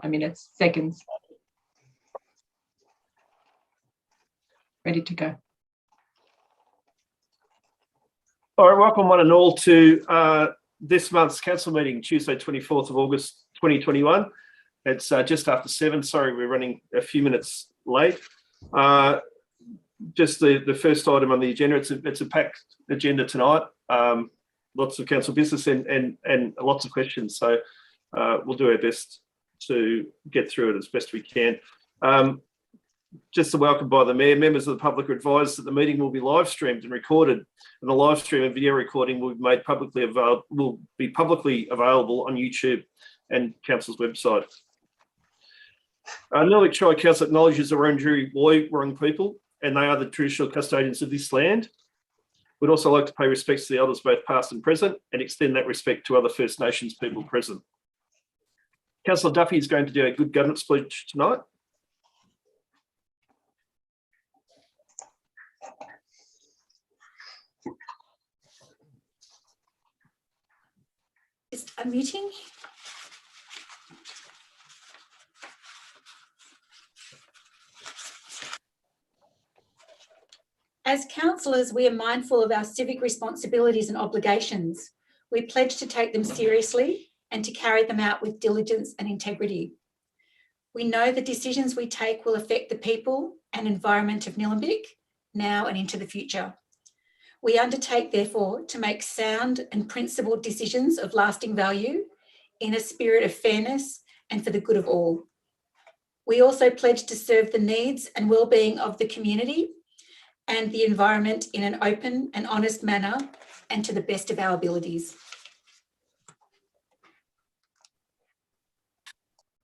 minutes, seconds. Ready to go. All right, welcome one and all to this month's council meeting, Tuesday, 24th of August, 2021. It's just after 7. Sorry, we're running a few minutes late. Just the first item on the agenda. It's a packed agenda tonight. Lots of council business and lots of questions. So we'll do our best to get through it as best we can. Just a welcome by the Mayor. Members of the public are advised that the meeting will be live streamed and recorded, and the live stream and video recording will be made publicly available on YouTube and Council's website. Northern Shire Council acknowledges the Wurundjeri Woi-wurrung people, and they are the traditional custodians of this land. We'd also like to pay respects to the elders, both past and present, and extend that respect to other First Nations people present. Councillor Duffy is going to do a good governance speech tonight. Just unmuting. As councillors, we are mindful of our civic responsibilities and obligations. We pledge to take them seriously and to carry them out with diligence and integrity. We know the decisions we take will affect the people and environment of Nillumbik now and into the future. We undertake, therefore, to make sound and principled decisions of lasting value in a spirit of fairness and for the good of all. We also pledge to serve the needs and well-being of the community and the environment in an open and honest manner and to the best of our abilities.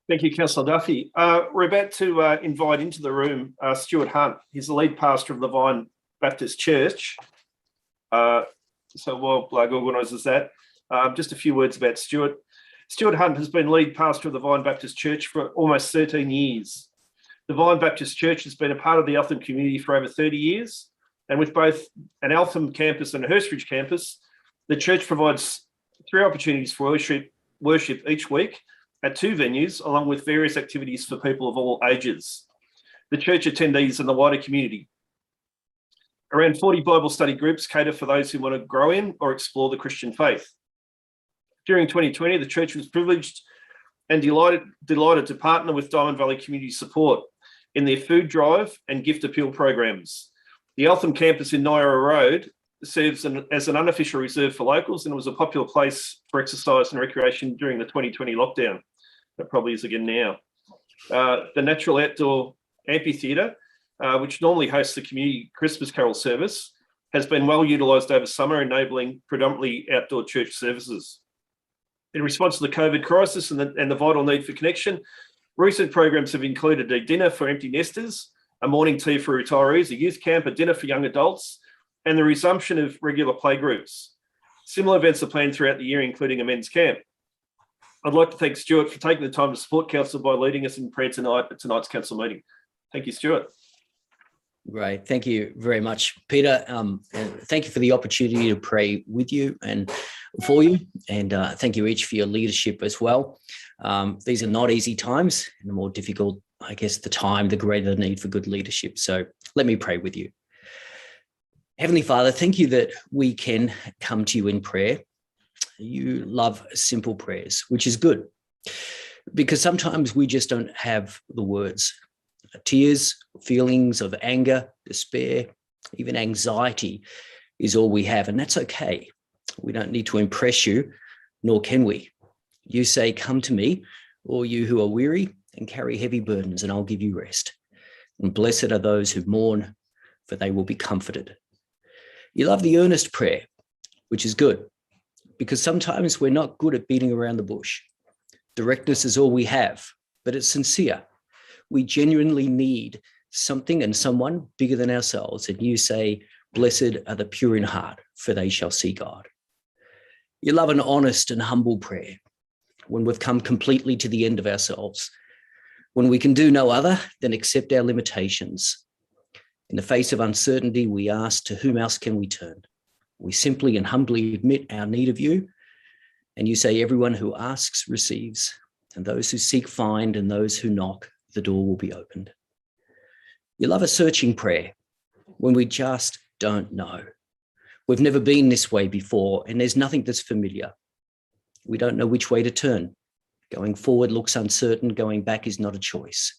Thank you, Councillor Duffy. We're about to invite into the room Stuart Hunt. He's the lead pastor of the Vine Baptist Church. So while Blake organises that, just a few words about Stuart. Stuart Hunt has been lead pastor of the Vine Baptist Church for almost 13 years. The Vine Baptist Church has been a part of the Eltham community for over 30 years, and with both an Eltham campus and a Hurstridge campus, the church provides 3 opportunities for worship each week at 2 venues, along with various activities for people of all ages. The church attendees and the wider community. Around 40 Bible study groups cater for those who want to grow in or explore the Christian faith. During 2020, the church was privileged and delighted to partner with Diamond Valley Community Support in their food drive and gift appeal programs. The Eltham campus in Nyara Road serves as an unofficial reserve for locals, and it was a popular place for exercise and recreation during the 2020 lockdown. That probably is again now. The Natural Outdoor Amphitheatre, which normally hosts the community Christmas carol service, has been well utilised over summer, enabling predominantly outdoor church services. In response to the COVID crisis and the vital need for connection, recent programs have included a dinner for empty nesters, a morning tea for retirees, a youth camp, a dinner for young adults, and the resumption of regular playgroups. Similar events are planned throughout the year, including a men's camp. I'd like to thank Stuart for taking the time to support Council by leading us in prayer tonight at tonight's Council meeting. Thank you, Stuart. Great. Thank you very much, Peter. And thank you for the opportunity to pray with you and for you. And thank you each for your leadership as well. These are not easy times, and the more difficult, I guess, the time, the greater the need for good leadership. So let me pray with you. Heavenly Father, thank you that we can come to you in prayer. You love simple prayers, which is good, because sometimes we just don't have the words. Tears, feelings of anger, despair, even anxiety is all we have, and that's okay. We don't need to impress you, nor can we. You say, come to me, all you who are weary and carry heavy burdens, and I'll give you rest. And blessed are those who mourn, for they will be comforted. You love the earnest prayer, which is good, because sometimes we're not good at beating around the bush. Directness is all we have, but it's sincere. We genuinely need something and someone bigger than ourselves. And you say, blessed are the pure in heart, for they shall see God. You love an honest and humble prayer when we've come completely to the end of ourselves, when we can do no other than accept our limitations. In the face of uncertainty, we ask, to whom else can we turn? We simply and humbly admit our need of you. And you say, everyone who asks receives, and those who seek find, and those who knock, the door will be opened. You love a searching prayer when we just don't know. We've never been this way before, and there's nothing that's familiar. We don't know which way to turn. Going forward looks uncertain. Going back is not a choice.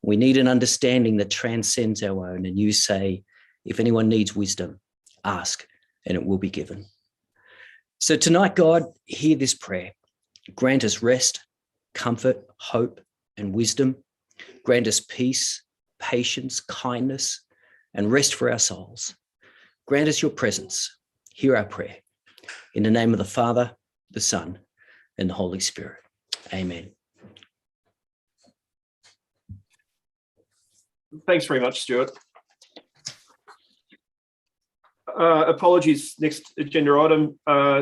We need an understanding that transcends our own. And you say, if anyone needs wisdom, ask, and it will be given. So tonight, God, hear this prayer. Grant us rest, comfort, hope, and wisdom. Grant us peace, patience, kindness, and rest for our souls. Grant us your presence. Hear our prayer. In the name of the Father, the Son, and the Holy Spirit. Amen. Thanks very much, Stuart. Apologies, next agenda item,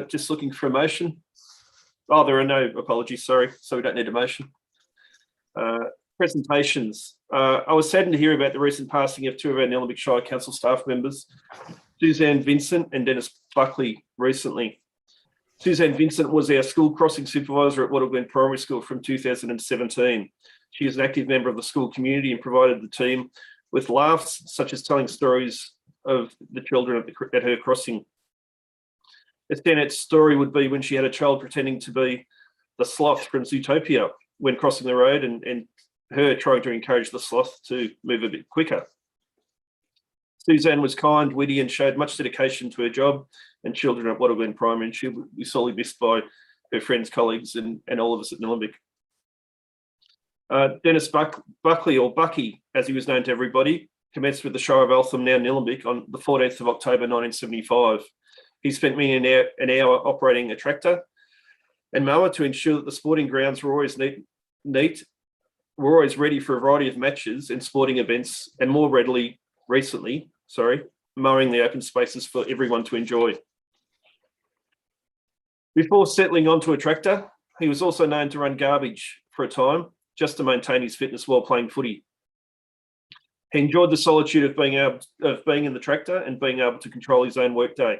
just looking for a motion. Oh, there are no apologies, sorry, so we don't need a motion. Presentations. I was saddened to hear about the recent passing of two of our Nillumbik Shire Council staff members, Suzanne Vincent and Dennis Buckley, recently. Suzanne Vincent was our school crossing supervisor at Wattle Glen Primary School from 2017. She is an active member of the school community and provided the team with laughs, such as telling stories of the children at her crossing. A standout story would be when she had a child pretending to be the sloth from Zootopia when crossing the road, and her trying to encourage the sloth to move a bit quicker. Suzanne was kind, witty, and showed much dedication to her job and children at Wattle Glen Primary, and she will be sorely missed by her friends, colleagues, and all of us at Nillumbik. Dennis Buckley, or Bucky, as he was known to everybody, commenced with the Shire of Eltham, now Nillumbik, on the 14th of October 1975. He spent many an hour operating a tractor and mower to ensure that the sporting grounds were always were always ready for a variety of matches and sporting events, and more recently, mowing the open spaces for everyone to enjoy. Before settling onto a tractor, he was also known to run garbage for a time, just to maintain his fitness while playing footy. He enjoyed the solitude of being in the tractor and being able to control his own workday.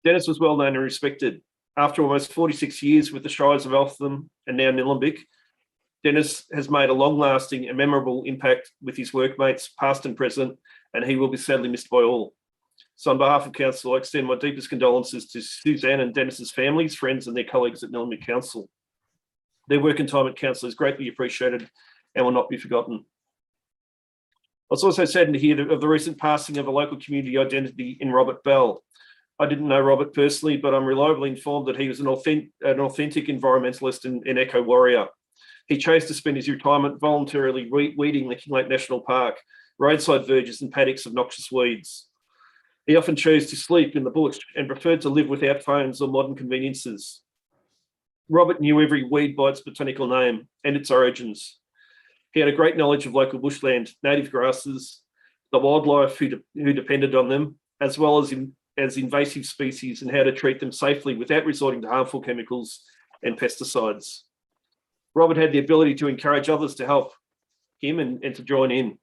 Dennis was well known and respected. After almost 46 years with the Shires of Eltham and now Nillumbik, Dennis has made a long-lasting and memorable impact with his workmates, past and present, and he will be sadly missed by all. So on behalf of Council, I extend my deepest condolences to Suzanne and Dennis's families, friends, and their colleagues at Nillumbik Council. Their work and time at Council is greatly appreciated and will not be forgotten. I was also saddened to hear of the recent passing of a local community identity in Robert Bell. I didn't know Robert personally, but I'm reliably informed that he was an authentic environmentalist and eco-warrior. He chose to spend his retirement voluntarily weeding the Kinglake National Park, roadside verges and paddocks of noxious weeds. He often chose to sleep in the bush and preferred to live without phones or modern conveniences. Robert knew every weed by its botanical name and its origins. He had a great knowledge of local bushland, native grasses, the wildlife who depended on them, as well as invasive species, and how to treat them safely without resorting to harmful chemicals and pesticides. Robert had the ability to encourage others to help him and to join in.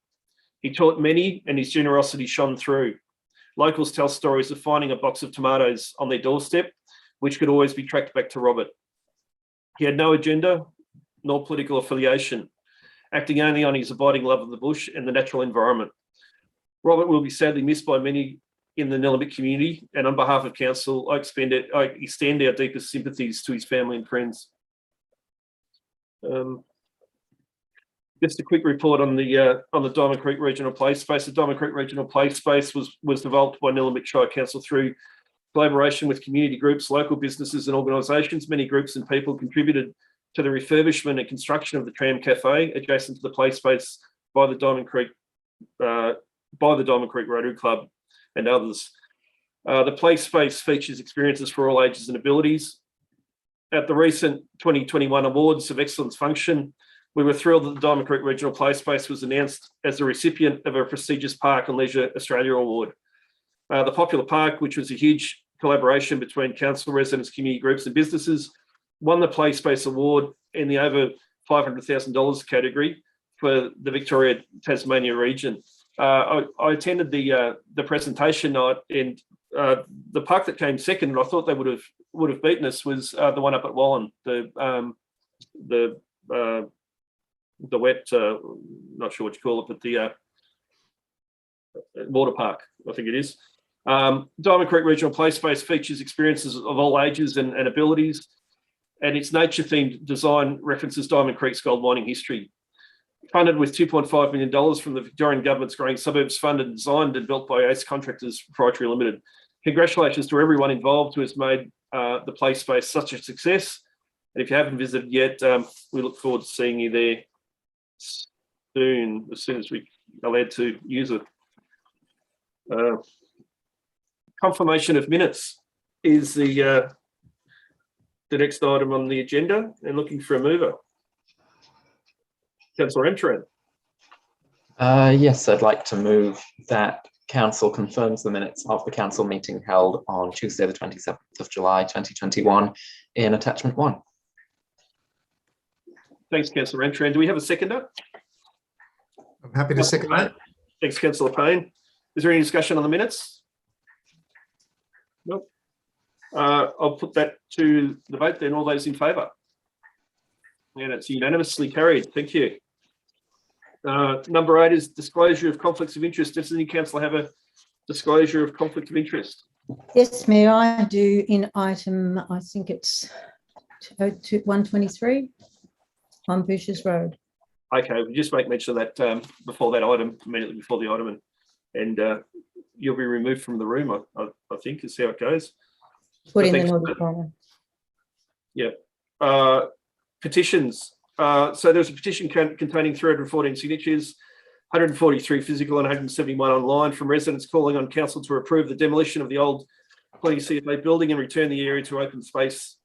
He taught many, and his generosity shone through. Locals tell stories of finding a box of tomatoes on their doorstep, which could always be tracked back to Robert. He had no agenda nor political affiliation, acting only on his abiding love of the bush and the natural environment. Robert will be sadly missed by many in the Nillumbik community, and on behalf of Council, I extend our deepest sympathies to his family and friends. Just a quick report on the Diamond Creek Regional Play Space. The Diamond Creek Regional Play Space was developed by Nillumbik Shire Council through collaboration with community groups, local businesses and organisations. Many groups and people contributed to the refurbishment and construction of the Tram Cafe adjacent to the play space by the Diamond Creek Rotary Club and others. The play space features experiences for all ages and abilities. At the recent 2021 Awards of Excellence function, we were thrilled that the Diamond Creek Regional Play Space was announced as the recipient of a prestigious Park and Leisure Australia Award. The popular park, which was a huge collaboration between council residents, community groups and businesses, won the Play Space Award in the over $500,000 category for the Victoria Tasmania region. I attended the presentation night, and the park that came second, and I thought they would have beaten us, was the one up at Wallen, the wet, not sure what you call it, but the water park, I think it is. Diamond Creek Regional Play Space features experiences of all ages and abilities, and its nature-themed design references Diamond Creek's gold mining history. Funded with $2.5 million from the Victorian Government's Growing Suburbs Fund and designed and built by Ace Contractors Proprietary Limited. Congratulations to everyone involved who has made the play space such a success. And if you haven't visited yet, we look forward to seeing you there soon, as soon as we're allowed to use it. Confirmation of minutes is the next item on the agenda, and looking for a mover. Councillor Entran. Yes, I'd like to move that Council confirms the minutes of the Council meeting held on Tuesday, the 27th of July, 2021 in attachment 1. Thanks, Councillor Entran. Do we have a seconder? I'm happy to second that. Thanks, Councillor Payne. Is there any discussion on the minutes? Nope. I'll put that to the vote then. All those in favour? And it's unanimously carried. Thank you. Number 8 is disclosure of conflicts of interest. Does any councillor have a disclosure of conflict of interest? Yes, Mayor, I do in item, I think it's 123 on Bushes Road. Okay, we'll just make mention of that before that item, immediately before the item, and you'll be removed from the room, I think, is how it goes. Put in the Thanks. Northern Corner. Yeah. Petitions. So there's a petition containing 314 signatures, 143 physical and 171 online from residents calling on council to approve the demolition of the old Plenty CFA building and return the area to open space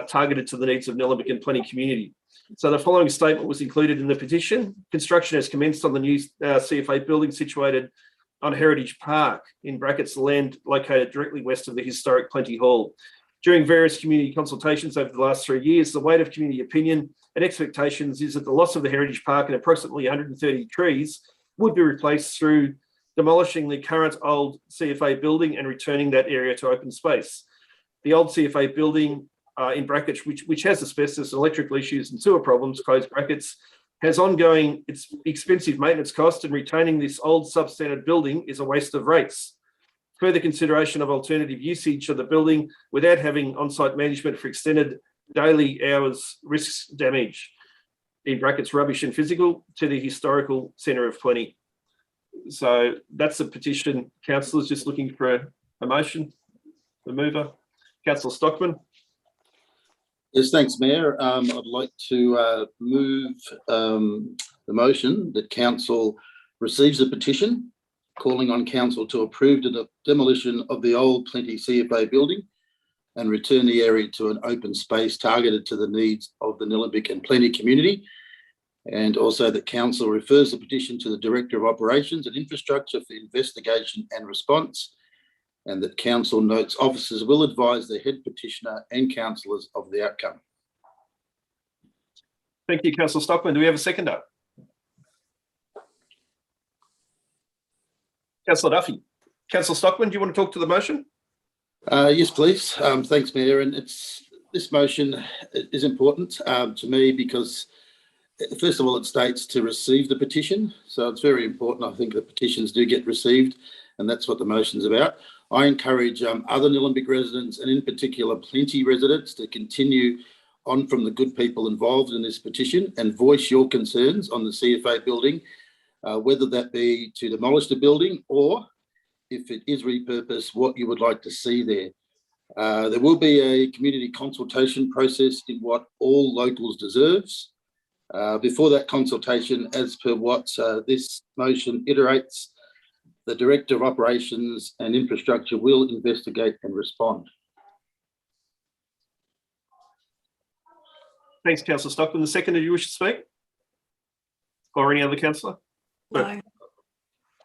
targeted to the needs of Nillumbik and Plenty community. So the following statement was included in the petition. Construction has commenced on the new CFA building situated on Heritage Park, in brackets, the land located directly west of the historic Plenty Hall. During various community consultations over the last 3 years, the weight of community opinion and expectations is that the loss of the Heritage Park and approximately 130 trees would be replaced through demolishing the current old CFA building and returning that area to open space. The old CFA building, in brackets, which has asbestos and electrical issues and sewer problems, close brackets, has ongoing expensive maintenance costs, and retaining this old substandard building is a waste of rates. Further consideration of alternative usage of the building without having on-site management for extended daily hours risks damage, in brackets, rubbish and physical, to the historical centre of Plenty. So that's the petition. Councillors, just looking for a motion. The mover, Councillor Stockman. Yes, thanks, Mayor. I'd like to move the motion that council receives a petition calling on council to approve the demolition of the old Plenty CFA building and return the area to an open space targeted to the needs of the Nillumbik and Plenty community. And also that council refers the petition to the Director of Operations and Infrastructure for investigation and response, and that council notes officers will advise the head petitioner and councillors of the outcome. Thank you, Councillor Stockman. Do we have a seconder? Councillor Duffy. Councillor Stockman, do you want to talk to the motion? Yes, please. Thanks, Mayor. And this motion is important to me because, first of all, it states to receive the petition. So it's very important. I think the petitions do get received, and that's what the motion's about. I encourage other Nillumbik residents, and in particular Plenty residents, to continue on from the good people involved in this petition and voice your concerns on the CFA building, whether that be to demolish the building or, if it is repurposed, what you would like to see there. There will be a community consultation process in what all locals deserves. Before that consultation, as per what this motion iterates, the Director of Operations and Infrastructure will investigate and respond. Thanks, Councillor Stockman. The seconder, do you wish to speak? Or any other councillor? No.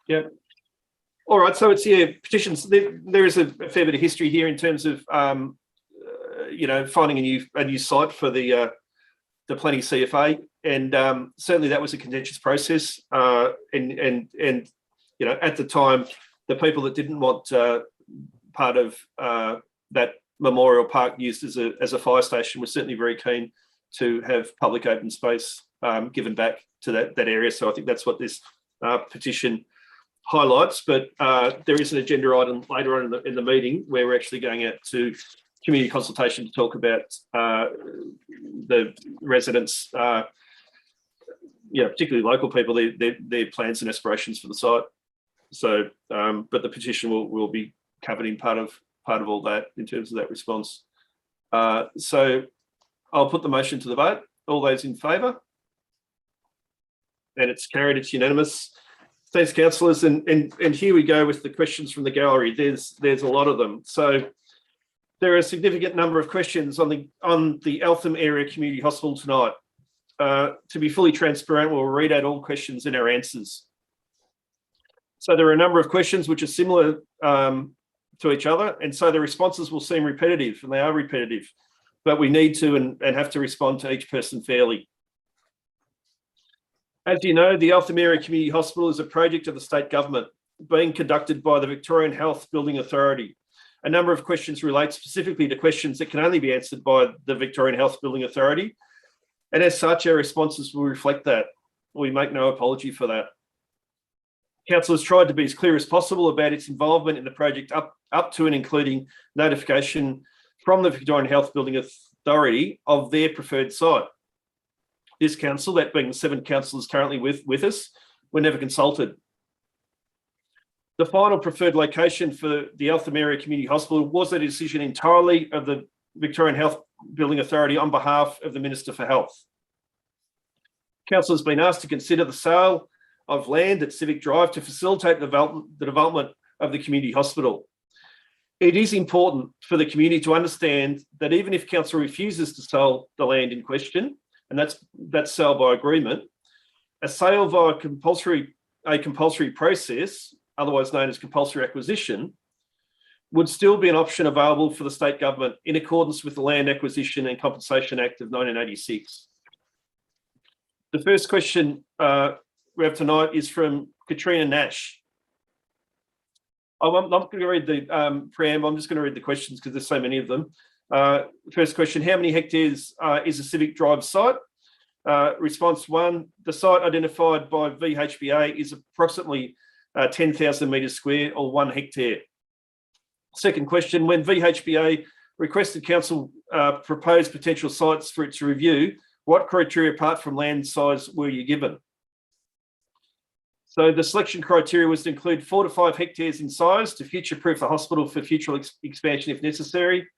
Yeah. All right. So it's petitions. There is a fair bit of history here in terms of finding a new site for the Plenty CFA, and certainly that was a contentious process. And at the time, the people that didn't want part of that memorial park used as a fire station were certainly very keen to have public open space given back to that area. So I think that's what this petition highlights. But there is an agenda item later on in the meeting where we're actually going out to community consultation to talk about the residents, particularly local people, their plans and aspirations for the site. So, but the petition will be covered in part of all that in terms of that response. So I'll put the motion to the vote. All those in favour? And it's carried, it's unanimous. Thanks, councillors. And here we go with the questions from the gallery. There's a lot of them. So there are a significant number of questions on the Eltham Area Community Hospital tonight. To be fully transparent, we'll read out all questions and our answers. So there are a number of questions which are similar to each other, and so the responses will seem repetitive, and they are repetitive, but we need to and have to respond to each person fairly. As you know, the Eltham Area Community Hospital is a project of the state government being conducted by the Victorian Health Building Authority. A number of questions relate specifically to questions that can only be answered by the Victorian Health Building Authority, and as such, our responses will reflect that. We make no apology for that. Council has tried to be as clear as possible about its involvement in the project up to and including notification from the Victorian Health Building Authority of their preferred site. This council, that being the 7 councillors currently with us, were never consulted. The final preferred location for the Eltham Area Community Hospital was a decision entirely of the Victorian Health Building Authority on behalf of the Minister for Health. Council has been asked to consider the sale of land at Civic Drive to facilitate the development of the community hospital. It is important for the community to understand that even if council refuses to sell the land in question, and that's sale by agreement, a sale via a compulsory process, otherwise known as compulsory acquisition, would still be an option available for the state government in accordance with the Land Acquisition and Compensation Act of 1986. The first question we have tonight is from Katrina Nash. I'm not going to read the preamble, I'm just going to read the questions because there's so many of them. First question, how many hectares is a Civic Drive site? Response 1, the site identified by VHBA is approximately 10,000 metres square or 1 hectare. Second question, when VHBA requested council propose potential sites for its review, what criteria apart from land size were you given? So the selection criteria was to include 4 to 5 hectares in size to future-proof the hospital for future expansion if necessary.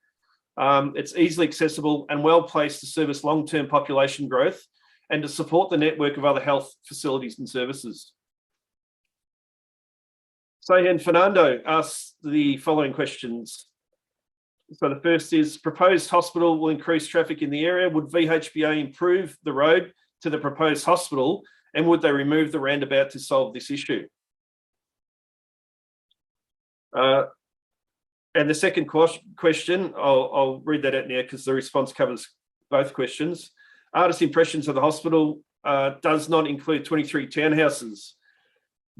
It's easily accessible and well-placed to service long-term population growth and to support the network of other health facilities and services. Sahan Fernando asks the following questions. So the first is, proposed hospital will increase traffic in the area. Would VHBA improve the road to the proposed hospital, and would they remove the roundabout to solve this issue? And the second question, I'll read that out now because the response covers both questions. Artist impressions of the hospital does not include 23 townhouses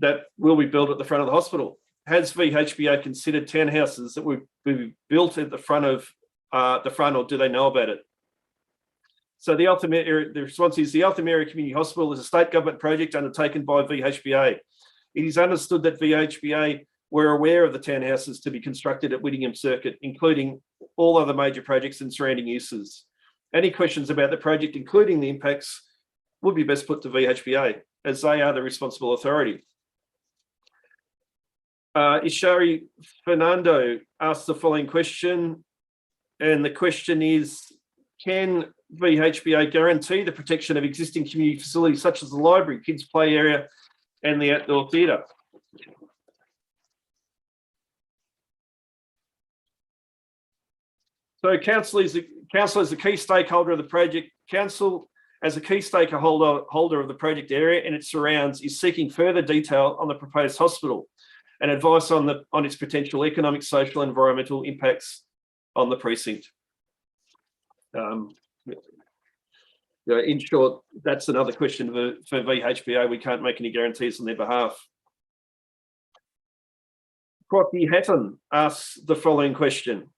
that will be built at the front of the hospital. Has VHBA considered townhouses that will be built at the front of or do they know about it? So the response is the Eltham Area Community Hospital is a state government project undertaken by VHBA. It is understood that VHBA were aware of the townhouses to be constructed at Whittingham Circuit, including all other major projects and surrounding uses. Any questions about the project, including the impacts, would be best put to VHBA, as they are the responsible authority. Ishari Fernando asked the following question, and the question is, can VHBA guarantee the protection of existing community facilities such as the library, kids' play area, and the outdoor theatre? So council is a key stakeholder of the project. Council, as a key stakeholder of the project area and its surrounds, is seeking further detail on the proposed hospital and advice on its potential economic, social, and environmental impacts on the precinct. In short, that's another question for VHBA. We can't make any guarantees on their behalf. Crocky Hatton asks the following question.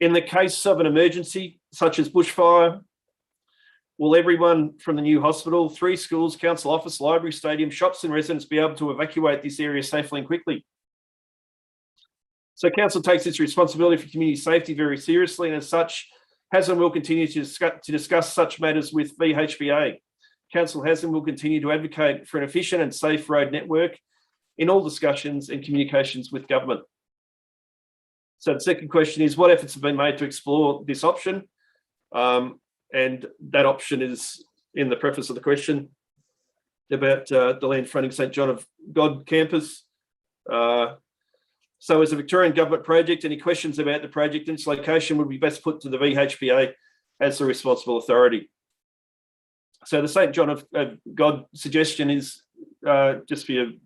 In the case of an emergency, such as bushfire, Will everyone from the new hospital, 3 schools, council office, library, stadium, shops and residents be able to evacuate this area safely and quickly? So council takes its responsibility for community safety very seriously, and as such, has and will continue to discuss such matters with VHBA. Council has and will continue to advocate for an efficient and safe road network in all discussions and communications with government. So the second question is, what efforts have been made to explore this option? And that option is in the preface of the question about the land fronting St John of God campus. So as a Victorian government project, any questions about the project and its location would be best put to the VHBA as the responsible authority. So the St John of God suggestion is, just for you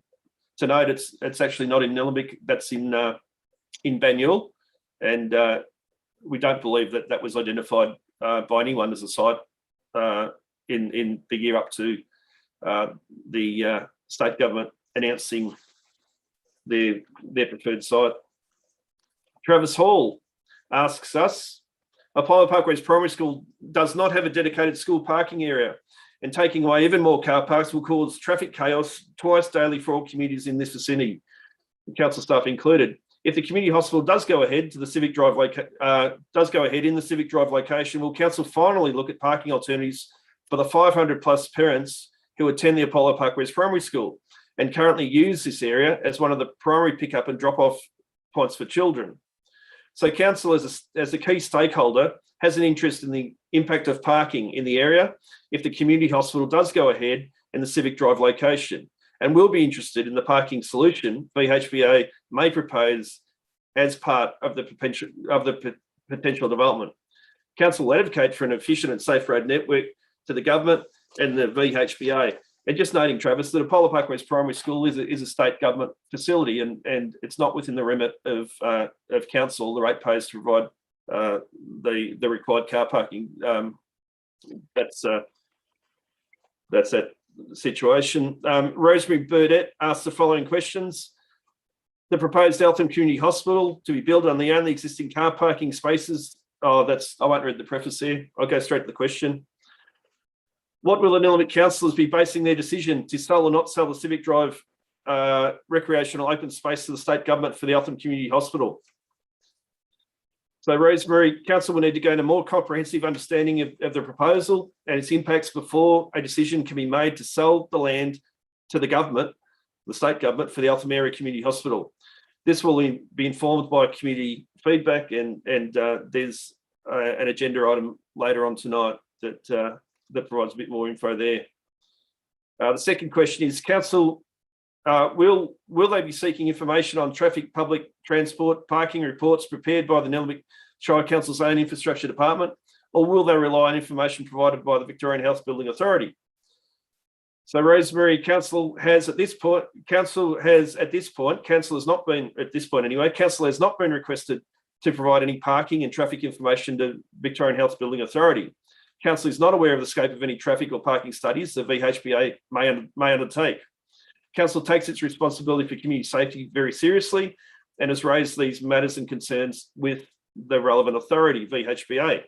to note, it's actually not in Nillumbik, that's in Banyule, and we don't believe that that was identified by anyone as a site in the year up to the state government announcing their preferred site. Travis Hall asks us, Apollo Parkways Primary School does not have a dedicated school parking area, and taking away even more car parks will cause traffic chaos twice daily for all commuters in this vicinity, council staff included. If the community hospital does go ahead in the Civic Drive location, will council finally look at parking alternatives for the 500 plus parents who attend the Apollo Parkways Primary School and currently use this area as one of the primary pickup and drop off points for children? So council as a key stakeholder has an interest in the impact of parking in the area if the community hospital does go ahead in the Civic Drive location, and will be interested in the parking solution VHBA may propose as part of the potential development. Council will advocate for an efficient and safe road network to the government and the VHBA. And just noting, Travis, that Apollo Parkways Primary School is a state government facility, and it's not within the remit of council, the ratepayers, to provide the required car parking. That's that situation. Rosemary Burdett asked the following questions. The proposed Eltham Community Hospital to be built on the only existing car parking spaces. I won't read the preface there. I'll go straight to the question. What will the Nillumbik councillors be basing their decision to sell or not sell the Civic Drive recreational open space to the state government for the Eltham Community Hospital? So Rosemary, council will need to gain a more comprehensive understanding of the proposal and its impacts before a decision can be made to sell the land to the government, the state government, for the Eltham Area Community Hospital. This will be informed by community feedback, and there's an agenda item later on tonight that provides a bit more info there. The second question is, council, will they be seeking information on traffic, public transport, parking reports prepared by the Nillumbik Shire Council's own infrastructure department, or will they rely on information provided by the Victorian Health Building Authority? So Rosemary, council has not been requested to provide any parking and traffic information to Victorian Health Building Authority. Council is not aware of the scope of any traffic or parking studies the VHBA may undertake. Council takes its responsibility for community safety very seriously and has raised these matters and concerns with the relevant authority, VHBA.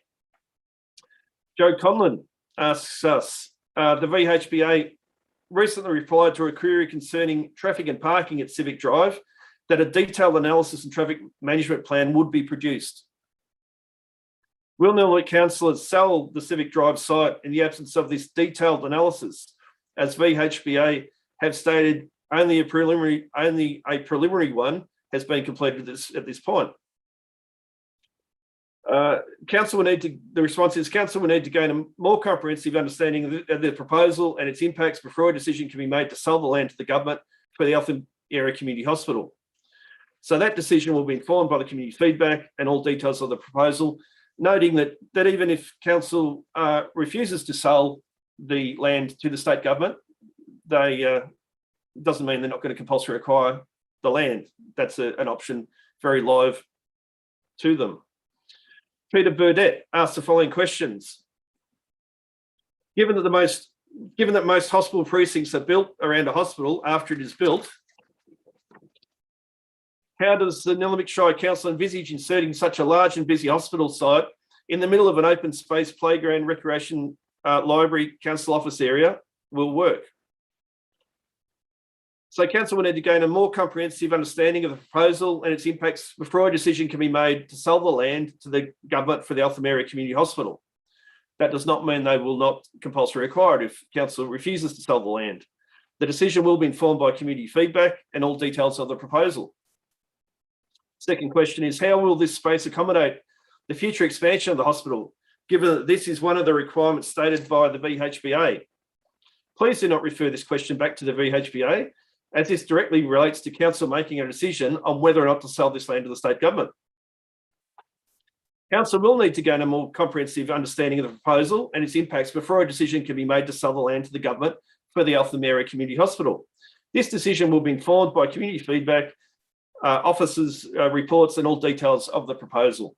Joe Conlon asks us, the VHBA recently replied to a query concerning traffic and parking at Civic Drive that a detailed analysis and traffic management plan would be produced. Will Nillumbik councillors sell the Civic Drive site in the absence of this detailed analysis? As VHBA have stated, only a preliminary one has been completed at this point. Council will need to gain a more comprehensive understanding of the proposal and its impacts before a decision can be made to sell the land to the government for the Eltham Area Community Hospital. So that decision will be informed by the community feedback and all details of the proposal, noting that even if council refuses to sell the land to the state government, doesn't mean they're not going to compulsory acquire the land. That's an option very live to them. Peter Burdett asked the following questions. Given that most hospital precincts are built around a hospital after it is built, how does the Nillumbik Shire Council envisage inserting such a large and busy hospital site in the middle of an open space playground recreation library council office area will work. So council will need to gain a more comprehensive understanding of the proposal and its impacts before a decision can be made to sell the land to the government for the Eltham Area Community Hospital. That does not mean they will not compulsorily acquire it if council refuses to sell the land. The decision will be informed by community feedback and all details of the proposal. Second question is, how will this space accommodate the future expansion of the hospital, given that this is one of the requirements stated by the VHBA? Please do not refer this question back to the VHBA, as this directly relates to council making a decision on whether or not to sell this land to the state government. Council will need to gain a more comprehensive understanding of the proposal and its impacts before a decision can be made to sell the land to the government for the Eltham Area Community Hospital. This decision will be informed by community feedback, officers' reports and all details of the proposal.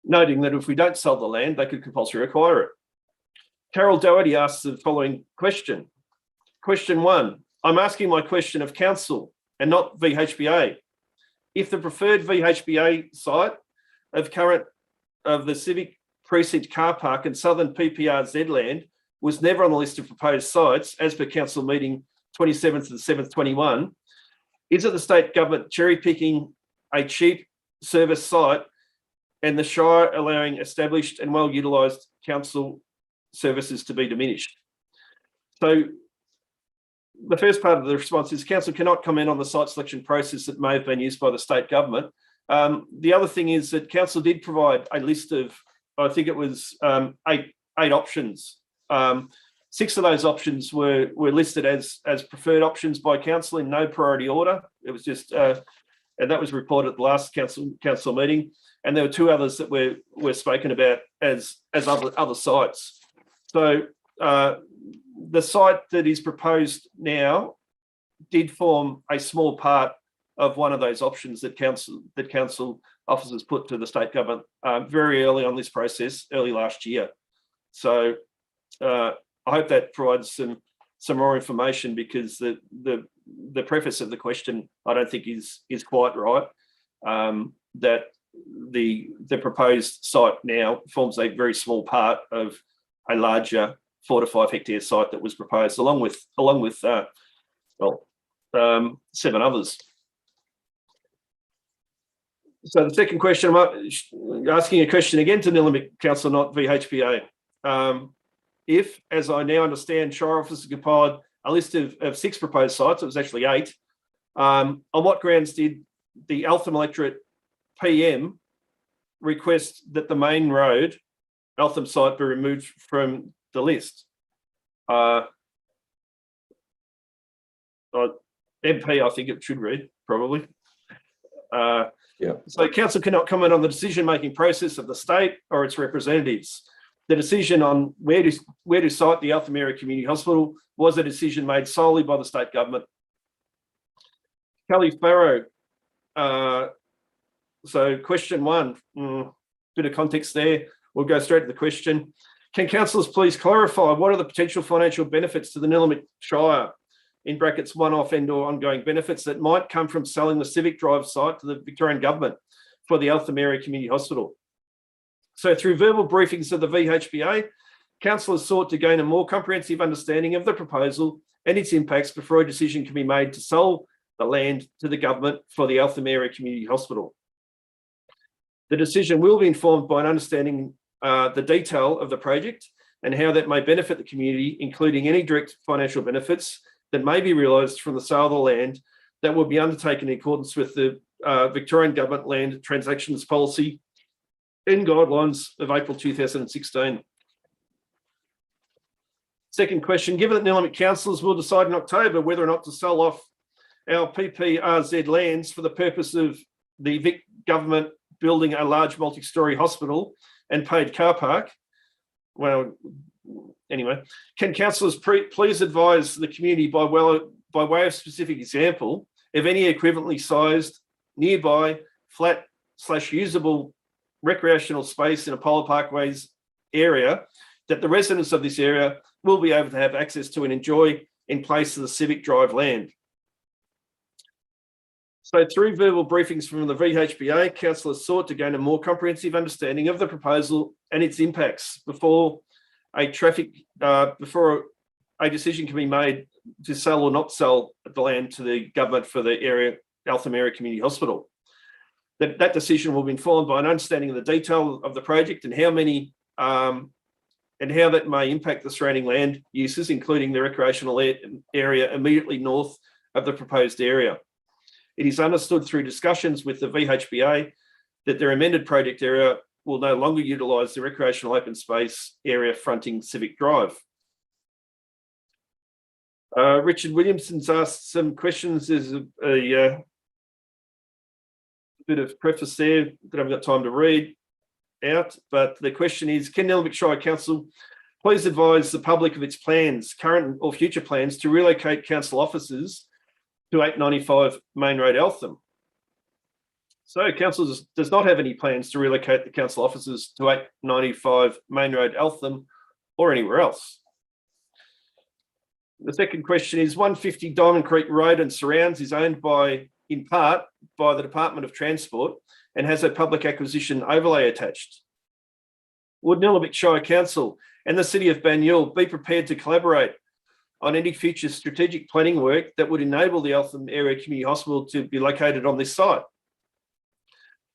Noting that if we don't sell the land, they could compulsorily acquire it. Carol Doherty asks the following question. Question 1, I'm asking my question of council and not VHBA. If the preferred VHBA site of the Civic Precinct car park and Southern PPRZ land was never on the list of proposed sites as per council meeting 27th of the 7th, 21, is it the state government cherry picking a cheap service site and the Shire allowing established and well utilised council services to be diminished? So the first part of the response is council cannot comment on the site selection process that may have been used by the state government. The other thing is that council did provide a list of, I think it was eight options. 6 of those options were listed as preferred options by council in no priority order. It was just, and that was reported at the last council meeting. And there were 2 others that were spoken about as other sites. So the site that is proposed now did form a small part of one of those options that council officers put to the state government very early on this process, early last year. So I hope that provides some more information, because the preface of the question I don't think is quite right. That the proposed site now forms a very small part of a larger 4 to 5 hectare site that was proposed along with 7 others. So the second question, I'm asking a question again to Nillumbik Council, not VHBA. If, as I now understand, Shire officers compiled a list of 6 proposed sites, it was actually 8, on what grounds did the Eltham electorate PM request that the main road Eltham site be removed from the list? MP, I think it should read, probably. So council cannot comment on the decision-making process of the state or its representatives. The decision on where to site the Eltham Area Community Hospital was a decision made solely by the state government. Kelly Farrow. So question 1, bit of context there. We'll go straight to the question. Can councillors please clarify what are the potential financial benefits to the Nillumbik Shire, in brackets one-off and/or ongoing benefits, that might come from selling the Civic Drive site to the Victorian Government for the Eltham Area Community Hospital? So through verbal briefings of the VHBA, councillors sought to gain a more comprehensive understanding of the proposal and its impacts before a decision can be made to sell the land to the government for the Eltham Area Community Hospital. The decision will be informed by an understanding the detail of the project and how that may benefit the community, including any direct financial benefits that may be realised from the sale of the land that will be undertaken in accordance with the Victorian Government Land Transactions Policy and Guidelines of April 2016. Second question, given that Nillumbik councillors will decide in October whether or not to sell off our PPRZ lands for the purpose of the Vic Government building a large multi-storey hospital and paid car park, well, anyway, can councillors please advise the community by way of specific example of any equivalently sized nearby flat/usable recreational space in a Polar Parkways area that the residents of this area will be able to have access to and enjoy in place of the Civic Drive land? So through verbal briefings from the VHBA, councillors sought to gain a more comprehensive understanding of the proposal and its impacts before a decision can be made to sell or not sell the land to the government for the Eltham Area Community Hospital. That decision will be informed by an understanding of the detail of the project and how that may impact the surrounding land uses, including the recreational area immediately north of the proposed area. It is understood through discussions with the VHBA that their amended project area will no longer utilise the recreational open space area fronting Civic Drive. Richard Williamson's asked some questions. There's a bit of preface there that I've got time to read out, but the question is, can Nillumbik Shire Council please advise the public of its plans, current or future plans, to relocate council offices to 895 Main Road, Eltham? So council does not have any plans to relocate the council offices to 895 Main Road, Eltham, or anywhere else. The second question is, 150 Diamond Creek Road and surrounds is owned in part by the Department of Transport and has a public acquisition overlay attached. Would Nillumbik Shire Council and the City of Banyule be prepared to collaborate on any future strategic planning work that would enable the Eltham Area Community Hospital to be located on this site?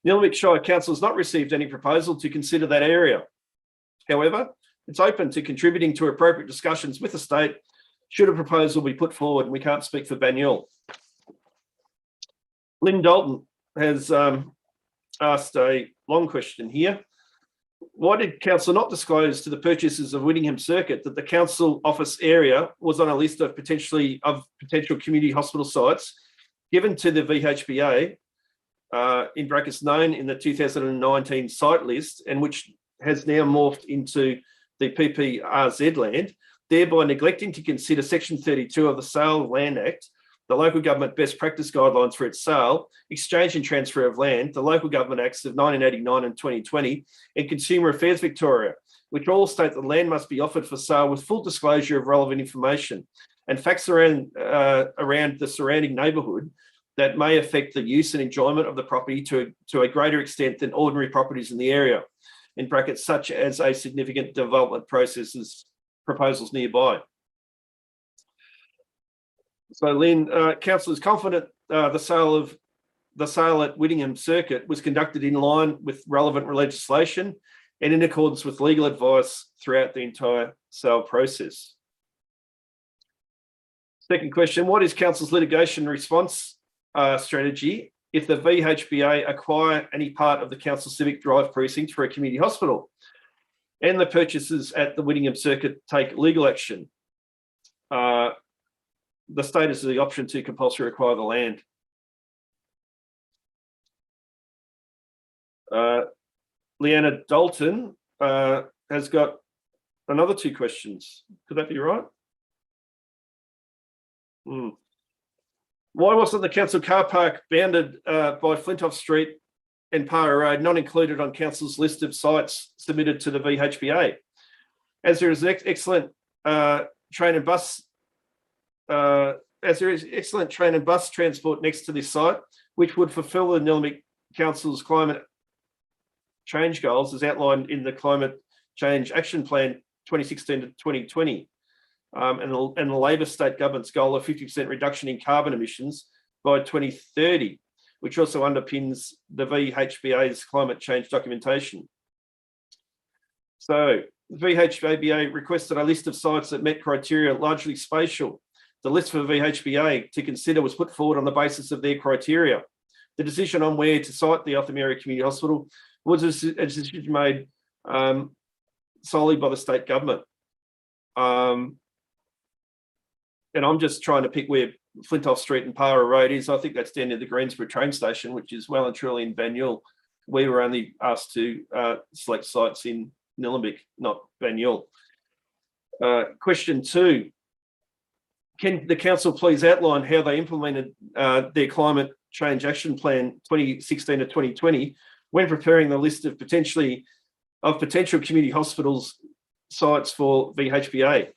Nillumbik Shire Council has not received any proposal to consider that area. However, it's open to contributing to appropriate discussions with the state should a proposal be put forward, and we can't speak for Banyule. Lynn Dalton has asked a long question here. Why did council not disclose to the purchasers of Whittingham Circuit that the council office area was on a list of potential community hospital sites given to the VHBA, in brackets known in the 2019 site list, and which has now morphed into the PPRZ land, thereby neglecting to consider Section 32 of the Sale of Land Act, the Local Government Best Practice Guidelines for its sale, exchange and transfer of land, the Local Government Acts of 1989 and 2020, and Consumer Affairs Victoria, which all state that land must be offered for sale with full disclosure of relevant information and facts around the surrounding neighbourhood that may affect the use and enjoyment of the property to a greater extent than ordinary properties in the area, in brackets such as a significant development proposals nearby. So Lynn, council is confident the sale at Whittingham Circuit was conducted in line with relevant legislation and in accordance with legal advice throughout the entire sale process. Second question, what is council's litigation response strategy if the VHBA acquire any part of the council Civic Drive precinct for a community hospital and the purchasers at the Whittingham Circuit take legal action? The state has the option to compulsory acquire the land. Leanna Dalton has got another two questions. Could that be right? Why wasn't the council car park bounded by Flintoff Street and Para Road not included on council's list of sites submitted to the VHBA? As there is excellent train and bus transport next to this site, which would fulfil the Nillumbik Council's climate change goals as outlined in the Climate Change Action Plan 2016 to 2020, and the Labor State Government's goal of 50% reduction in carbon emissions by 2030, which also underpins the VHBA's climate change documentation. So the VHBA requested a list of sites that met criteria largely spatial. The list for VHBA to consider was put forward on the basis of their criteria. The decision on where to site the Eltham Area Community Hospital was a decision made solely by the state government. And I'm just trying to pick where Flintoff Street and Para Road is. I think that's down near the Greensboro train station, which is well and truly in Banyule. We were only asked to select sites in Nillumbik, not Banyule. Question 2. Can the council please outline how they implemented their Climate Change Action Plan 2016 to 2020 when preparing the list of potential community hospitals sites for VHBA?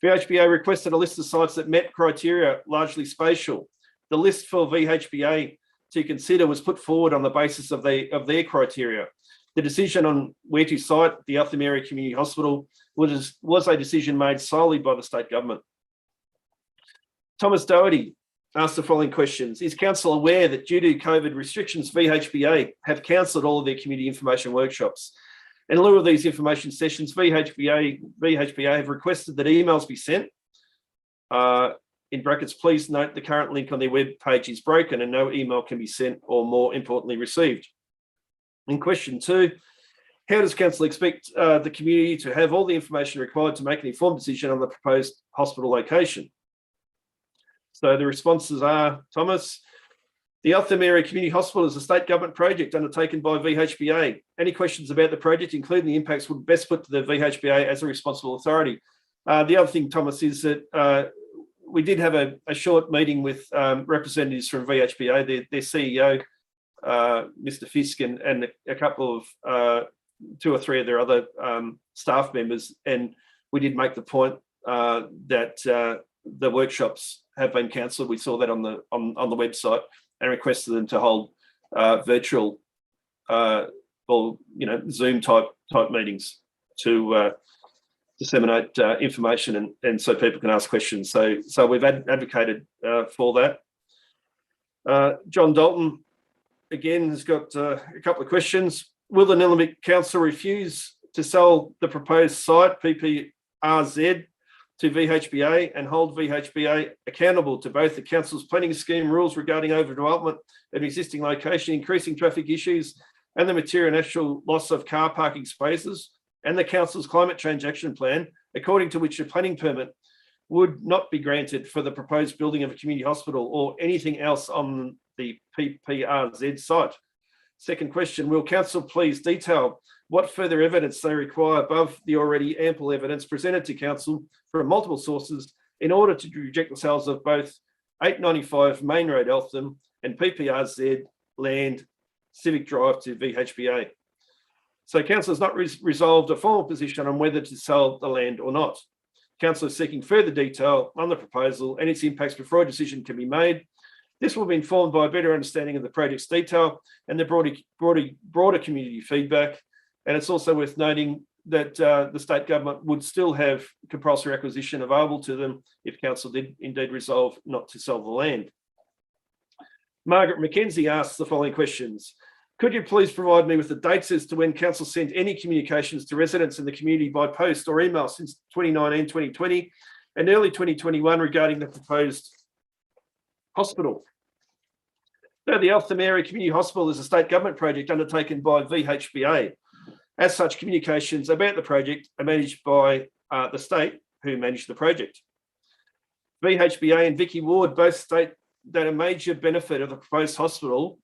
VHBA requested a list of sites that met criteria largely spatial. The list for VHBA to consider was put forward on the basis of their criteria. The decision on where to site the Eltham Area Community Hospital was a decision made solely by the state government. Thomas Doherty asked the following questions. Is council aware that due to COVID restrictions, VHBA have cancelled all of their community information workshops? In lieu of these information sessions, VHBA have requested that emails be sent. In brackets, please note the current link on their web page is broken and no email can be sent or, more importantly, received. In question 2, how does council expect the community to have all the information required to make an informed decision on the proposed hospital location? So the responses are, Thomas, the Eltham Area Community Hospital is a state government project undertaken by VHBA. Any questions about the project, including the impacts, would best put to the VHBA as a responsible authority. The other thing, Thomas, is that we did have a short meeting with representatives from VHBA, their CEO, Mr. Fisk, and a couple of 2 or 3 of their other staff members, and we did make the point that the workshops have been cancelled. We saw that on the website and requested them to hold virtual or Zoom type meetings to disseminate information and so people can ask questions. So we've advocated for that. John Dalton again has got a couple of questions. Will the Nillumbik Council refuse to sell the proposed site PPRZ to VHBA and hold VHBA accountable to both the council's planning scheme rules regarding overdevelopment of existing location, increasing traffic issues, and the material and actual loss of car parking spaces, and the council's climate change action plan, according to which a planning permit would not be granted for the proposed building of a community hospital or anything else on the PPRZ site? Second question, will council please detail what further evidence they require above the already ample evidence presented to council from multiple sources in order to reject the sales of both 895 Main Road, Eltham, and PPRZ land Civic Drive to VHBA? So council has not resolved a formal position on whether to sell the land or not. Council is seeking further detail on the proposal and its impacts before a decision can be made. This will be informed by a better understanding of the project's detail and the broader community feedback. And it's also worth noting that the state government would still have compulsory acquisition available to them if council did indeed resolve not to sell the land. Margaret McKenzie asks the following questions. Could you please provide me with the dates as to when council sent any communications to residents in the community by post or email since 2019, 2020 and early 2021 regarding the proposed hospital? So the Eltham Area Community Hospital is a state government project undertaken by VHBA. As such, communications about the project are managed by the state who manage the project. VHBA and Vicky Ward both state that a major benefit of the proposed hospital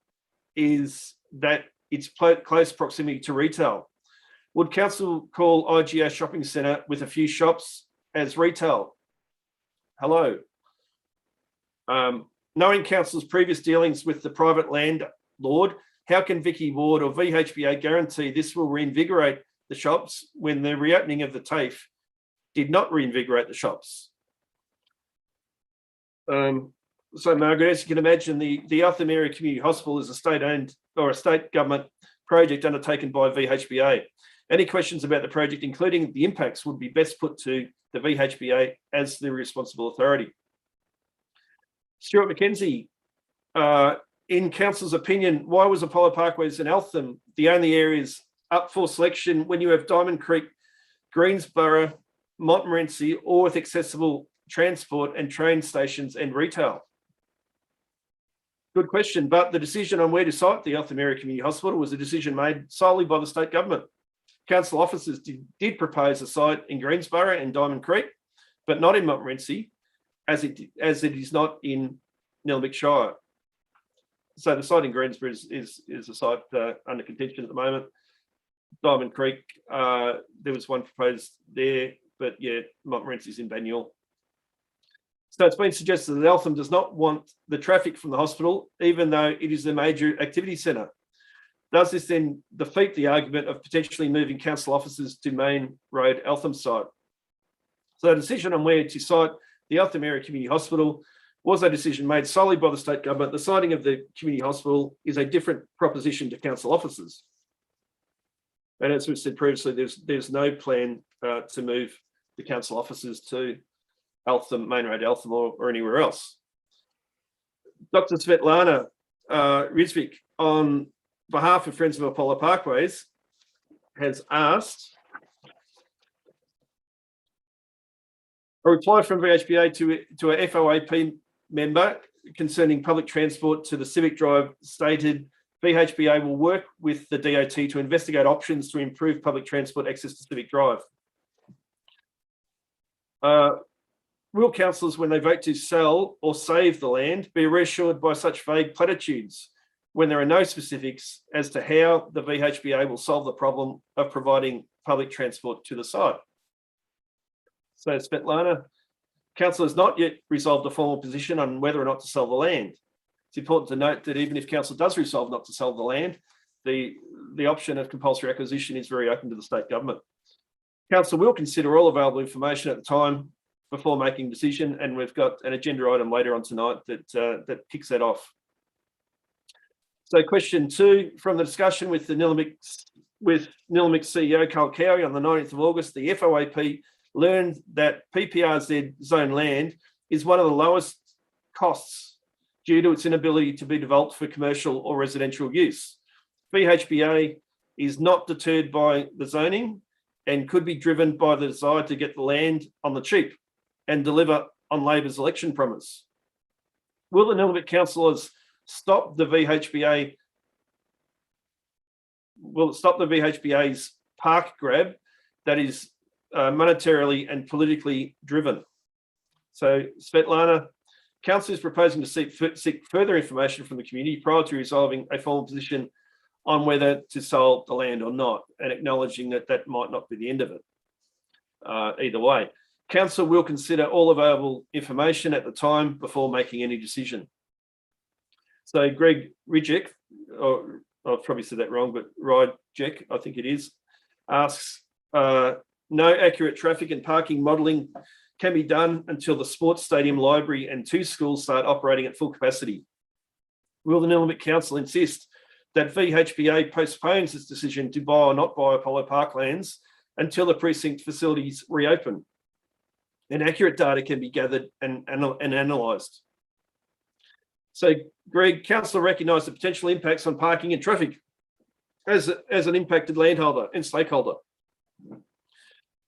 is that it's close proximity to retail. Would council call IGA Shopping Centre with a few shops as retail? Hello. Knowing council's previous dealings with the private landlord, how can Vicky Ward or VHBA guarantee this will reinvigorate the shops when the reopening of the TAFE did not reinvigorate the shops? So Margaret, as you can imagine, the Eltham Area Community Hospital is a state-owned or a state government project undertaken by VHBA. Any questions about the project, including the impacts, would be best put to the VHBA as the responsible authority. Stuart McKenzie, in council's opinion, why was Apollo Parkways and Eltham the only areas up for selection when you have Diamond Creek, Greensborough, Montmorency, all with accessible transport and train stations and retail? Good question, but the decision on where to site the Eltham Area Community Hospital was a decision made solely by the state government. Council officers did propose a site in Greensborough and Diamond Creek, but not in Montmorency, as it is not in Nillumbik Shire. So the site in Greensborough is a site under contention at the moment. Diamond Creek, there was one proposed there, but yeah, Montmorency is in Banyule. So it's been suggested that Eltham does not want the traffic from the hospital, even though it is a major activity centre. Does this then defeat the argument of potentially moving council offices to Main Road Eltham site? So the decision on where to site the Eltham Area Community Hospital Was a decision made solely by the state government, the siting of the community hospital is a different proposition to council officers. And as we've said previously, there's no plan to move the council officers to Eltham, Main Road, Eltham, or anywhere else. Dr. Svetlana Rizvik, on behalf of Friends of Apollo Parkways, has asked a reply from VHBA to a FOAP member concerning public transport to the Civic Drive stated VHBA will work with the DOT to investigate options to improve public transport access to Civic Drive. Will councillors, when they vote to sell or save the land, be reassured by such vague platitudes when there are no specifics as to how the VHBA will solve the problem of providing public transport to the site? So, Svetlana, council has not yet resolved a formal position on whether or not to sell the land. It's important to note that even if council does resolve not to sell the land, the option of compulsory acquisition is very open to the state government. Council will consider all available information at the time before making a decision, and we've got an agenda item later on tonight that kicks that off. So, question 2, from the discussion with Nillumbik CEO Carl Cowie on the 19th of August, the FOAP learned that PPRZ zone land is one of the lowest costs due to its inability to be developed for commercial or residential use. VHBA is not deterred by the zoning and could be driven by the desire to get the land on the cheap and deliver on Labor's election promise. Will the Nillumbik councillors stop the VHBA? Will it stop the VHBA's park grab that is monetarily and politically driven? So, Svetlana, council is proposing to seek further information from the community prior to resolving a formal position on whether to sell the land or not, and acknowledging that that might not be the end of it. Either way, council will consider all available information at the time before making any decision. So, Greg Rijek, or I've probably said that wrong, but Rijek, I think it is, asks, no accurate traffic and parking modelling can be done until the sports stadium, library and 2 schools start operating at full capacity. Will the Nillumbik Council insist that VHBA postpones its decision to buy or not buy Apollo Parklands until the precinct facilities reopen and accurate data can be gathered and analysed? So, Greg, council recognise the potential impacts on parking and traffic as an impacted landholder and stakeholder.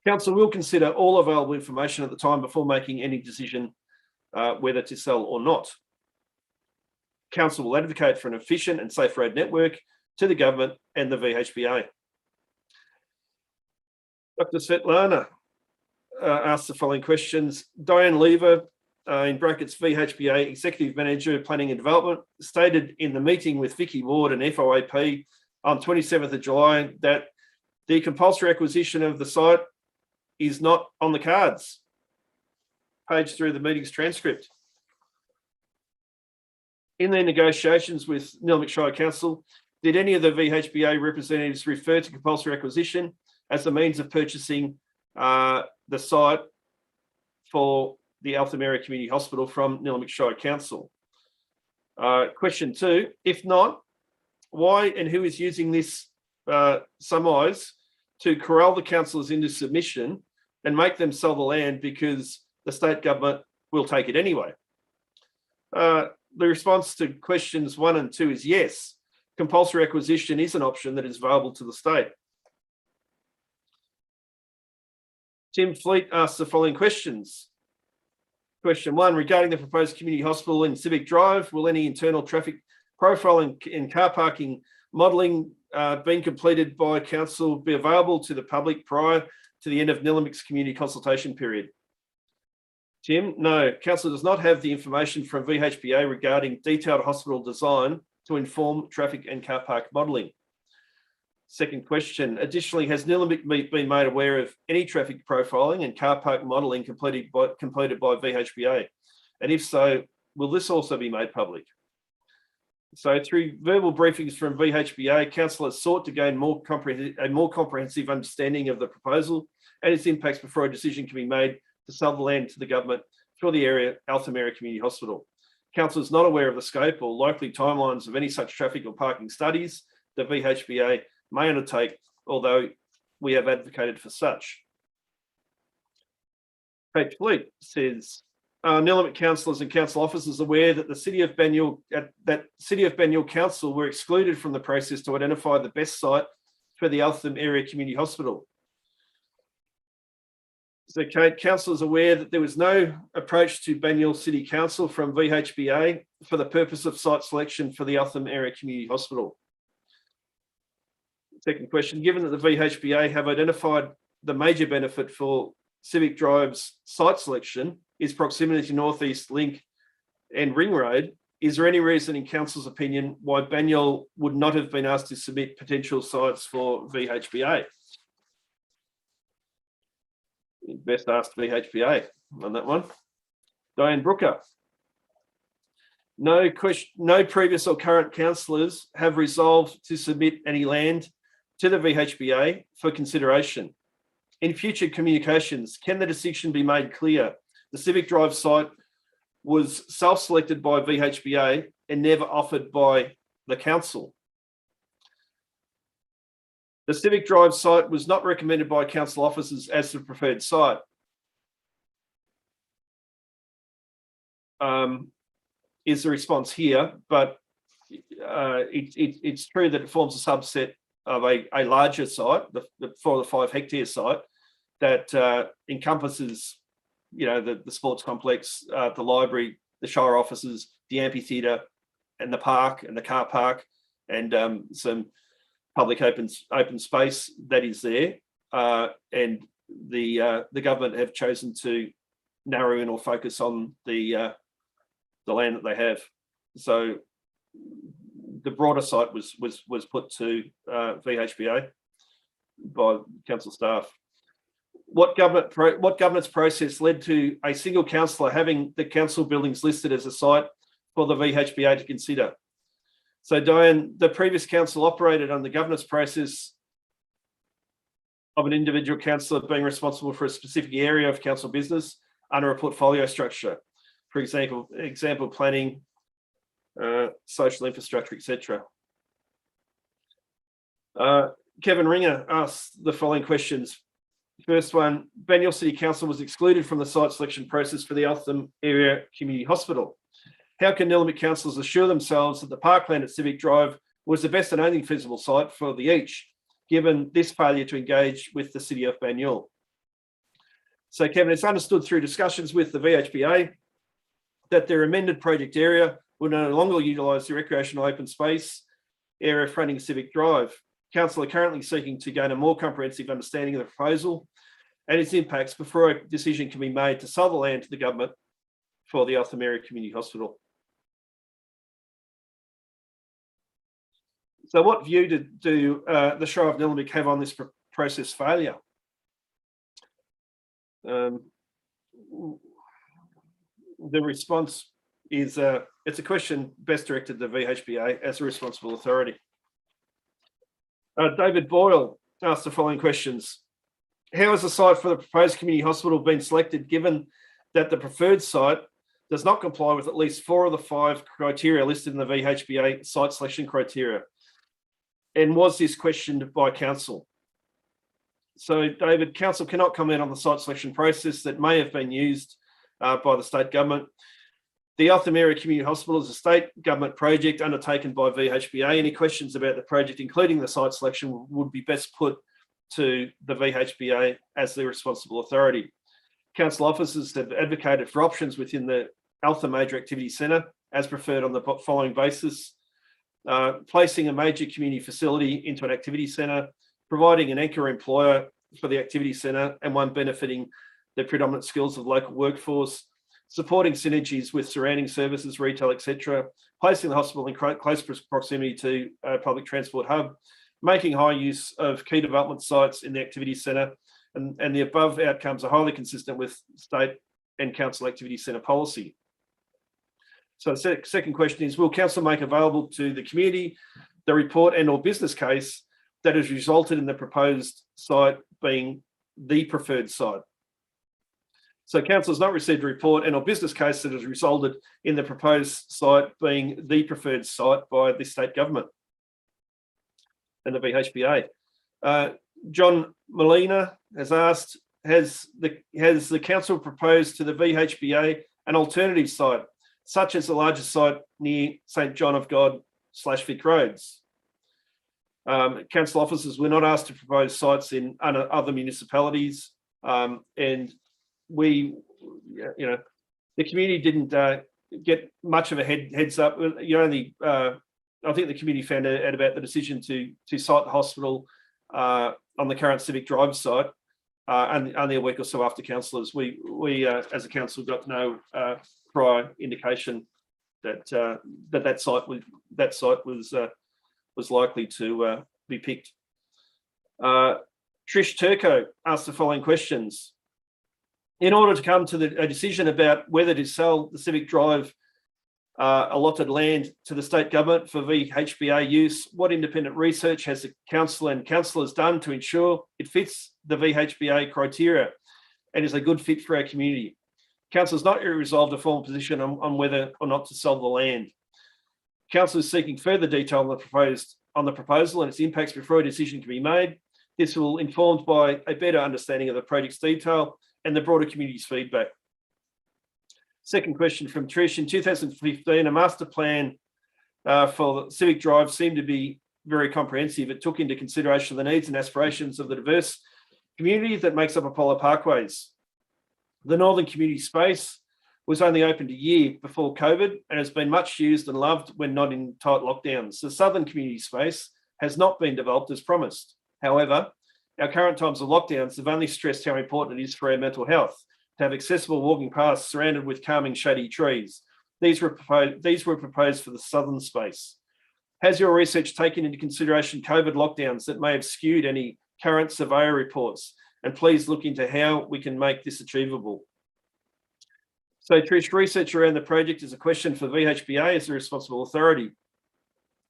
Council will consider all available information at the time before making any decision whether to sell or not. Council will advocate for an efficient and safe road network to the government and the VHBA. Dr. Svetlana asks the following questions. Diane Lever, in brackets VHBA Executive Manager Planning and Development, stated in the meeting with Vicky Ward and FOAP on 27th of July that the compulsory acquisition of the site is not on the cards. Page through the meeting's transcript. In their negotiations with Nillumbik Shire Council, did any of the VHBA representatives refer to compulsory acquisition as the means of purchasing the site for the Eltham Area Community Hospital from Nillumbik Shire Council? Question 2, if not, why and who is using this surmise to corral the councillors into submission and make them sell the land because the state government will take it anyway? The response to questions 1 and 2 is yes. Compulsory acquisition is an option that is available to the state. Tim Fleet asks the following questions. Question 1, regarding the proposed community hospital in Civic Drive, will any internal traffic profiling and car parking modelling being completed by council be available to the public prior to the end of Nillumbik's community consultation period? Tim, no, council does not have the information from VHBA regarding detailed hospital design to inform traffic and car park modelling. Second question, additionally, has Nillumbik been made aware of any traffic profiling and car park modelling completed by VHBA? And if so, will this also be made public? So through verbal briefings from VHBA, council has sought to gain a more comprehensive understanding of the proposal and its impacts before a decision can be made to sell the land to the government for the Eltham Area Community Hospital. Council is not aware of the scope or likely timelines of any such traffic or parking studies that VHBA may undertake, although we have advocated for such. Kate Fleet says, Nillumbik councillors and council officers aware that the City of Banyule Council were excluded from the process to identify the best site for the Eltham Area Community Hospital. So Kate, council is aware that there was no approach to Banyule City Council from VHBA for the purpose of site selection for the Eltham Area Community Hospital. Second question, given that the VHBA have identified the major benefit for Civic Drive's site selection is proximity to North East Link and Ring Road, is there any reason in council's opinion why Banyule would not have been asked to submit potential sites for VHBA? Best asked VHBA on that one. Diane Brooker. No previous or current councillors have resolved to submit any land to the VHBA for consideration. In future communications, can the decision be made clear? The Civic Drive site was self-selected by VHBA and never offered by the council. The Civic Drive site was not recommended by council officers as the preferred site. Is the response here, but it's true that it forms a subset of a larger site, the 4 or 5 hectare site that encompasses, the sports complex, the library, the shire offices, the amphitheatre, and the park and the car park, and some public open space that is there, and the government have chosen to narrow in or focus on the land that they have. So the broader site was put to VHBA by council staff. What governance process led to a single councillor having the council buildings listed as a site for the VHBA to consider? So Diane, the previous council operated on the governance process of an individual councillor being responsible for a specific area of council business under a portfolio structure. For example, planning, social infrastructure, etc. Kevin Ringer asked the following questions. First one, Banyule City Council was excluded from the site selection process for the Eltham Area Community Hospital. How can Nillumbik councillors assure themselves that the parkland at Civic Drive was the best and only feasible site for the each, given this failure to engage with the City of Banyule? So Kevin, it's understood through discussions with the VHBA that their amended project area will no longer utilise the recreational open space area fronting Civic Drive. Council are currently seeking to gain a more comprehensive understanding of the proposal and its impacts before a decision can be made to sell the land to the government for the Eltham Area Community Hospital. So what view do the Shire of Nillumbik have on this process failure? The response is it's a question best directed to the VHBA as a responsible authority. David Boyle asked the following questions. How has the site for the proposed community hospital been selected given that the preferred site does not comply with at least 4 of the 5 criteria listed in the VHBA site selection criteria? And was this questioned by council? So David, council cannot comment on the site selection process that may have been used by the state government. The Eltham Area Community Hospital is a state government project undertaken by VHBA. Any questions about the project, including the site selection, would be best put to the VHBA as the responsible authority. Council officers have advocated for options within the Eltham Major Activity Centre as preferred on the following basis: placing a major community facility into an activity centre, providing an anchor employer for the activity centre and one benefiting the predominant skills of local workforce, supporting synergies with surrounding services, retail, etc., placing the hospital in close proximity to a public transport hub, making high use of key development sites in the activity centre, and the above outcomes are highly consistent with state and council activity centre policy. So the second question is, will council make available to the community the report and or business case that has resulted in the proposed site being the preferred site? So council has not received a report and or business case that has resulted in the proposed site being the preferred site by the state government and the VHBA. John Molina has asked, has the council proposed to the VHBA an alternative site, such as the largest site near St John of God / Vic Roads? Council officers were not asked to propose sites in other municipalities, and we, the community didn't get much of a heads up. I think the community found out about the decision to site the hospital on the current Civic Drive site, and only a week or so after councillors, we as a council got no prior indication that that site was likely to be picked. Trish Turco asked the following questions. In order to come to a decision about whether to sell the Civic Drive allotted land to the state government for VHBA use, what independent research has the council and councillors done to ensure it fits the VHBA criteria and is a good fit for our community? Council has not yet resolved a formal position on whether or not to sell the land. Council is seeking further detail on the proposal and its impacts before a decision can be made. This will be informed by a better understanding of the project's detail and the broader community's feedback. Second question from Trish. In 2015, a master plan for Civic Drive seemed to be very comprehensive. It took into consideration the needs and aspirations of the diverse community that makes up Apollo Parkways. The northern community space was only opened a year before COVID and has been much used and loved when not in tight lockdowns. The southern community space has not been developed as promised. However, our current times of lockdowns have only stressed how important it is for our mental health to have accessible walking paths surrounded with calming shady trees. These were proposed for the southern space. Has your research taken into consideration COVID lockdowns that may have skewed any current surveyor reports? And please look into how we can make this achievable. So Trish, research around the project is a question for VHBA as the responsible authority.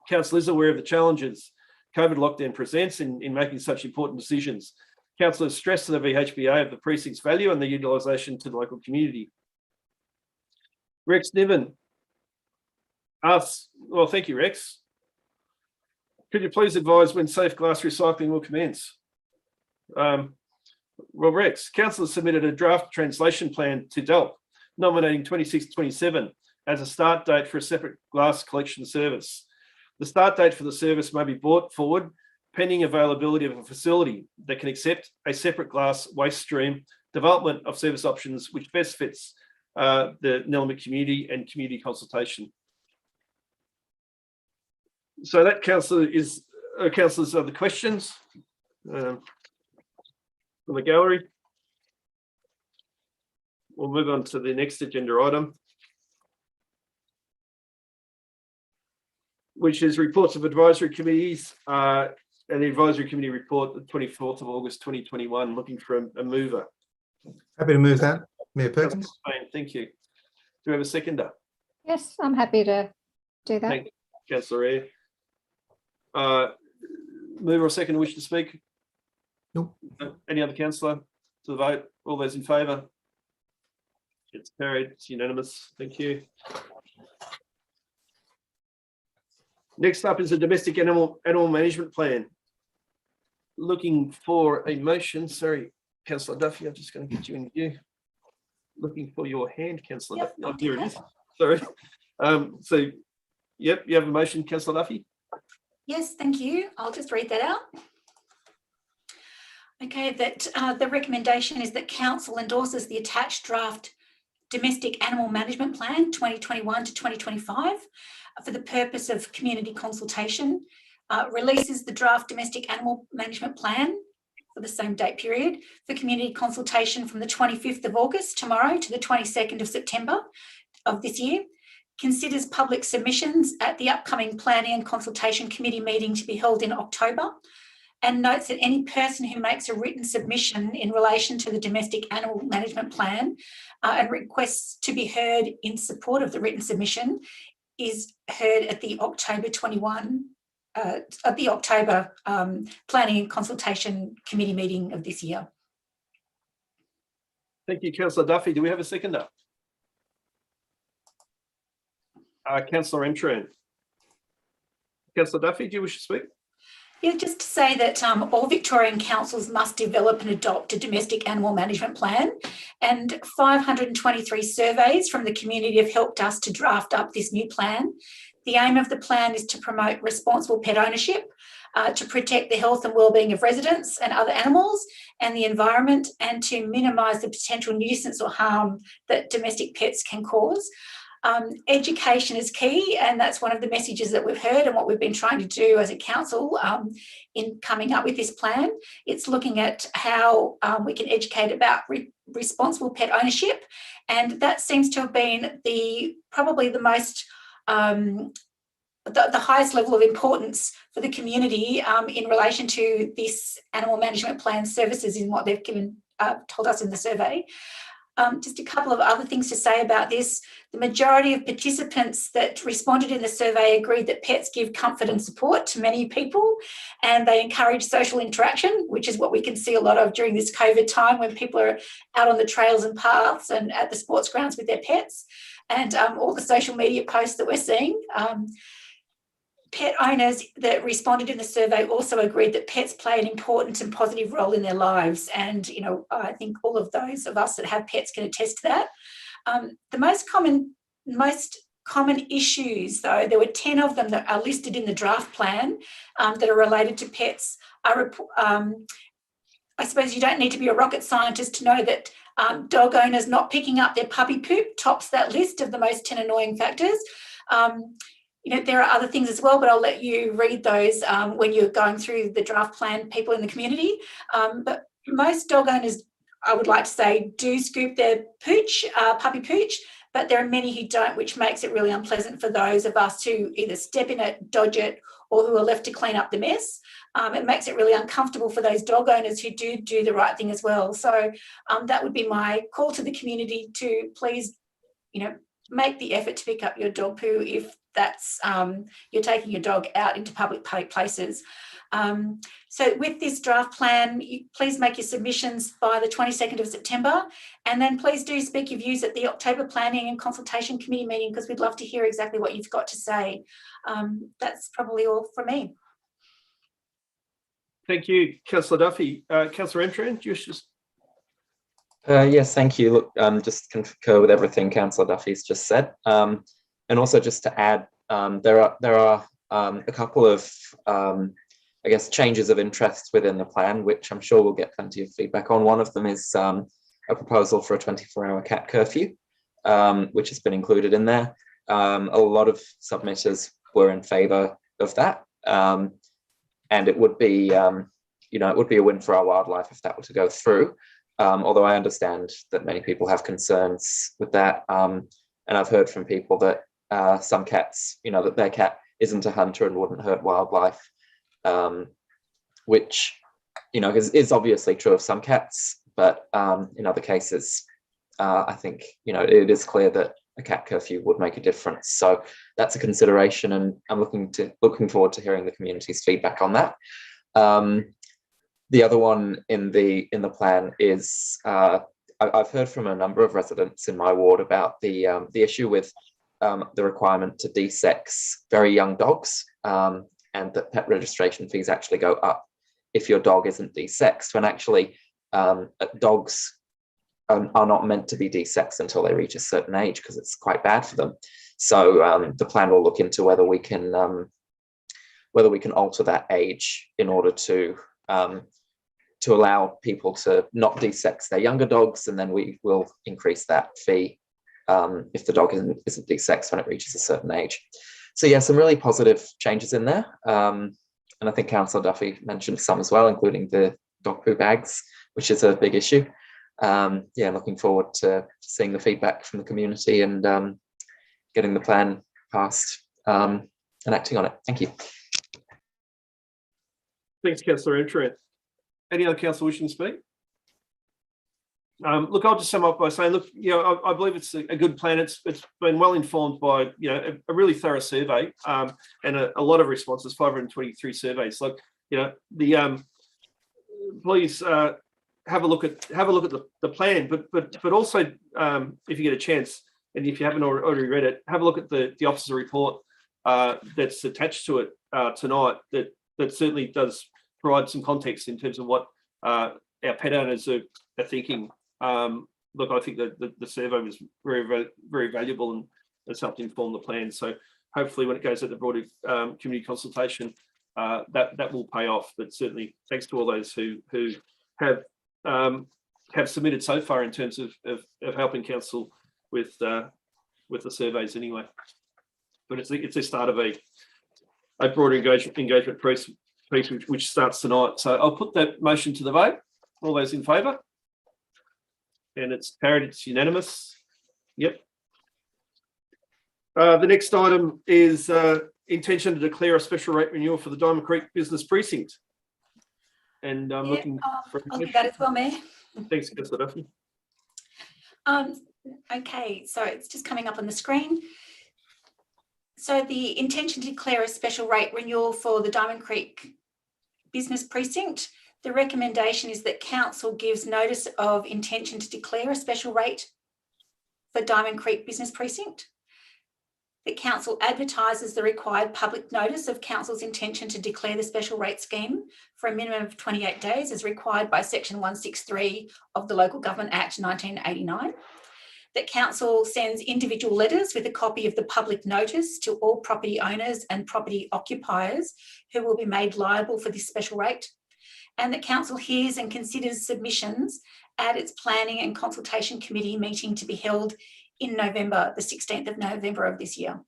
Council is aware of the challenges COVID lockdown presents in making such important decisions. Council has stressed to the VHBA of the precinct's value and the utilisation to the local community. Rex Niven asks, well, thank you, Rex. Could you please advise when Safeglass recycling will commence? Well, Rex, council has submitted a draft translation plan to DELP, nominating 26/27 as a start date for a separate glass collection service. The start date for the service may be brought forward pending availability of a facility that can accept a separate glass waste stream, development of service options which best fits the Nellumbik community and community consultation. So that, councillor, is councillors, are the questions from the gallery. We'll move on to the next agenda item, which is reports of advisory committees and the advisory committee report, the 24th of August 2021. Looking for a mover. Happy to move that, Mayor Perkins. Thank you. Do we have a seconder? Yes, I'm happy to do that. Thank you, Councillor Eyre. Mover or seconder wish to speak? Nope. Any other councillor to the vote? All those in favour? It's carried. It's unanimous. Thank you. Next up is the domestic animal management plan. Looking for a motion. Sorry, Councillor Duffy, I'm just going to get you in view. Looking for your hand, Councillor Yep, Duffy. Oh, here it is. Sorry. So, yep, you have a motion, Councillor Duffy. Yes, thank you. I'll just read that out. Okay, that the recommendation is that council endorses the attached draft domestic animal management plan 2021 to 2025 for the purpose of community consultation, releases the draft domestic animal management plan for the same date period for community consultation from the 25th of August, tomorrow, to the 22nd of September of this year, considers public submissions at the upcoming Planning and Consultation Committee meeting to be held in October, and notes that any person who makes a written submission in relation to the domestic animal management plan and requests to be heard in support of the written submission is heard at the October Planning and Consultation Committee meeting of this year. Thank you, Councillor Duffy. Do we have a seconder? Councillor Entran. Councillor Duffy, do you wish to speak? Yeah, just to say that all Victorian councils must develop and adopt a domestic animal management plan, and 523 surveys from the community have helped us to draft up this new plan. The aim of the plan is to promote responsible pet ownership, to protect the health and wellbeing of residents and other animals and the environment, and to minimise the potential nuisance or harm that domestic pets can cause. Education is key, and that's one of the messages that we've heard and what we've been trying to do as a council in coming up with this plan. It's looking at how we can educate about responsible pet ownership, and that seems to have been probably the most the highest level of importance for the community in relation to this animal management plan services in what they've told us in the survey. Just a couple of other things to say about this. The majority of participants that responded in the survey agreed that pets give comfort and support to many people, and they encourage social interaction, which is what we can see a lot of during this COVID time when people are out on the trails and paths and at the sports grounds with their pets, and all the social media posts that we're seeing. Pet owners that responded in the survey also agreed that pets play an important and positive role in their lives. And, you know, I think all of those of us that have pets can attest to that. The most common issues, though, there were 10 of them that are listed in the draft plan that are related to pets. I suppose you don't need to be a rocket scientist to know that dog owners not picking up their puppy poop tops that list of the most 10 annoying factors. You know, there are other things as well, but I'll let you read those when you're going through the draft plan, people in the community. But most dog owners, I would like to say, do scoop their pooch, puppy pooch, but there are many who don't, which makes it really unpleasant for those of us who either step in it, dodge it, or who are left to clean up the mess. It makes it really uncomfortable for those dog owners who do the right thing as well. So that would be my call to the community to please, you know, make the effort to pick up your dog poo if that's you're taking your dog out into public places. So with this draft plan, please make your submissions by the 22nd of September, and then please do speak your views at the October Planning and Consultation Committee meeting, because we'd love to hear exactly what you've got to say. That's probably all from me. Thank you, Councillor Duffy. Councillor Entran, do you just... Yes, thank you. Look, just concur with everything Councillor Duffy's just said. And also just to add, there are a couple of, I guess, changes of interest within the plan, which I'm sure we'll get plenty of feedback on. One of them is a proposal for a 24-hour cat curfew, which has been included in there. A lot of submitters were in favour of that, and it would be, you know, it would be a win for our wildlife if that were to go through. Although I understand that many people have concerns with that, and I've heard from people that some cats, you know, that their cat isn't a hunter and wouldn't hurt wildlife, which, you know, is obviously true of some cats, but in other cases, I think, you know, it is clear that a cat curfew would make a difference. So that's a consideration, and I'm looking forward to hearing the community's feedback on that. The other one in the plan is I've heard from a number of residents in my ward about the issue with the requirement to desex very young dogs, and that pet registration fees actually go up if your dog isn't desexed, when actually dogs are not meant to be desexed until they reach a certain age, because it's quite bad for them. So the plan will look into whether we can alter that age in order to allow people to not desex their younger dogs, and then we will increase that fee if the dog isn't desexed when it reaches a certain age. So yeah, some really positive changes in there. And I think Councillor Duffy mentioned some as well, including the dog poo bags, which is a big issue. Yeah, looking forward to seeing the feedback from the community and getting the plan passed and acting on it. Thank you. Thanks, Councillor Entran. Any other councillor wishing to speak? Look, I'll just sum up by saying, look, you know, I believe it's a good plan. It's been well informed by, you know, a really thorough survey and a lot of responses, 523 surveys. Like, you know, the please have have a look at the plan, but also if you get a chance, and if you haven't already read it, have a look at the officer report that's attached to it tonight. That certainly does provide some context in terms of what our pet owners are thinking. Look, I think that the survey was very, very valuable and it's helped inform the plan. So hopefully when it goes at the broader community consultation, that will pay off. But certainly thanks to all those who have submitted so far in terms of helping council with the surveys anyway. But it's a start of a broader engagement piece which starts tonight. So I'll put that motion to the vote. All those in favour? And it's carried, it's unanimous. Yep. The next item is intention to declare a special rate renewal for the Diamond Creek Business Precinct. And I'm looking for I'll do that as well, Mayor. Thanks, Councillor Duffy. Okay, so it's just coming up on the screen. So the intention to declare a special rate renewal for the Diamond Creek Business Precinct. The recommendation is that council gives notice of intention to declare a special rate for Diamond Creek Business Precinct. The council advertises the required public notice of council's intention to declare the special rate scheme for a minimum of 28 days as required by section 163 of the Local Government Act 1989. That council sends individual letters with a copy of the public notice to all property owners and property occupiers who will be made liable for this special rate. And that council hears and considers submissions at its planning and consultation committee meeting to be held in November, the 16th of November of this year.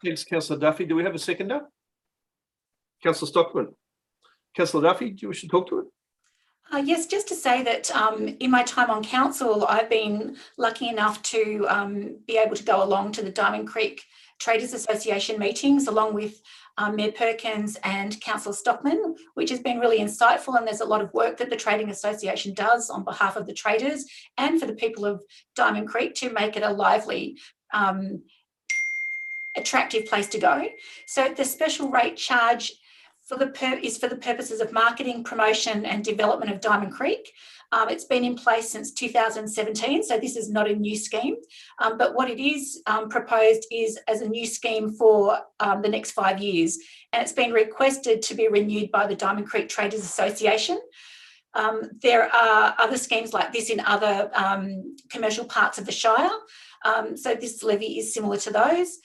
Thanks, Councillor Duffy. Do we have a seconder? Councillor Stockman. Councillor Duffy, do you wish to talk to it? Yes, just to say that in my time on council, I've been lucky enough to be able to go along to the Diamond Creek Traders Association meetings along with Mayor Perkins and Councillor Stockman, which has been really insightful, and there's a lot of work that the Trading Association does on behalf of the traders and for the people of Diamond Creek to make it a lively, attractive place to go. So the special rate charge is for the purposes of marketing, promotion and development of Diamond Creek. It's been in place since 2017, so this is not a new scheme, but what it is proposed is as a new scheme for the next 5 years, and it's been requested to be renewed by the Diamond Creek Traders Association. There are other schemes like this in other commercial parts of the Shire, so this levy is similar to those.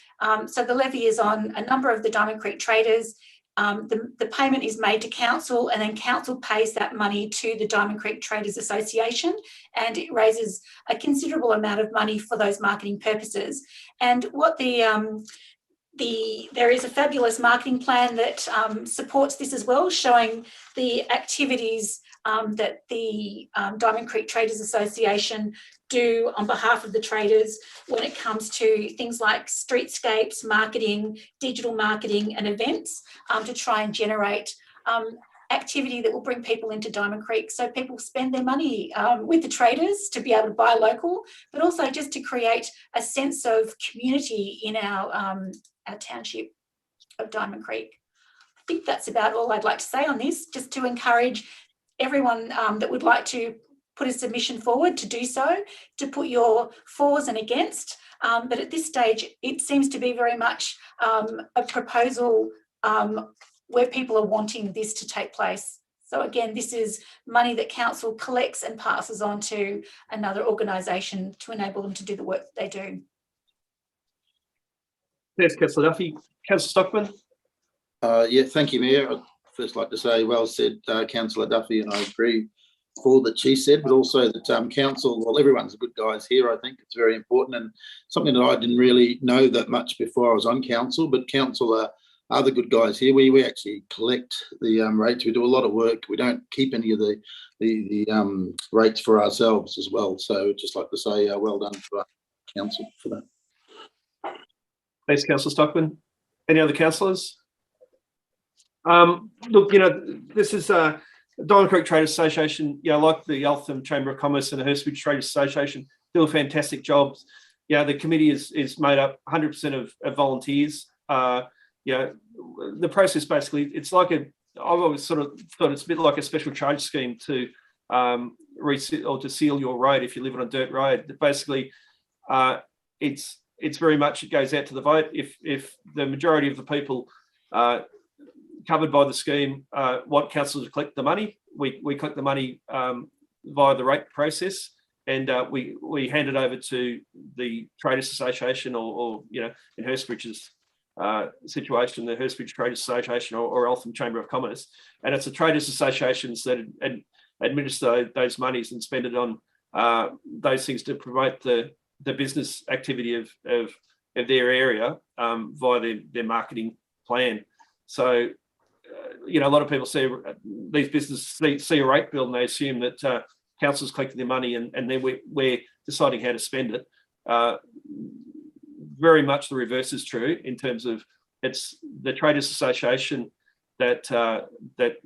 So the levy is on a number of the Diamond Creek traders. The payment is made to council and then council pays that money to the Diamond Creek Traders Association, and it raises a considerable amount of money for those marketing purposes. And what there is a fabulous marketing plan that supports this as well, showing the activities that the Diamond Creek Traders Association do on behalf of the traders when it comes to things like streetscapes, marketing, digital marketing and events to try and generate activity that will bring people into Diamond Creek, so people spend their money with the traders to be able to buy local, but also just to create a sense of community in our township of Diamond Creek. I think that's about all I'd like to say on this, just to encourage everyone that would like to put a submission forward to do so, to put your fors and against. But at this stage, it seems to be very much a proposal where people are wanting this to take place. So again, this is money that council collects and passes on to another organisation to enable them to do the work that they do. Thanks, Councillor Duffy. Councillor Stockman. Yeah, thank you, Mayor. I'd first like to say, well said, Councillor Duffy, and I agree with all that she said, but also that council, well, everyone's good guys here. I think it's very important, and something that I didn't really know that much before I was on council, but council are the good guys here. We actually collect the rates. We do a lot of work. We don't keep any of the rates for ourselves as well. So just like to say well done to our council for that. Thanks, Councillor Stockman. Any other councillors? Look, this is Diamond Creek Traders Association, like the Eltham Chamber of Commerce and the Hurstwich Traders Association, do a fantastic job. The committee is made up 100% of volunteers. The process basically, it's like always sort of thought it's a bit like a special charge scheme to or to seal your road if you live on a dirt road. Basically, it's very much, it goes out to the vote. If the majority of the people covered by the scheme want council to collect the money, we collect the money via the rate process, and we hand it over to the Traders Association, or in Hurstbridge's situation, the Hurstbridge Traders Association or Eltham Chamber of Commerce, and it's the Traders Associations that administer those monies and spend it on those things to promote the business activity of their area via their marketing plan. So, a lot of people see these businesses see a rate bill and they assume that council's collecting their money and then we're deciding how to spend it. Very much the reverse is true, in terms of it's the Traders Association that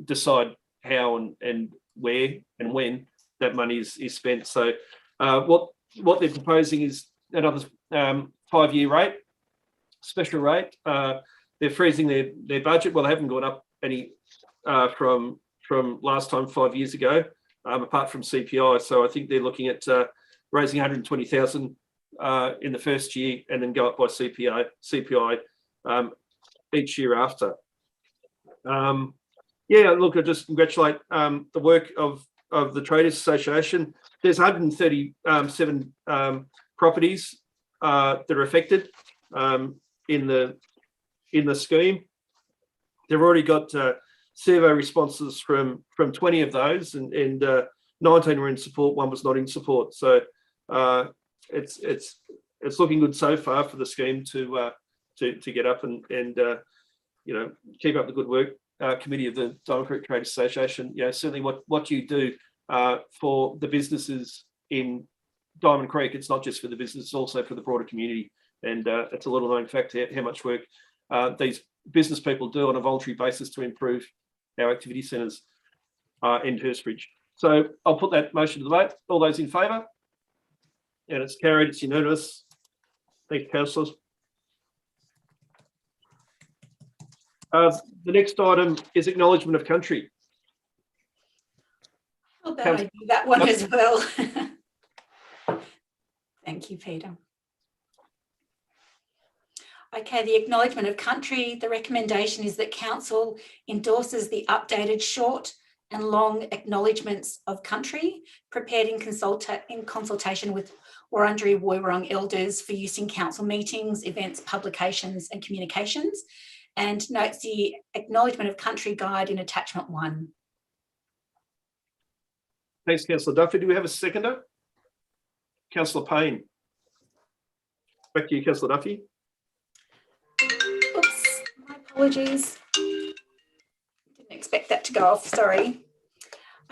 decide how and where and when that money is spent. So what they're proposing is another 5-year rate, special rate. They're freezing their budget. Well, they haven't gone up any from last time 5 years ago, apart from CPI. So I think they're looking at raising 120,000 in the first year, and then go up by CPI each year after. Look, I just congratulate the work of the Traders Association. There's 137 properties that are affected in the scheme. They've already got survey responses from 20 of those, and 19 were in support, 1 was not in support. So it's looking good so far for the scheme to get up and keep up the good work. Committee of the Diamond Creek Traders Association, certainly what you do for the businesses in Diamond Creek, it's not just for the business, it's also for the broader community. And it's a little known fact how much work these business people do on a voluntary basis to improve our activity centres in Hurstbridge. So I'll put that motion to the vote. All those in favour? And it's carried, it's unanimous. Thank you, councillors. The next item is Acknowledgement of Country. How about I do that one as well? Thank you, Peter. Okay, the Acknowledgement of Country. The recommendation is that council endorses the updated short and long acknowledgements of country prepared in consultation with Wurundjeri Woiwurrung elders for use in council meetings, events, publications and communications, and notes the Acknowledgement of Country guide in attachment 1. Thanks, Councillor Duffy. Do we have a seconder? Councillor Payne. Back to you, Councillor Duffy. Oops, my apologies. Didn't expect that to go off, sorry.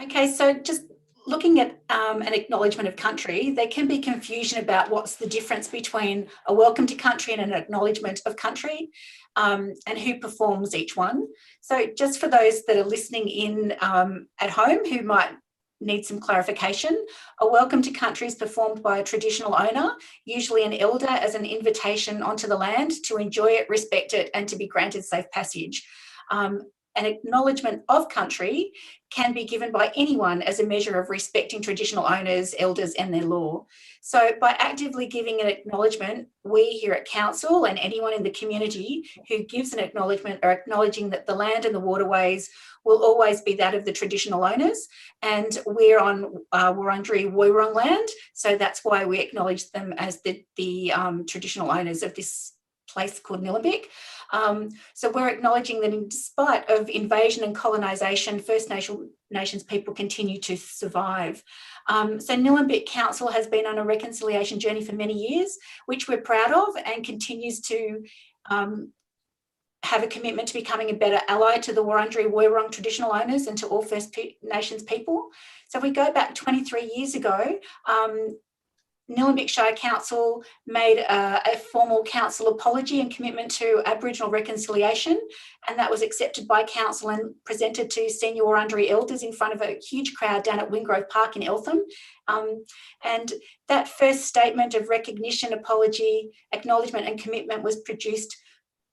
Okay, so just looking at an acknowledgement of country, there can be confusion about what's the difference between a welcome to country and an acknowledgement of country, and who performs each one. So just for those that are listening in at home who might need some clarification, a welcome to country is performed by a traditional owner, usually an elder, as an invitation onto the land to enjoy it, respect it, and to be granted safe passage. An acknowledgement of country can be given by anyone as a measure of respecting traditional owners, elders and their law. So by actively giving an acknowledgement, we here at council and anyone in the community who gives an acknowledgement are acknowledging that the land and the waterways will always be that of the traditional owners, and we're on Wurundjeri Woiwurrung land, so that's why we acknowledge them as the traditional owners of this place called Nillumbik. So we're acknowledging that in spite of invasion and colonisation, First Nations people continue to survive. So Nillumbik Council has been on a reconciliation journey for many years, which we're proud of, and continues to have a commitment to becoming a better ally to the Wurundjeri Woiwurrung traditional owners and to all First Nations people. So if we go back 23 years ago, Nillumbik Shire Council made a formal council apology and commitment to Aboriginal reconciliation, and that was accepted by council and presented to senior Wurundjeri elders in front of a huge crowd down at Wingrove Park in Eltham. And that first statement of recognition, apology, acknowledgement and commitment was produced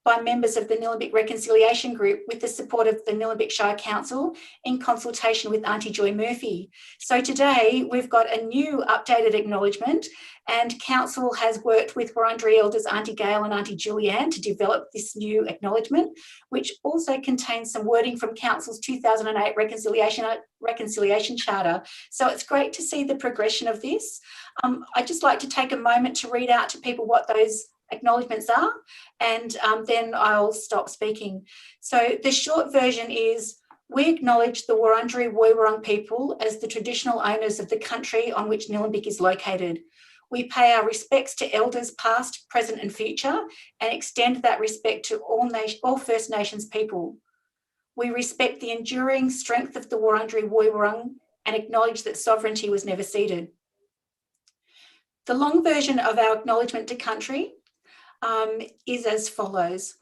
by members of the Nillumbik Reconciliation Group with the support of the Nillumbik Shire Council in consultation with Auntie Joy Murphy. So today we've got a new updated acknowledgement, and Council has worked with Wurundjeri Elders Auntie Gail and Auntie Julianne to develop this new acknowledgement, which also contains some wording from Council's 2008 Reconciliation Charter. So it's great to see the progression of this. I'd just like to take a moment to read out to people what those acknowledgements are, and then I'll stop speaking. So the short version is: we acknowledge the Wurundjeri Woiwurrung people as the traditional owners of the country on which Nillumbik is located. We pay our respects to elders past, present and future, and extend that respect to all First Nations people. We respect the enduring strength of the Wurundjeri Woiwurrung and acknowledge that sovereignty was never ceded. The long version of our acknowledgement to country is as follows.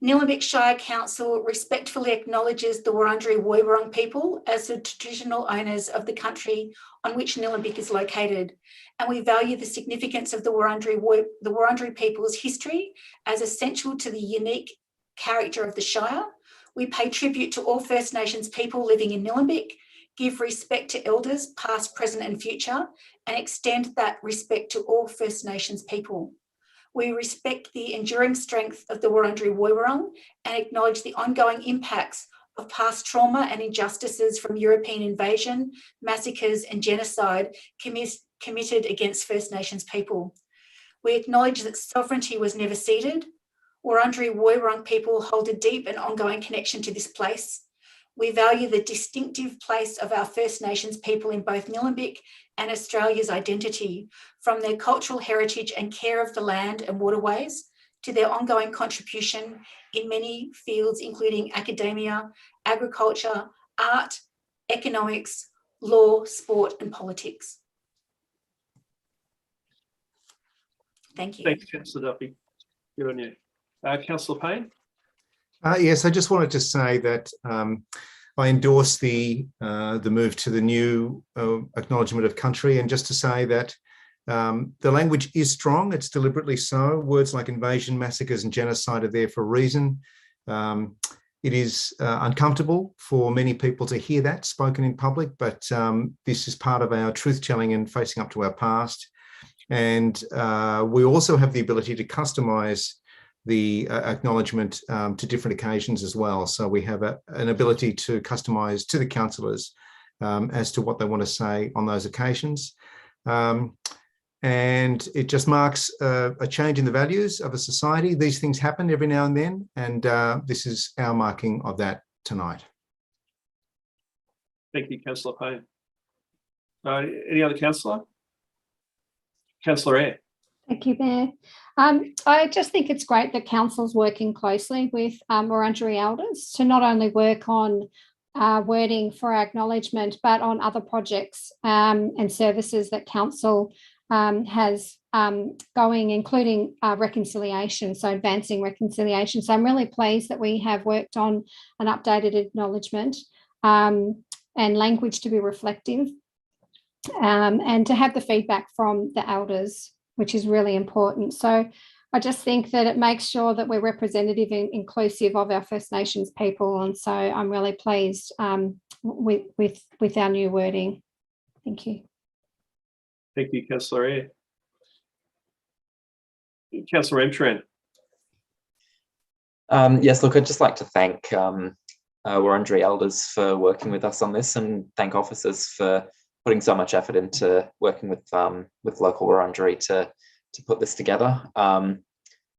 Nillumbik Shire Council respectfully acknowledges the Wurundjeri Woiwurrung people as the traditional owners of the country on which Nillumbik is located, and we value the significance of the Wurundjeri people's history as essential to the unique character of the Shire. We pay tribute to all First Nations people living in Nillumbik, give respect to elders past, present and future, and extend that respect to all First Nations people. We respect the enduring strength of the Wurundjeri Woiwurrung and acknowledge the ongoing impacts of past trauma and injustices from European invasion, massacres and genocide committed against First Nations people. We acknowledge that sovereignty was never ceded. Wurundjeri Woiwurrung people hold a deep and ongoing connection to this place. We value the distinctive place of our First Nations people in both Nillumbik and Australia's identity, from their cultural heritage and care of the land and waterways to their ongoing contribution in many fields, including academia, agriculture, art, economics, law, sport and politics. Thank you. Thanks, Councillor Duffy. Good on you. Councillor Payne? Yes, I just wanted to say that I endorse the move to the new Acknowledgement of Country, and just to say that the language is strong, it's deliberately so. Words like invasion, massacres and genocide are there for a reason. It is uncomfortable for many people to hear that spoken in public, but this is part of our truth-telling and facing up to our past. And we also have the ability to customise the acknowledgement to different occasions as well. So we have an ability to customise to the councillors as to what they want to say on those occasions. And it just marks a change in the values of a society. These things happen every now and then, and this is our marking of that tonight. Thank you, Councillor Payne. Any other councillor? Councillor Eyre. Thank you, Mayor. I just think it's great that Council's working closely with Wurundjeri Elders to not only work on wording for our acknowledgement, but on other projects and services that Council has going, including reconciliation, so advancing reconciliation. So I'm really pleased that we have worked on an updated acknowledgement and language to be reflective, and to have the feedback from the elders, which is really important. So I just think that it makes sure that we're representative and inclusive of our First Nations people. And so I'm really pleased with our new wording. Thank you. Thank you, Councillor Eyre. Councillor Emtran. Yes, look, I'd just like to thank Wurundjeri Elders for working with us on this, and thank officers for putting so much effort into working with local Wurundjeri to put this together.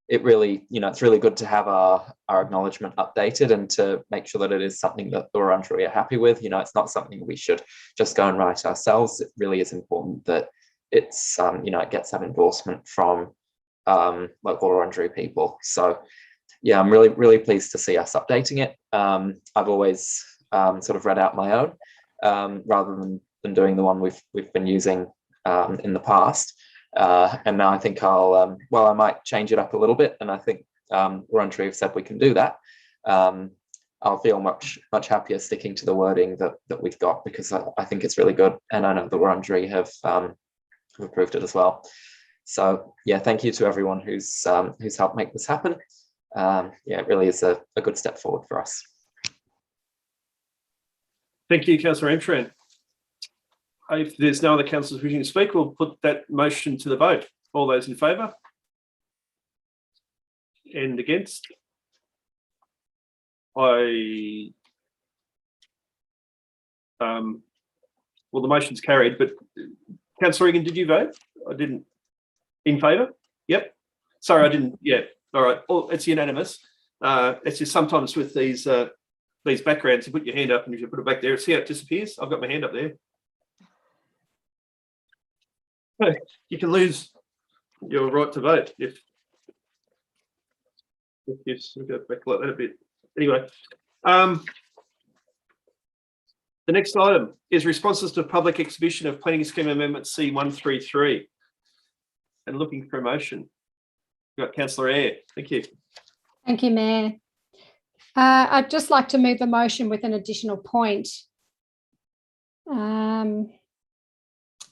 It really, it's really good to have our acknowledgement updated and to make sure that it is something that the Wurundjeri are happy with. It's not something we should just go and write ourselves. It really is important that it's, it gets that endorsement from local Wurundjeri people. So yeah, I'm really, really pleased to see us updating it. I've always sort of read out my own rather than doing the one we've been using in the past, and now I think I might change it up a little bit, and I think Wurundjeri have said we can do that. I'll feel much happier sticking to the wording that we've got, because I think it's really good, and I know the Wurundjeri have approved it as well. So yeah, thank you to everyone who's helped make this happen. Yeah, it really is a good step forward for us. Thank you, Councillor Entran. If there's no other councillors wishing to speak, we'll put that motion to the vote. All those in favour? And against? Well, the motion's carried, but Councillor Egan, did you vote? I didn't. In favour? Yep. Sorry, I didn't. Yeah. All right. Oh, it's unanimous. It's just sometimes with these backgrounds, you put your hand up and if you put it back there, see how it disappears? I've got my hand up there. You can lose your right to vote if you go back like that a bit. Anyway, the next item is responses to public exhibition of Planning Scheme Amendment C133. And looking for a motion. We've got Councillor Eyre. Thank you. Thank you, Mayor. I'd just like to move the motion with an additional point. There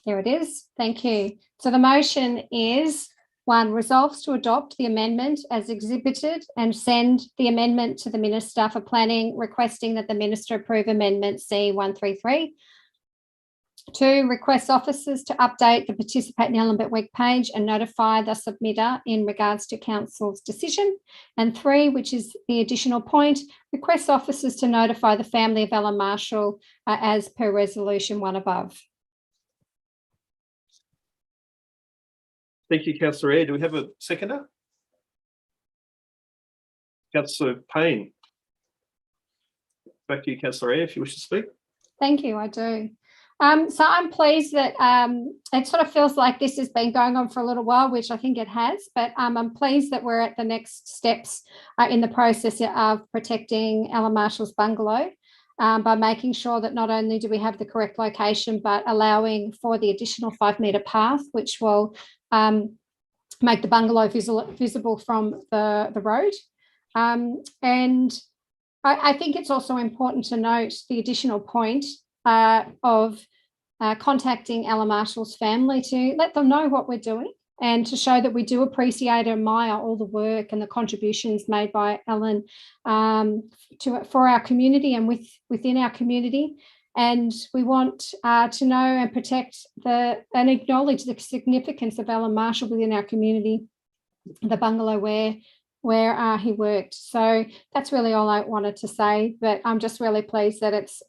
it is. Thank you. So the motion is 1, resolves to adopt the amendment as exhibited and send the amendment to the Minister for Planning, requesting that the Minister approve Amendment C133. 2, requests officers to update the Participate in Eltham web page and notify the submitter in regards to Council's decision. And 3, which is the additional point, requests officers to notify the family of Alan Marshall as per Resolution 1 above. Thank you, Councillor Eyre. Do we have a seconder? Councillor Payne. Back to you, Councillor Eyre, if you wish to speak. Thank you, I do. So I'm pleased that it sort of feels like this has been going on for a little while, which I think it has, but I'm pleased that we're at the next steps in the process of protecting Alan Marshall's bungalow by making sure that not only do we have the correct location, but allowing for the additional 5-metre path, which will make the bungalow visible from the road. And I think it's also important to note the additional point of contacting Alan Marshall's family to let them know what we're doing and to show that we do appreciate and admire all the work and the contributions made by Alan for our community and within our community. And we want to know and protect and acknowledge the significance of Alan Marshall within our community, the bungalow where he worked. So that's really all I wanted to say, but I'm just really pleased that it's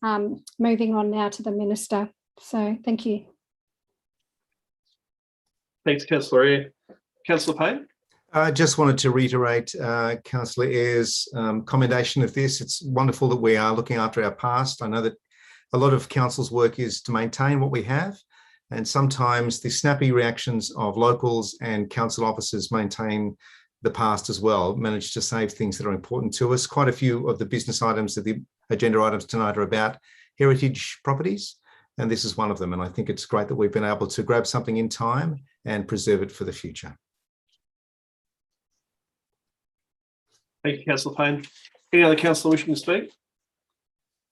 moving on now to the Minister. So thank you. Thanks, Councillor Eyre. Councillor Payne? I just wanted to reiterate Councillor Eyre's commendation of this. It's wonderful that we are looking after our past. I know that a lot of council's work is to maintain what we have, and sometimes the snappy reactions of locals and council officers maintain the past as well, manage to save things that are important to us. Quite a few of the business items of the agenda items tonight are about heritage properties, and this is one of them. And I think it's great that we've been able to grab something in time and preserve it for the future. Thank you, Councillor Payne. Any other councillor wishing to speak?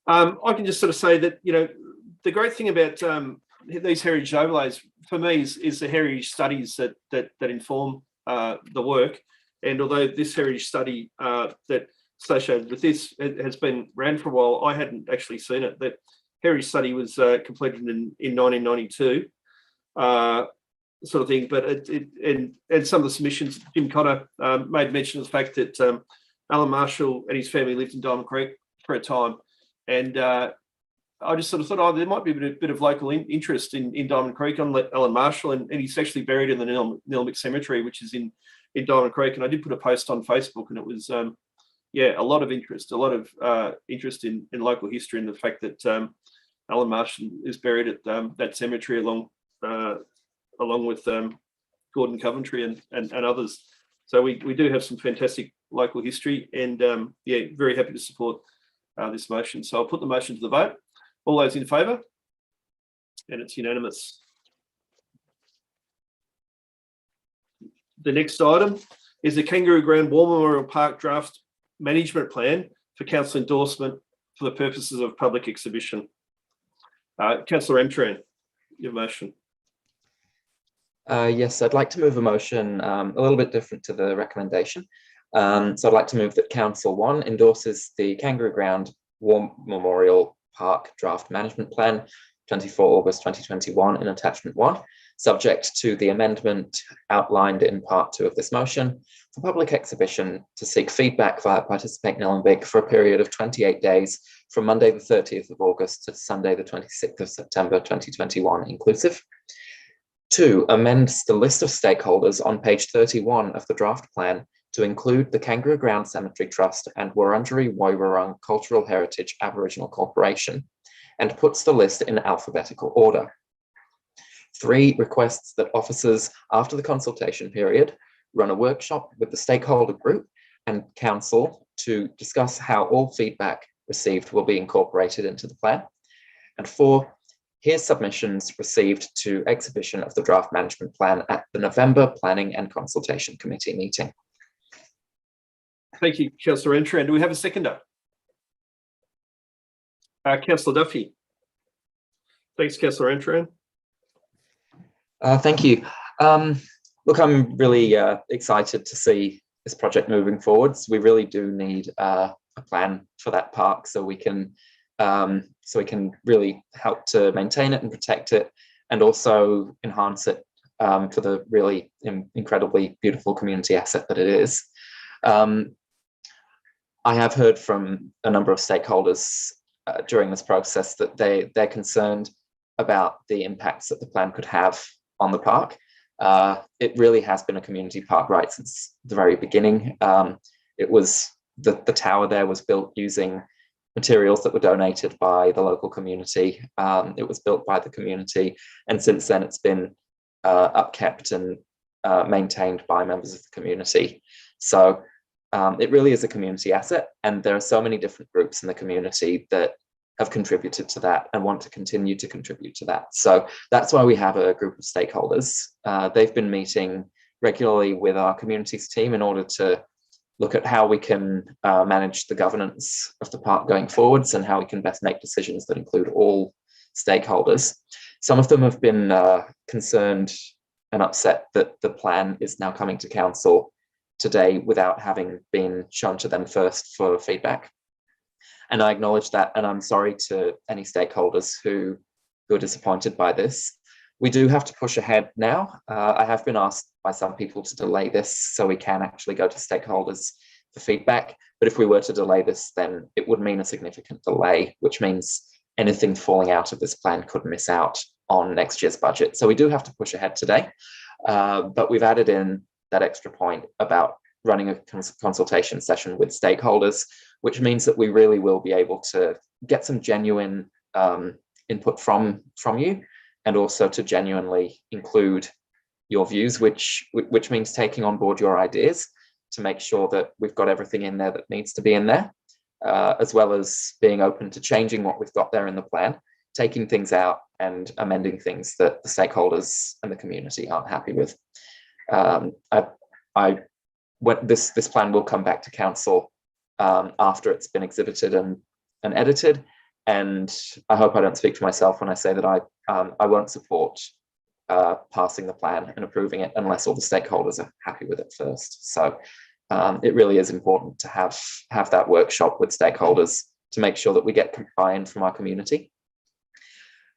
I can just sort of say that, you know, the great thing about these heritage overlays for me is the heritage studies that inform the work. And although this heritage study that associated with this has been around for a while, I hadn't actually seen it. That heritage study was completed in 1992, sort of thing. But and some of the submissions, Jim Connor made mention of the fact that Alan Marshall and his family lived in Diamond Creek for a time. And I just sort of thought, oh, there might be a bit of local interest in Diamond Creek on Alan Marshall, and he's actually buried in the Nillumbik Cemetery, which is in Diamond Creek. And I did put a post on Facebook, and it was, a lot of interest, in local history, and the fact that Alan Marshall is buried at that cemetery along with Gordon Coventry and others. So we do have some fantastic local history, and very happy to support this motion. So I'll put the motion to the vote. All those in favour? And it's unanimous. The next item is the Kangaroo Ground War Memorial Park Draft Management Plan for council endorsement for the purposes of public exhibition. Councillor Entran, your motion. Yes, I'd like to move a motion a little bit different to the recommendation. So I'd like to move that Council 1 endorses the Kangaroo Ground War Memorial Park Draft Management Plan, 24 August 2021 in Attachment 1, subject to the amendment outlined in Part 2 of this motion for public exhibition to seek feedback via Participate Nillumbik for a period of 28 days from Monday the 30th of August to Sunday the 26th of September 2021 inclusive. 2, amends the list of stakeholders on page 31 of the draft plan to include the Kangaroo Ground Cemetery Trust and Wurundjeri Woiwurrung Cultural Heritage Aboriginal Corporation, and puts the list in alphabetical order. 3, requests that officers after the consultation period run a workshop with the stakeholder group and council to discuss how all feedback received will be incorporated into the plan. And 4, hear submissions received to exhibition of the draft management plan at the November Planning and Consultation Committee meeting. Thank you, Councillor Entran. Do we have a seconder? Councillor Duffy. Thanks, Councillor Entran. Thank you. Look, I'm really excited to see this project moving forwards. We really do need a plan for that park so we can really help to maintain it and protect it, and also enhance it for the really incredibly beautiful community asset that it is. I have heard from a number of stakeholders during this process that they're concerned about the impacts that the plan could have on the park. It really has been a community park right since the very beginning. It was the tower there was built using materials that were donated by the local community. It was built by the community, and since then it's been upkept and maintained by members of the community. So it really is a community asset, and there are so many different groups in the community that have contributed to that and want to continue to contribute to that. So that's why we have a group of stakeholders. They've been meeting regularly with our communities team in order to look at how we can manage the governance of the park going forwards and how we can best make decisions that include all stakeholders. Some of them have been concerned and upset that the plan is now coming to council today without having been shown to them first for feedback. And I acknowledge that, and I'm sorry to any stakeholders who are disappointed by this. We do have to push ahead now. I have been asked by some people to delay this so we can actually go to stakeholders for feedback. But if we were to delay this, then it would mean a significant delay, which means anything falling out of this plan could miss out on next year's budget. So we do have to push ahead today, but we've added in that extra point about running a consultation session with stakeholders, which means that we really will be able to get some genuine input from you, and also to genuinely include your views, which means taking on board your ideas to make sure that we've got everything in there that needs to be in there, as well as being open to changing what we've got there in the plan, taking things out and amending things that the stakeholders and the community aren't happy with. This plan will come back to council after it's been exhibited and edited, and I hope I don't speak for myself when I say that I won't support passing the plan and approving it unless all the stakeholders are happy with it first. So it really is important to have that workshop with stakeholders to make sure that we get buy-in from our community.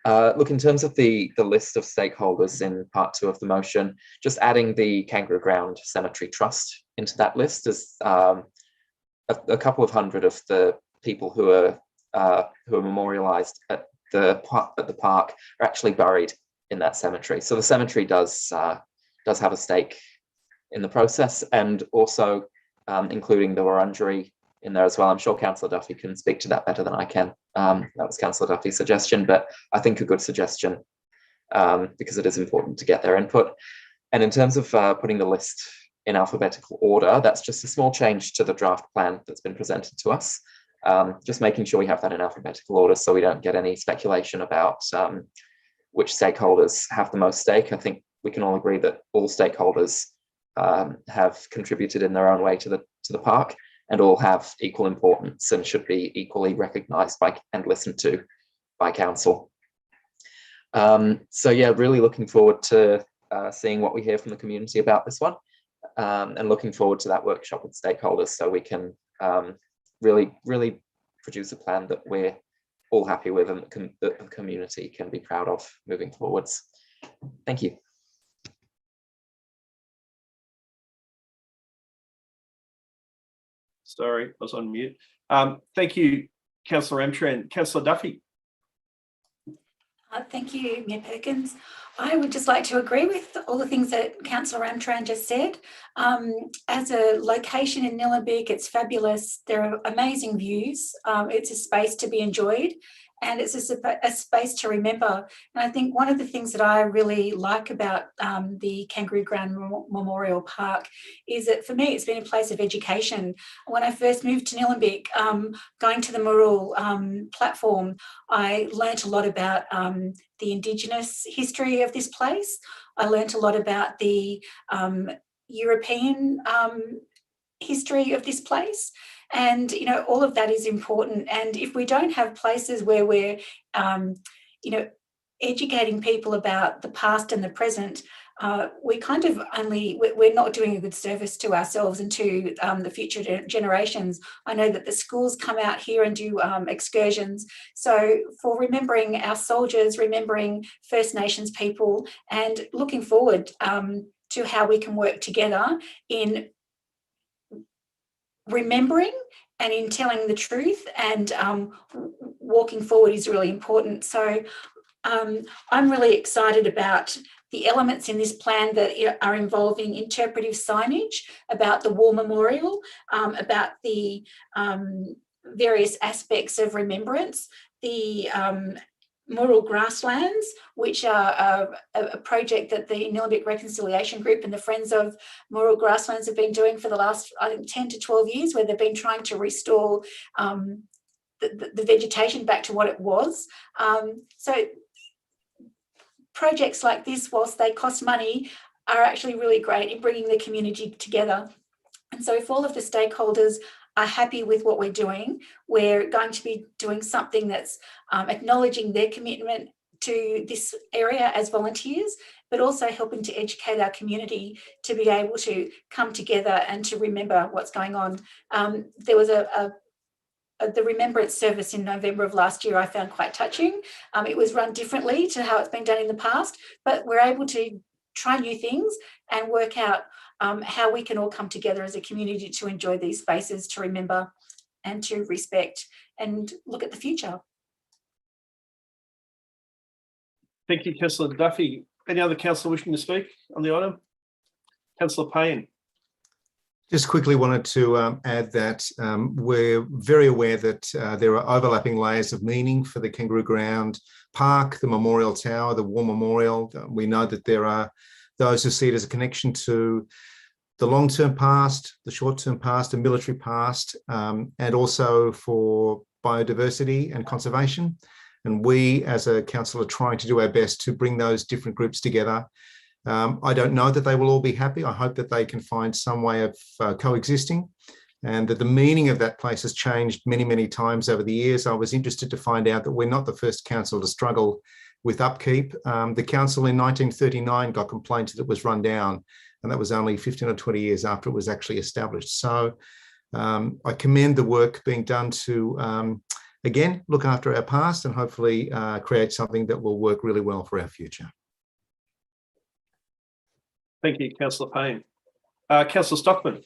Look, in terms of the list of stakeholders in part 2 of the motion, just adding the Kangaroo Ground Cemetery Trust into that list is a couple of hundred of the people who are memorialized at the park are actually buried in that cemetery. So the cemetery does have a stake in the process, and also including the Wurundjeri in there as well. I'm sure Councillor Duffy can speak to that better than I can. That was Councillor Duffy's suggestion, but I think a good suggestion because it is important to get their input. And in terms of putting the list in alphabetical order, that's just a small change to the draft plan that's been presented to us. Just making sure we have that in alphabetical order so we don't get any speculation about which stakeholders have the most stake. I think we can all agree that all stakeholders have contributed in their own way to the park, and all have equal importance and should be equally recognised by and listened to by council. So yeah, really looking forward to seeing what we hear from the community about this one, and looking forward to that workshop with stakeholders so we can really produce a plan that we're all happy with and that the community can be proud of moving forwards. Thank you. Sorry, I was on mute. Thank you, Councillor Amtran. Councillor Duffy. Thank you, Mayor Perkins. I would just like to agree with all the things that Councillor Amtran just said. As a location in Nillumbik, it's fabulous. There are amazing views. It's a space to be enjoyed, and it's a space to remember. And I think one of the things that I really like about the Kangaroo Ground Memorial Park is that for me, it's been a place of education. When I first moved to Nillumbik, going to the mural platform, I learnt a lot about the Indigenous history of this place. I learnt a lot about the European history of this place. And, you know, all of that is important. And if we don't have places where we're, you know, educating people about the past and the present, we kind of we're not doing a good service to ourselves and to the future generations. I know that the schools come out here and do excursions. So for remembering our soldiers, remembering First Nations people, and looking forward to how we can work together in remembering and in telling the truth, and walking forward is really important. So I'm really excited about the elements in this plan that are involving interpretive signage about the war memorial, about the various aspects of remembrance, the mural grasslands, which are a project that the Nillumbik Reconciliation Group and the Friends of Mural Grasslands have been doing for the last, I think, 10 to 12 years, where they've been trying to restore the vegetation back to what it was. So projects like this, whilst they cost money, are actually really great in bringing the community together. And so if all of the stakeholders are happy with what we're doing, we're going to be doing something that's acknowledging their commitment to this area as volunteers, but also helping to educate our community to be able to come together and to remember what's going on. There was the remembrance service in November of last year I found quite touching. It was run differently to how it's been done in the past, but we're able to try new things and work out how we can all come together as a community to enjoy these spaces, to remember and to respect and look at the future. Thank you, Councillor Duffy. Any other councillor wishing to speak on the item? Councillor Payne. Just quickly wanted to add that we're very aware that there are overlapping layers of meaning for the Kangaroo Ground Park, the Memorial Tower, the War Memorial. We know that there are those who see it as a connection to the long-term past, the short-term past, the military past, and also for biodiversity and conservation. And we as a council are trying to do our best to bring those different groups together. I don't know that they will all be happy. I hope that they can find some way of coexisting, and that the meaning of that place has changed many, many times over the years. I was interested to find out that we're not the first council to struggle with upkeep. The council in 1939 got complaints that it was run down, and that was only 15 or 20 years after it was actually established. So I commend the work being done to, again, look after our past and hopefully create something that will work really well for our future. Thank you, Councillor Payne. Councillor Stockman.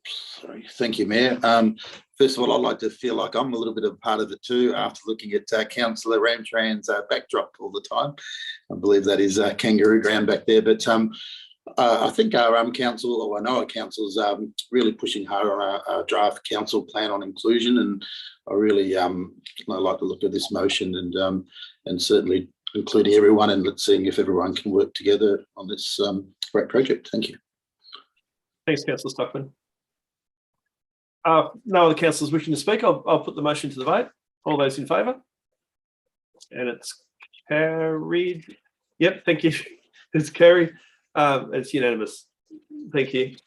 Sorry, thank you, Mayor. First of all, I'd like to feel like I'm a little bit of a part of it too, after looking at Councillor Ramtran's backdrop all the time. I believe that is Kangaroo Ground back there. But I think our council, or I know our council, is really pushing hard on our draft council plan on inclusion, and I really I like the look of this motion, and certainly including everyone, and let's see if everyone can work together on this great project. Thank you. Thanks, Councillor Stockman. No other councillors wishing to speak. I'll put the motion to the vote. All those in favour? And it's carried. Yep, thank you. It's carried. It's unanimous. Thank you.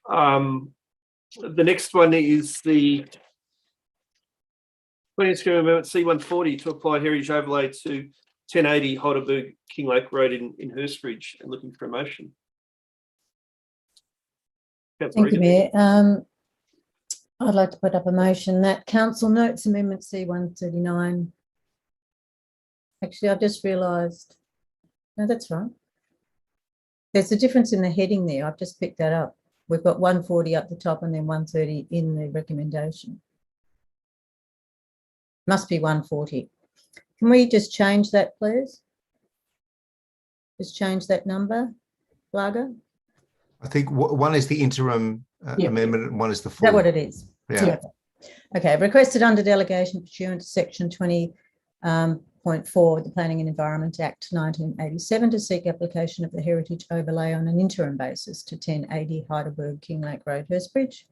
The next one is the 20th Amendment C140 to apply heritage overlay to 1080 Heidelberg King Lake Road in Hurstbridge and looking for a motion. Thank you, Mayor. I'd like to put up a motion that council notes amendment C139. Actually, I've just realised, no, that's right. There's a difference in the heading there. I've just picked that up. We've got 140 up the top and then 130 in the recommendation. Must be 140. Can we just change that, please? Just change that number, Blaga? I think one is the interim Yeah. amendment and one is the Is full. that what it is? Yeah. Okay, requested under delegation pursuant to section 20.4 of the Planning and Environment Act 1987 to seek application of the heritage overlay on an interim basis to 1080 Heidelberg King Lake Road, Hurstbridge.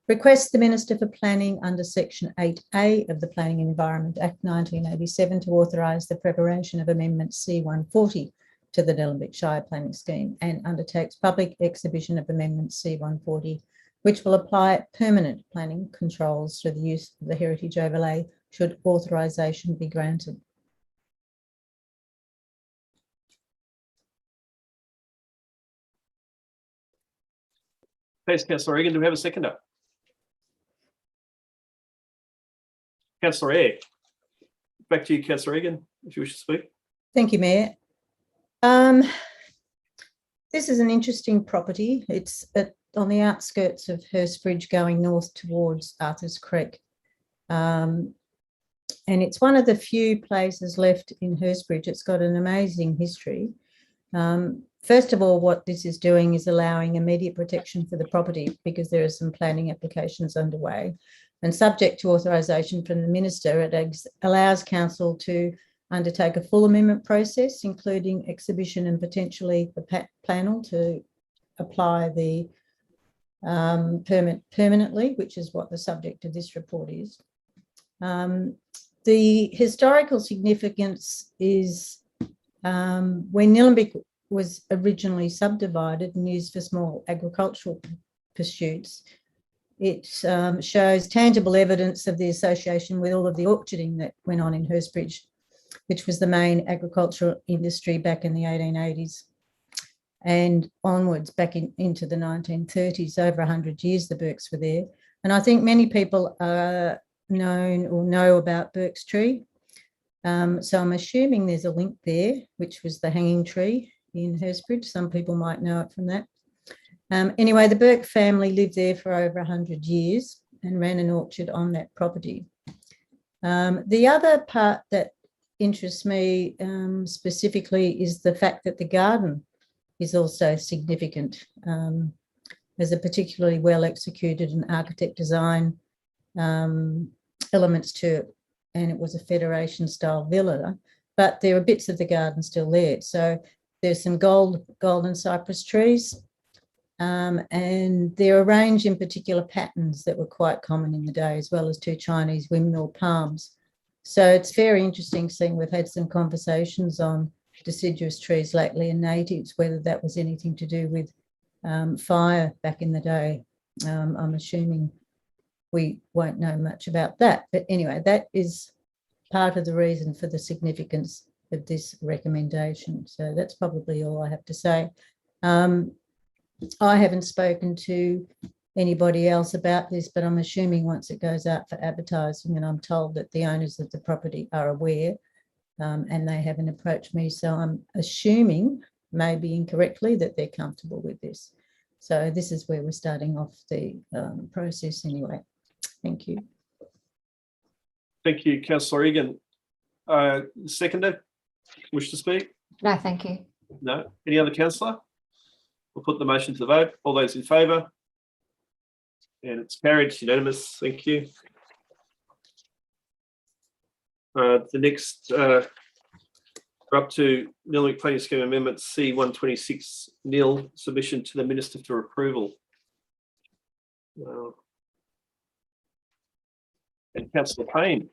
Request the Minister for Planning under section 8A of the Planning and Environment Act 1987 to authorise the preparation of amendment C140 to the Nillumbik Shire Planning Scheme and undertakes public exhibition of amendment C140, which will apply permanent planning controls to the use of the heritage overlay should authorisation be granted. Thanks, Councillor Egan. Do we have a seconder? Councillor Eyre. Back to you, Councillor Egan, if you wish to speak. Thank you, Mayor. This is an interesting property. It's on the outskirts of Hurstbridge going north towards Arthur's Creek. And it's one of the few places left in Hurstbridge. It's got an amazing history. First of all, what this is doing is allowing immediate protection for the property because there are some planning applications underway. And subject to authorisation from the Minister, it allows Council to undertake a full amendment process, including exhibition and potentially the panel to apply the permit permanently, which is what the subject of this report is. The historical significance is when Nillumbik was originally subdivided and used for small agricultural pursuits, it shows tangible evidence of the association with all of the orcharding that went on in Hurstbridge, which was the main agricultural industry back in the 1880s and onwards back into the 1930s. Over 100 years the Burkes were there. And I think many people are known or know about Burke's tree. So I'm assuming there's a link there, which was the hanging tree in Hurstbridge. Some people might know it from that. Anyway, the Burke family lived there for over 100 years and ran an orchard on that property. The other part that interests me specifically is the fact that the garden is also significant. There's a particularly well executed and architect design elements to it, and it was a Federation style villa, but there are bits of the garden still there. So there's some golden cypress trees, and they're arranged in particular patterns that were quite common in the day, as well as 2 Chinese windmill palms. So it's very interesting seeing we've had some conversations on deciduous trees lately and natives, whether that was anything to do with fire back in the day. I'm assuming we won't know much about that. But anyway, that is part of the reason for the significance of this recommendation. So that's probably all I have to say. I haven't spoken to anybody else about this, but I'm assuming once it goes out for advertising, and I'm told that the owners of the property are aware and they haven't approached me. So I'm assuming, maybe incorrectly, that they're comfortable with this. So this is where we're starting off the process anyway. Thank you. Thank you, Councillor Egan. Seconder, wish to speak? No, thank you. No. Any other councillor? We'll put the motion to the vote. All those in favour? And it's carried, it's unanimous. Thank you. The next, we're up to Nillumbik Planning Scheme Amendment C126 nil, submission to the Minister for approval. And Councillor Payne.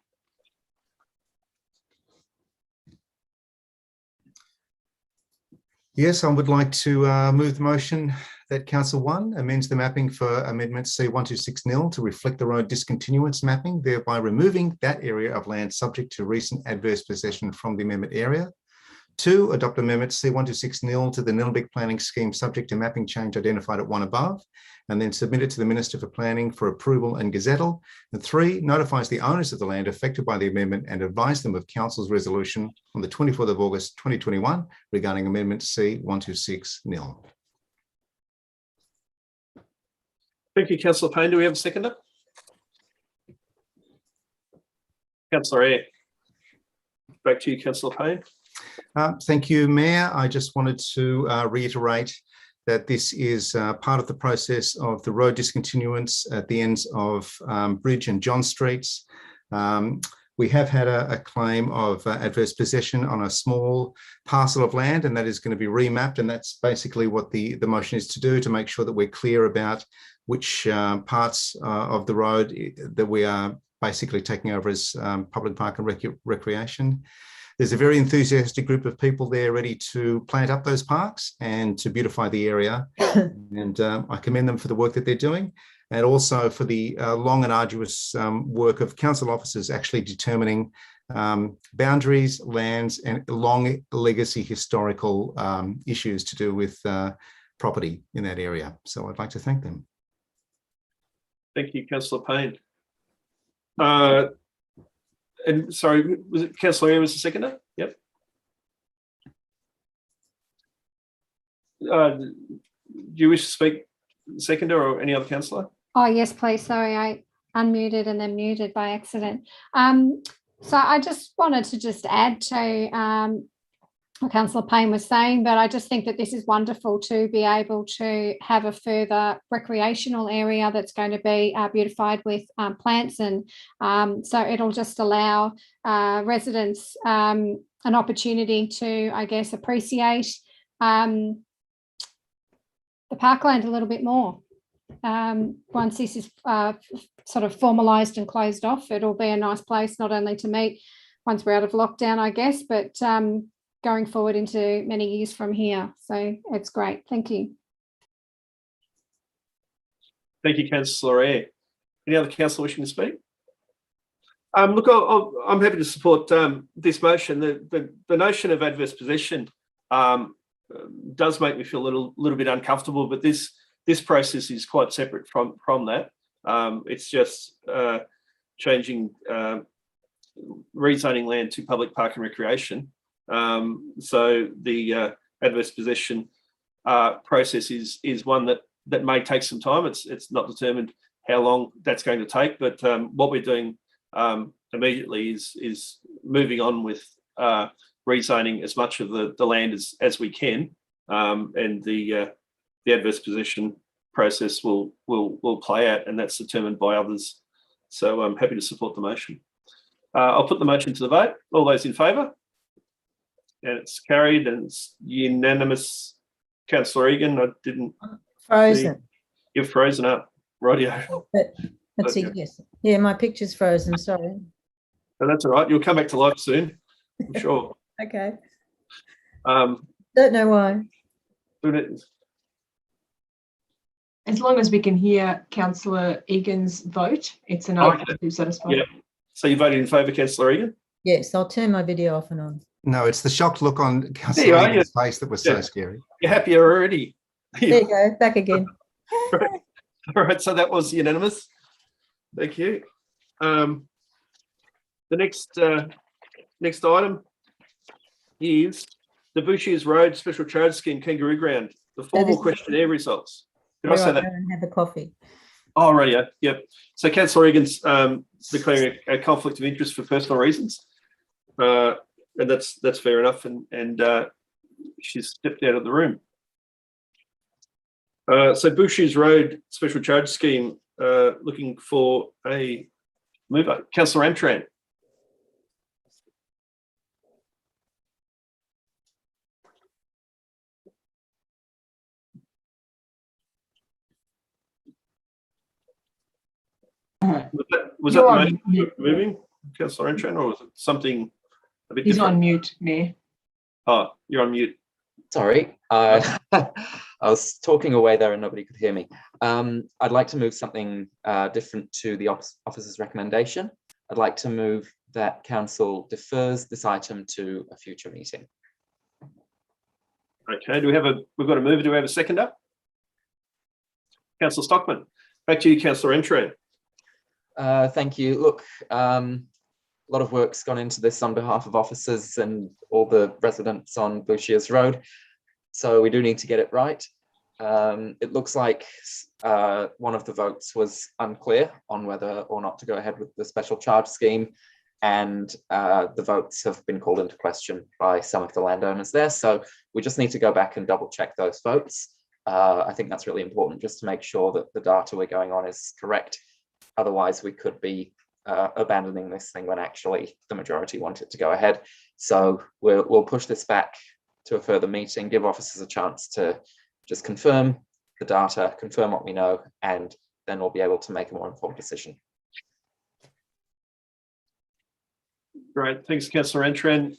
Yes, I would like to move the motion that Council 1 amends the mapping for Amendment C126 nil to reflect the road discontinuance mapping, thereby removing that area of land subject to recent adverse possession from the amendment area 2, adopt amendment C126 nil to the Nillumbik planning scheme subject to mapping change identified at 1 above, and then submit it to the Minister for Planning for approval and gazettal. And 3, notifies the owners of the land affected by the amendment and advise them of Council's resolution on the 24th of August 2021 regarding amendment C126 nil. Thank you, Councillor Payne. Do we have a seconder? Councillor Eyre. Back to you, Councillor Payne. Thank you, Mayor. I just wanted to reiterate that this is part of the process of the road discontinuance at the ends of Bridge and John Streets. We have had a claim of adverse possession on a small parcel of land, and that is going to be remapped. And that's basically what the motion is to do, to make sure that we're clear about which parts of the road that we are basically taking over as public park and recreation. There's a very enthusiastic group of people there ready to plant up those parks and to beautify the area. And I commend them for the work that they're doing, and also for the long and arduous work of council officers actually determining boundaries, lands, and long legacy historical issues to do with property in that area. So I'd like to thank them. Thank you, Councillor Payne. And sorry, was it Councillor Eyre was the seconder? Yep. Do you wish to speak, seconder, or any other councillor? Oh, yes, please. Sorry, I unmuted and then muted by accident. So I just wanted to just add to what Councillor Payne was saying, but I just think that this is wonderful to be able to have a further recreational area that's going to be beautified with plants, and so it'll just allow residents an opportunity to, I guess, appreciate the parkland a little bit more. Once this is sort of formalised and closed off, it'll be a nice place not only to meet once we're out of lockdown, I guess, but going forward into many years from here. So it's great. Thank you. Thank you, Councillor Eyre. Any other councillor wishing to speak? Look, I'm happy to support this motion. The notion of adverse possession does make me feel a little bit uncomfortable, but this process is quite separate from that. It's just changing rezoning land to public park and recreation. So the adverse possession process is one that may take some time. It's not determined how long that's going to take, but what we're doing immediately is moving on with rezoning as much of the land as we can, and the adverse possession process will play out, and that's determined by others. So I'm happy to support the motion. I'll put the motion to the vote. All those in favour? And it's carried, and it's unanimous. Councillor Egan, I didn't. Frozen. You've frozen up, rightio. But let's see. Yes. Yeah, my picture's frozen. Sorry. No, that's all right. You'll come back to life soon, I'm sure. Okay. Um, Don't know why. As long as we can hear Councillor Egan's vote, it's enough to satisfy. Yeah. So you voted in favour, Councillor Egan? Yes, I'll turn my video off and on. No, it's the shocked look on Councillor Egan's face that was so scary. You're happier already. There you go, back again. Right. All right, so that was unanimous. Thank you. The next item is the Bushies Road Special Charge Scheme Kangaroo Ground, the formal questionnaire results. Did I say that? Have a coffee. Oh, right, yep. So Councillor Egan's declaring a conflict of interest for personal reasons, and that's fair enough, and she's stepped out of the room. So Bushies Road Special Charge Scheme, looking for a mover. Councillor Amtran. Was that the motion moving, Councillor Amtran, or was it something a bit different? He's on mute, Mayor. Oh, you're on mute. Sorry, I was talking away there and nobody could hear me. I'd like to move something different to the officer's recommendation. I'd like to move that council defers this item to a future meeting. Okay, we've got a mover, do we have a seconder? Councillor Stockman, back to you, Councillor Entran. Thank you. Look, a lot of work's gone into this on behalf of officers and all the residents on Blue Shears Road. So we do need to get it right. It looks like one of the votes was unclear on whether or not to go ahead with the special charge scheme. And the votes have been called into question by some of the landowners there. So we just need to go back and double check those votes. I think that's really important just to make sure that the data we're going on is correct. Otherwise, we could be abandoning this thing when actually the majority want it to go ahead. So we'll push this back to a further meeting, give officers a chance to just confirm the data, confirm what we know, and then we'll be able to make a more informed decision. Great, thanks, Councillor Entran.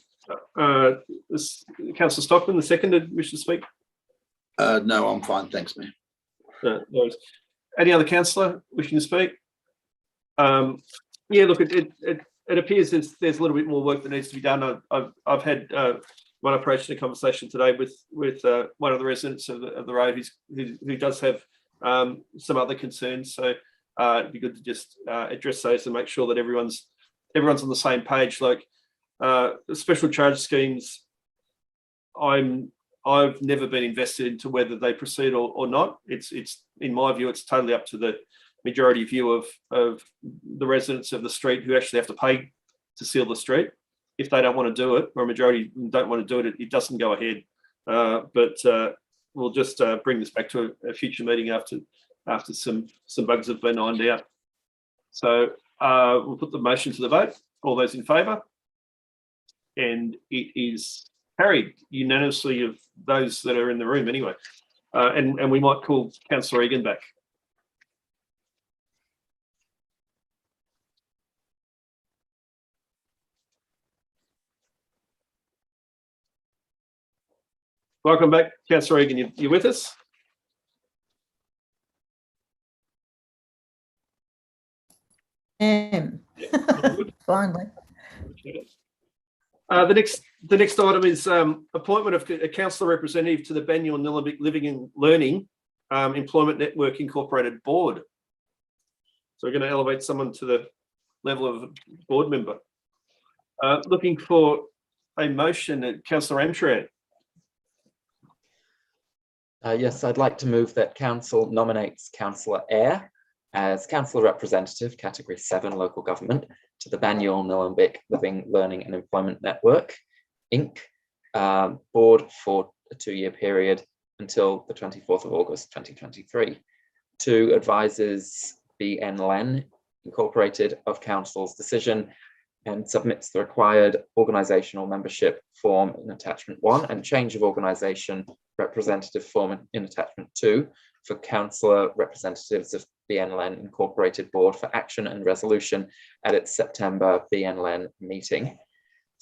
Councillor Stockman, the seconder, wish to speak? No, I'm fine. Thanks, Mayor. No worries. Any other councillor wishing to speak? Yeah, look, it appears there's a little bit more work that needs to be done. I've had one approach in a conversation today with one of the residents of the road who does have some other concerns. So it'd be good to just address those and make sure that everyone's on the same page. Like special charge schemes, I've never been invested into whether they proceed or not. It's in my view, it's totally up to the majority view of the residents of the street who actually have to pay to seal the street. If they don't want to do it, or a majority don't want to do it, it doesn't go ahead. But we'll just bring this back to a future meeting after some bugs have been ironed out. So we'll put the motion to the vote. All those in favour? And it is carried unanimously of those that are in the room anyway. And we might call Councillor Egan back. Welcome back, Councillor Egan. You with us? Finally. The next item is appointment of a councillor representative to the Banyule Nillumbik Living and Learning Employment Network Incorporated Board. So we're going to elevate someone to the level of board member. Looking for a motion, Councillor Entran. Yes, I'd like to move that council nominates Councillor Eyre as councillor representative, category 7 local government, to the Banyule Nillumbik Living, Learning and Employment Network, Inc. Board for a 2-year period until the 24th of August 2023. 2 advises BNLEN Incorporated of council's decision and submits the required organisational membership form in attachment 1 and change of organisation representative form in attachment 2 for councillor representatives of BNLEN Incorporated Board for action and resolution at its September BNLEN meeting.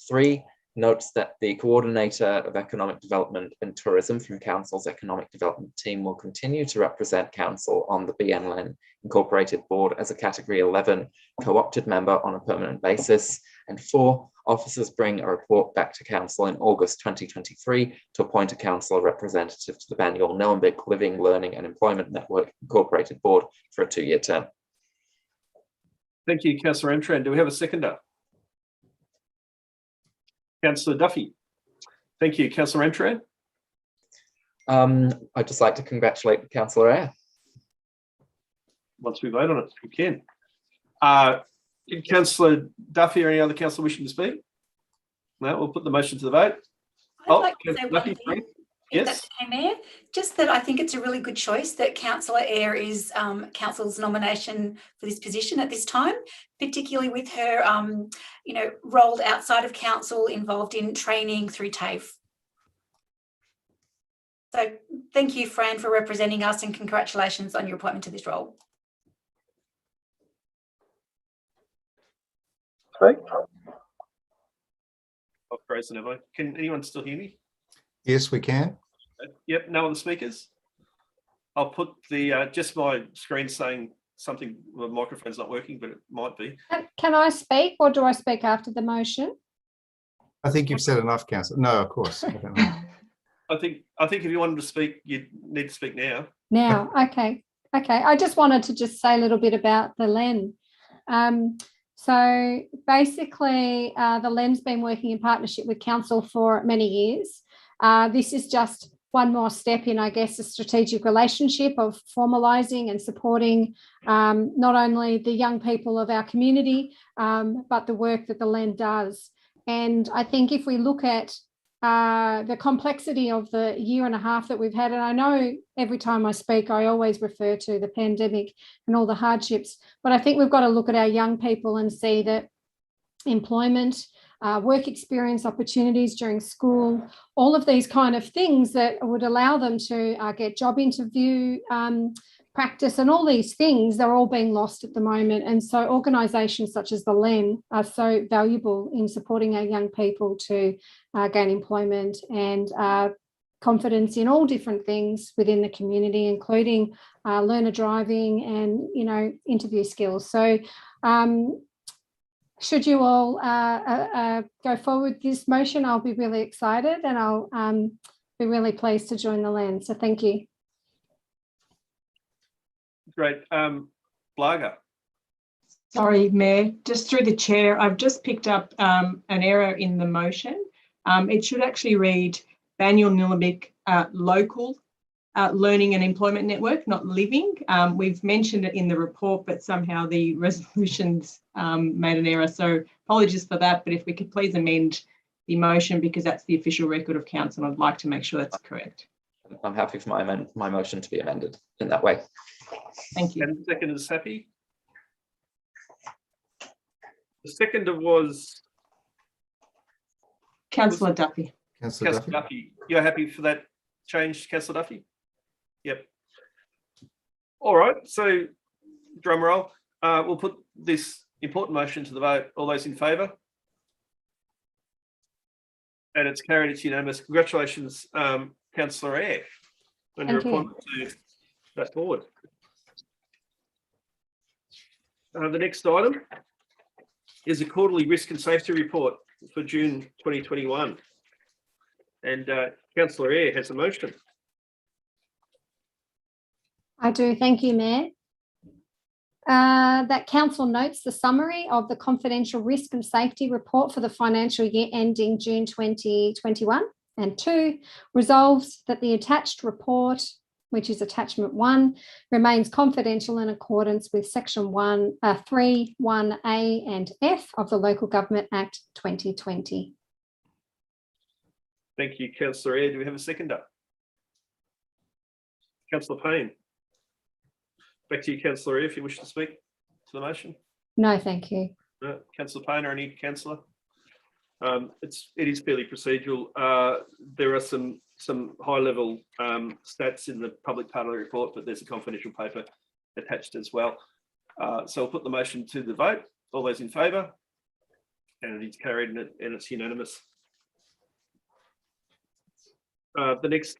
3, notes that the Coordinator of Economic Development and Tourism from Council's Economic Development team will continue to represent Council on the BNLEN Incorporated Board as a Category 11 co-opted member on a permanent basis. And 4, officers bring a report back to Council in August 2023 to appoint a councillor representative to the Banyule Nillumbik Living, Learning and Employment Network Incorporated Board for a 2-year term. Thank you, Councillor Entran. Do we have a seconder? Councillor Duffy. Thank you, Councillor Entran. I'd just like to congratulate Councillor Eyre. Once we vote on it, we can. Councillor Duffy or any other councillor wishing to speak? No, we'll put the motion to the vote. I'd like to say one Duffy, thing. yes. That's okay, Mayor. Just that I think it's a really good choice that Councillor Eyre is Council's nomination for this position at this time, particularly with her, role outside of Council, involved in training through TAFE. So thank you, Fran, for representing us, and congratulations on your appointment to this role. Great. I've frozen, have I? Can anyone still hear me? Yes, we can. Yep, no other speakers? I'll put the just my screen saying something, the microphone's not working, but it might be. Can I speak, or do I speak after the motion? I think you've said enough, Councillor. No, of course. I don't know. I think if you wanted to speak, you need to speak now. Now, okay. I just wanted to just say a little bit about the LEN. So basically, the LEN's been working in partnership with council for many years. This is just one more step in, I guess, a strategic relationship of formalising and supporting not only the young people of our community, but the work that the LEN does. And I think if we look at the complexity of the year and a half that we've had, and I know every time I speak, I always refer to the pandemic and all the hardships, but I think we've got to look at our young people and see that employment, work experience opportunities during school, all of these kind of things that would allow them to get job interview practice and all these things, they're all being lost at the moment. And so organisations such as the LEN are so valuable in supporting our young people to gain employment and confidence in all different things within the community, including learner driving and, you know, interview skills. So should you all go forward with this motion, I'll be really excited and I'll be really pleased to join the LEN. So thank you. Great. Blaga. Sorry, Mayor, just through the chair, I've just picked up an error in the motion. It should actually read Banyul-Nillumbik Local Learning and Employment Network, not Living. We've mentioned it in the report, but somehow the resolutions made an error. So apologies for that, but if we could please amend the motion because that's the official record of council, I'd like to make sure that's correct. I'm happy for my motion to be amended in that way. Thank you. And the second is happy. The seconder was Councillor Duffy. Councillor Councillor Duffy. Duffy. You're happy for that change, Councillor Duffy? Yep. All right, so drum roll. We'll put this important motion to the vote. All those in favour? And it's carried, it's unanimous. Congratulations, Councillor Eyre, on your appointment to that board. The next item is a quarterly risk and safety report for June 2021. And Councillor Eyre has a motion. I do. Thank you, Mayor. That council notes the summary of the confidential risk and safety report for the financial year ending June 2021. And 2, resolves that the attached report, which is attachment 1, remains confidential in accordance with section 3, 1A and F of the Local Government Act 2020. Thank you, Councillor Eyre. Do we have a seconder? Councillor Payne. Back to you, Councillor Eyre, if you wish to speak to the motion. No, thank you. No, Councillor Payne or any councillor? It is fairly procedural. There are some high-level stats in the public part of the report, but there's a confidential paper attached as well. So I'll put the motion to the vote. All those in favour? And it is carried and it's unanimous. The next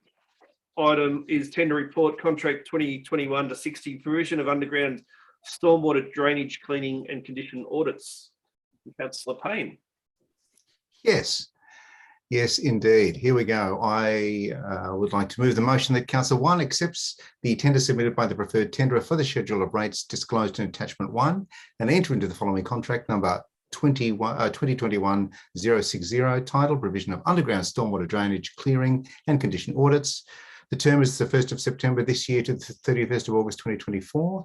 item is tender report contract 2021-60 provision of underground stormwater drainage cleaning and condition audits. Councillor Payne. Yes, indeed. Here we go. I would like to move the motion that Council 1 accepts the tender submitted by the preferred tenderer for the schedule of rates disclosed in attachment 1 and enter into the following contract number 2021-060 titled Provision of Underground Stormwater Drainage Clearing and Condition Audits. The term is the 1st of September this year to the 31st of August 2024,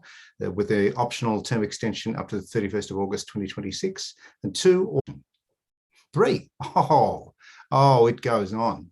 with the optional term extension up to the 31st of August 2026. And 2, 3, it goes on.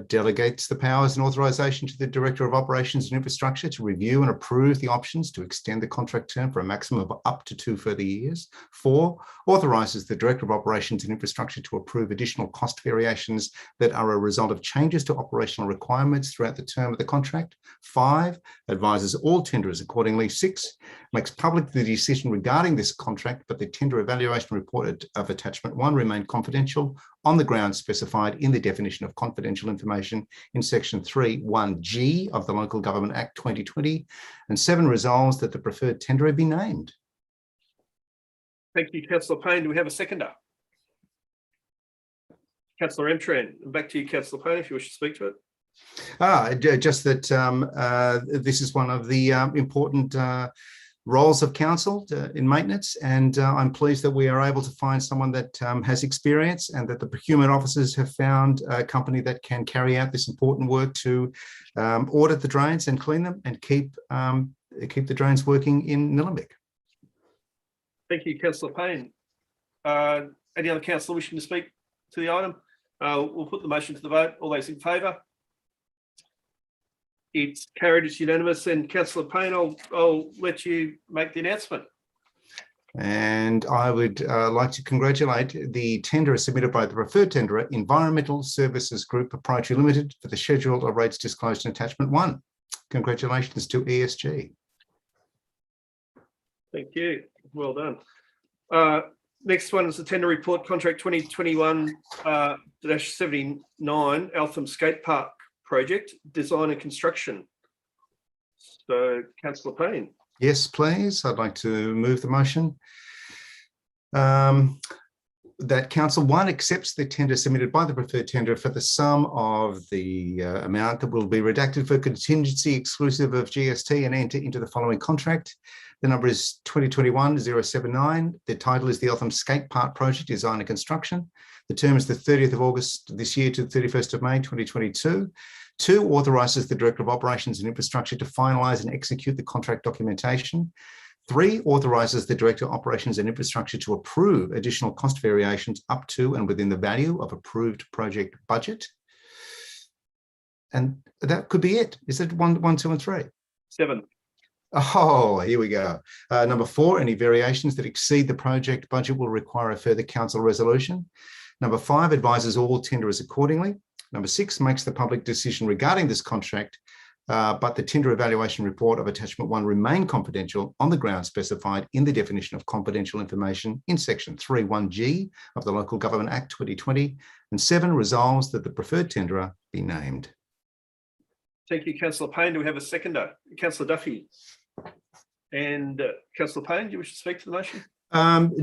Delegates the powers and authorisation to the Director of Operations and Infrastructure to review and approve the options to extend the contract term for a maximum of up to 2 further years. 4, authorises the Director of Operations and Infrastructure to approve additional cost variations that are a result of changes to operational requirements throughout the term of the contract. 5, advises all tenderers accordingly. 6, makes public the decision regarding this contract, but the tender evaluation report of attachment 1 remain confidential on the grounds specified in the definition of confidential information in section 3(1)(g) of the Local Government Act 2020, and 7, resolves that the preferred tenderer be named. Thank you, Councillor Payne. Do we have a seconder? Councillor Emtran, back to you, Councillor Payne, if you wish to speak to it. Just that this is one of the important roles of council in maintenance, and I'm pleased that we are able to find someone that has experience, and that the procurement officers have found a company that can carry out this important work to audit the drains and clean them and keep the drains working in Nillumbik. Thank you, Councillor Payne. Any other councillor wishing to speak to the item? We'll put the motion to the vote. All those in favour? It's carried, it's unanimous. And Councillor Payne, I'll let you make the announcement. And I would like to congratulate the tenderer submitted by the preferred tenderer, Environmental Services Group Proprietary Limited, for the schedule of rates disclosed in attachment 1. Congratulations to ESG. Thank you. Well done. Next one is the tender report, contract 2021-79, Eltham Skate Park project, design and construction. So, Councillor Payne. Yes, please. I'd like to move the motion that Council 1 accepts the tender submitted by the preferred tenderer for the sum of the amount that will be redacted for contingency exclusive of GST and enter into the following contract. The number is 2021-079. The title is the Eltham Skate Park Project, Design and Construction. The term is the 30th of August this year to the 31st of May 2022. 2, authorises the Director of Operations and Infrastructure to finalise and execute the contract documentation. 3, authorises the Director of Operations and Infrastructure to approve additional cost variations up to and within the value of approved project budget. And that could be it. Is it 1, 2 and 3? 7. Oh, here we go. Number 4, any variations that exceed the project budget will require a further council resolution. Number 5, advises all tenderers accordingly. Number 6, makes the public decision regarding this contract, but the tender evaluation report of attachment 1 remain confidential on the grounds specified in the definition of confidential information in section 3(1)(g) of the Local Government Act 2020. And 7, resolves that the preferred tenderer be named. Thank you, Councillor Payne. Do we have a seconder? Councillor Duffy. And Councillor Payne, do you wish to speak to the motion?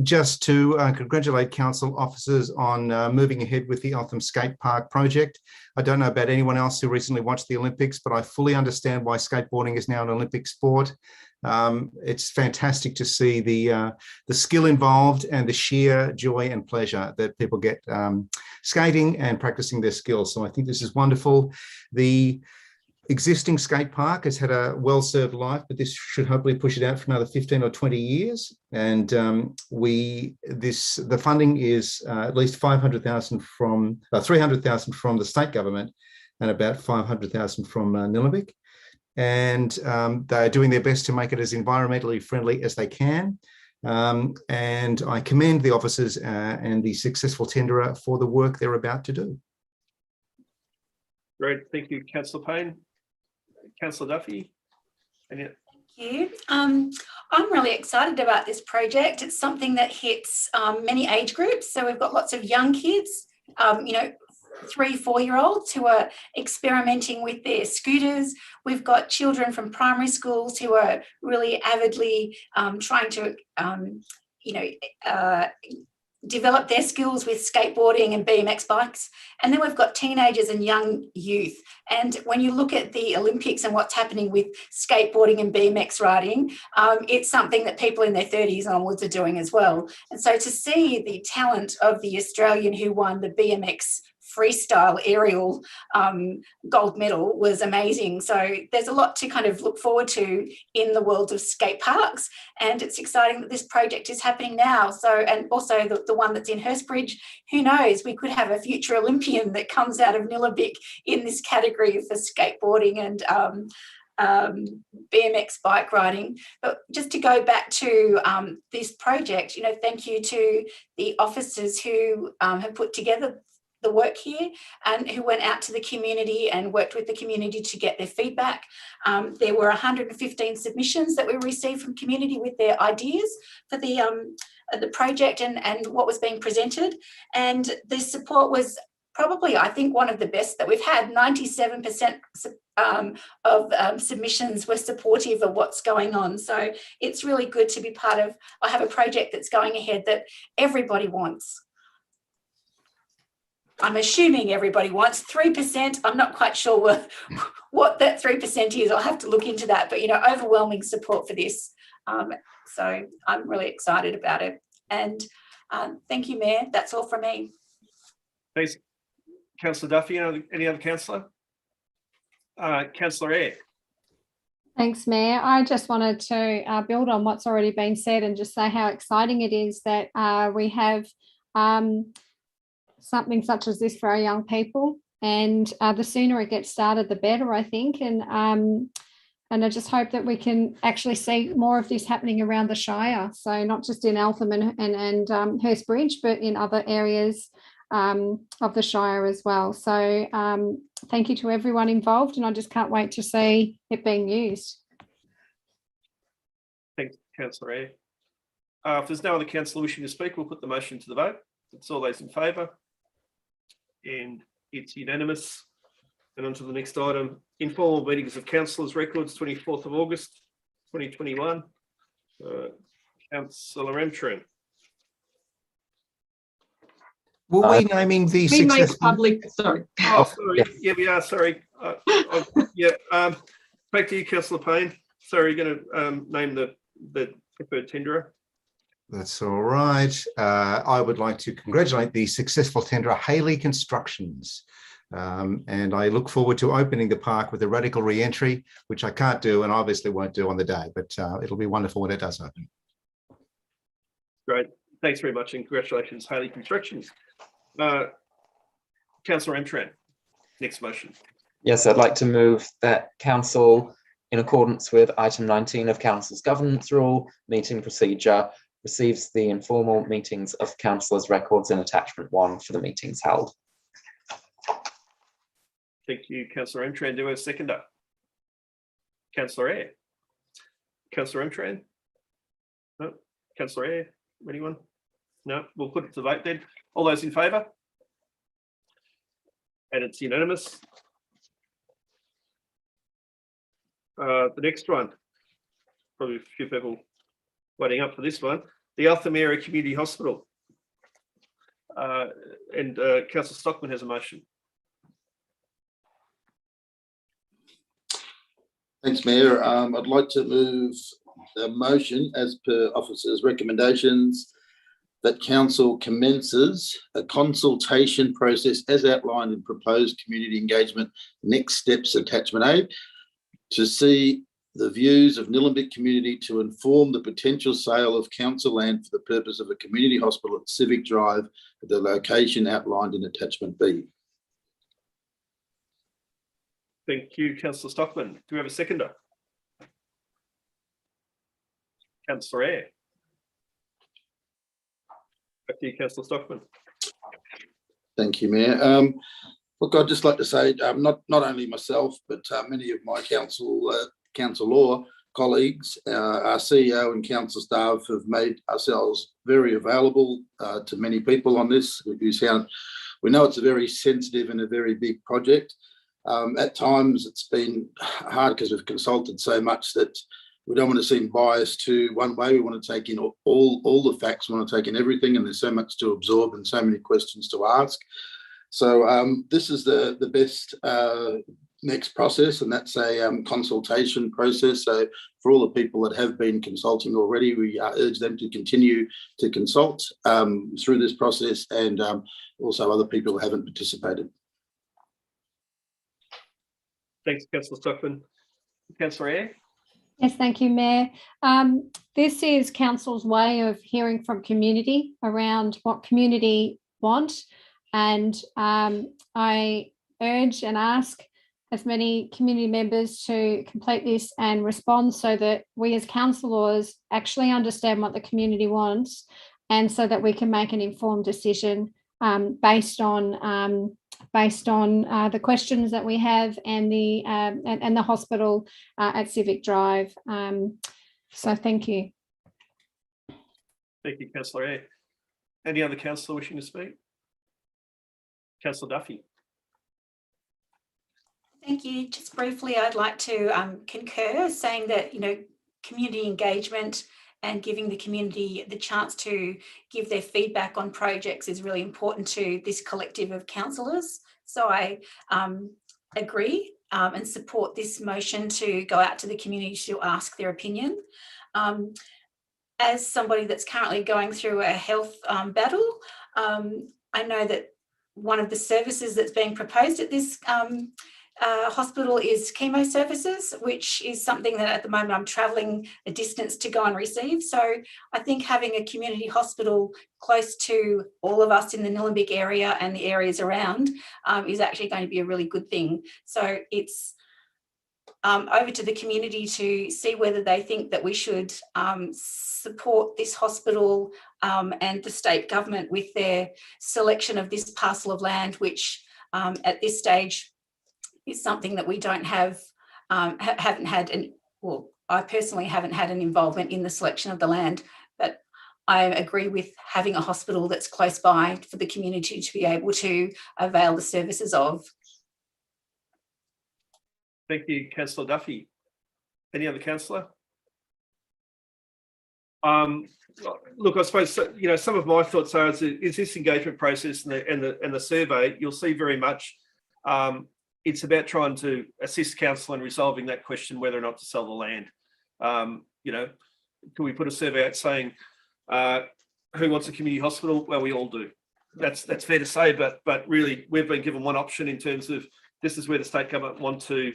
Just to congratulate council officers on moving ahead with the Eltham Skate Park project. I don't know about anyone else who recently watched the Olympics, but I fully understand why skateboarding is now an Olympic sport. It's fantastic to see the skill involved and the sheer joy and pleasure that people get skating and practicing their skills. So I think this is wonderful. The existing skate park has had a well-served life, but this should hopefully push it out for another 15 or 20 years. And the funding is at least 500,000 from 300,000 from the state government and about 500,000 from Nillumbik. And they're doing their best to make it as environmentally friendly as they can. And I commend the officers and the successful tenderer for the work they're about to do. Great, thank you, Councillor Payne. Councillor Duffy. Thank you. I'm really excited about this project. It's something that hits many age groups. So we've got lots of young kids, 3-4-year-olds who are experimenting with their scooters. We've got children from primary schools who are really avidly trying to, develop their skills with skateboarding and BMX bikes. And then we've got teenagers and young youth. And when you look at the Olympics and what's happening with skateboarding and BMX riding, it's something that people in their 30s onwards are doing as well. And so to see the talent of the Australian who won the BMX freestyle aerial gold medal was amazing. So there's a lot to kind of look forward to in the world of skate parks, and it's exciting that this project is happening now. So, and also the one that's in Hurstbridge, who knows, we could have a future Olympian that comes out of Nillumbik in this category for skateboarding and BMX bike riding. But just to go back to this project, thank you to the officers who have put together the work here and who went out to the community and worked with the community to get their feedback. There were 115 submissions that we received from community with their ideas for the project and what was being presented. And the support was probably, I think, one of the best that we've had. 97% of submissions were supportive of what's going on. So it's really good to be part of, or have a project that's going ahead that everybody wants. I'm assuming everybody wants 3%. I'm not quite sure what that 3% is. I'll have to look into that, but overwhelming support for this. So I'm really excited about it. And thank you, Mayor. That's all from me. Thanks, Councillor Duffy. Any other councillor? Councillor Eyre. Thanks, Mayor. I just wanted to build on what's already been said and just say how exciting it is that we have something such as this for our young people. And the sooner it gets started, the better, I think. And I just hope that we can actually see more of this happening around the Shire. So not just in Eltham and Hurstbridge, but in other areas of the Shire as well. So thank you to everyone involved, and I just can't wait to see it being used. Thanks, Councillor Eyre. If there's no other councillor wishing to speak, we'll put the motion to the vote. It's all those in favour, and it's unanimous. And on to the next item, informal meetings of councillors records, 24th of August, 2021. Councillor Emtrin. Were we naming the We make successful? public, sorry. Oh, sorry. Yes. Yeah, we are. Sorry. Back to you, Councillor Payne. Sorry, you're going to name the preferred tenderer. That's all right. I would like to congratulate the successful tenderer, Haley Constructions. And I look forward to opening the park with a radical re-entry, which I can't do and obviously won't do on the day, but it'll be wonderful when it does open. Great. Thanks very much, and congratulations, Haley Constructions. Councillor Emtran, next motion. Yes, I'd like to move that council, in accordance with item 19 of council's governance rule, meeting procedure, receives the informal meetings of councillors' records in attachment 1 for the meetings held. Thank you, Councillor Emtran. Do a seconder. Councillor Eyre. Councillor Emtran. No. Councillor Eyre. Anyone? No. We'll put it to the vote then. All those in favour? And it's unanimous. The next one, probably a few people waiting up for this one. The Eltham Area Community Hospital. And Councillor Stockman has a motion. Thanks, Mayor. I'd like to move a motion as per officers' recommendations that council commences a consultation process as outlined in proposed community engagement next steps attachment A to see the views of Nillumbik community to inform the potential sale of council land for the purpose of a community hospital at Civic Drive at the location outlined in attachment B. Thank you, Councillor Stockman. Do we have a seconder? Councillor Eyre. Back to you, Councillor Stockman. Thank you, Mayor. Look, I'd just like to say, not only myself, but many of my council law colleagues, our CEO and council staff have made ourselves very available to many people on this. We know it's a very sensitive and a very big project. At times it's been hard because we've consulted so much that we don't want to seem biased to one way. We want to take in all the facts, we want to take in everything, and there's so much to absorb and so many questions to ask. So this is the best next process, and that's a consultation process. So for all the people that have been consulting already, we urge them to continue to consult through this process, and also other people who haven't participated. Thanks, Councillor Stockman. Councillor Eyre. Yes, thank you, Mayor. This is council's way of hearing from community around what community want, and I urge and ask as many community members to complete this and respond so that we as councillors actually understand what the community wants, and so that we can make an informed decision based on the questions that we have and the hospital at Civic Drive. So thank you. Thank you, Councillor Eyre. Any other councillor wishing to speak? Councillor Duffy. Thank you. Just briefly, I'd like to concur, saying that, community engagement and giving the community the chance to give their feedback on projects is really important to this collective of councillors. So I agree and support this motion to go out to the community to ask their opinion. As somebody that's currently going through a health battle, I know that one of the services that's being proposed at this hospital is chemo services, which is something that at the moment I'm travelling a distance to go and receive. So I think having a community hospital close to all of us in the Nillumbik area and the areas around is actually going to be a really good thing. So it's over to the community to see whether they think that we should support this hospital and the state government with their selection of this parcel of land, which at this stage is something that we don't have, haven't had, well, I personally haven't had an involvement in the selection of the land, but I agree with having a hospital that's close by for the community to be able to avail the services of. Thank you, Councillor Duffy. Any other councillor? Look, I suppose, you know, some of my thoughts are is this engagement process and the survey, you'll see very much it's about trying to assist council in resolving that question whether or not to sell the land. You know, can we put a survey out saying who wants a community hospital? Well, we all do. That's fair to say, but really we've been given one option in terms of this is where the state government want to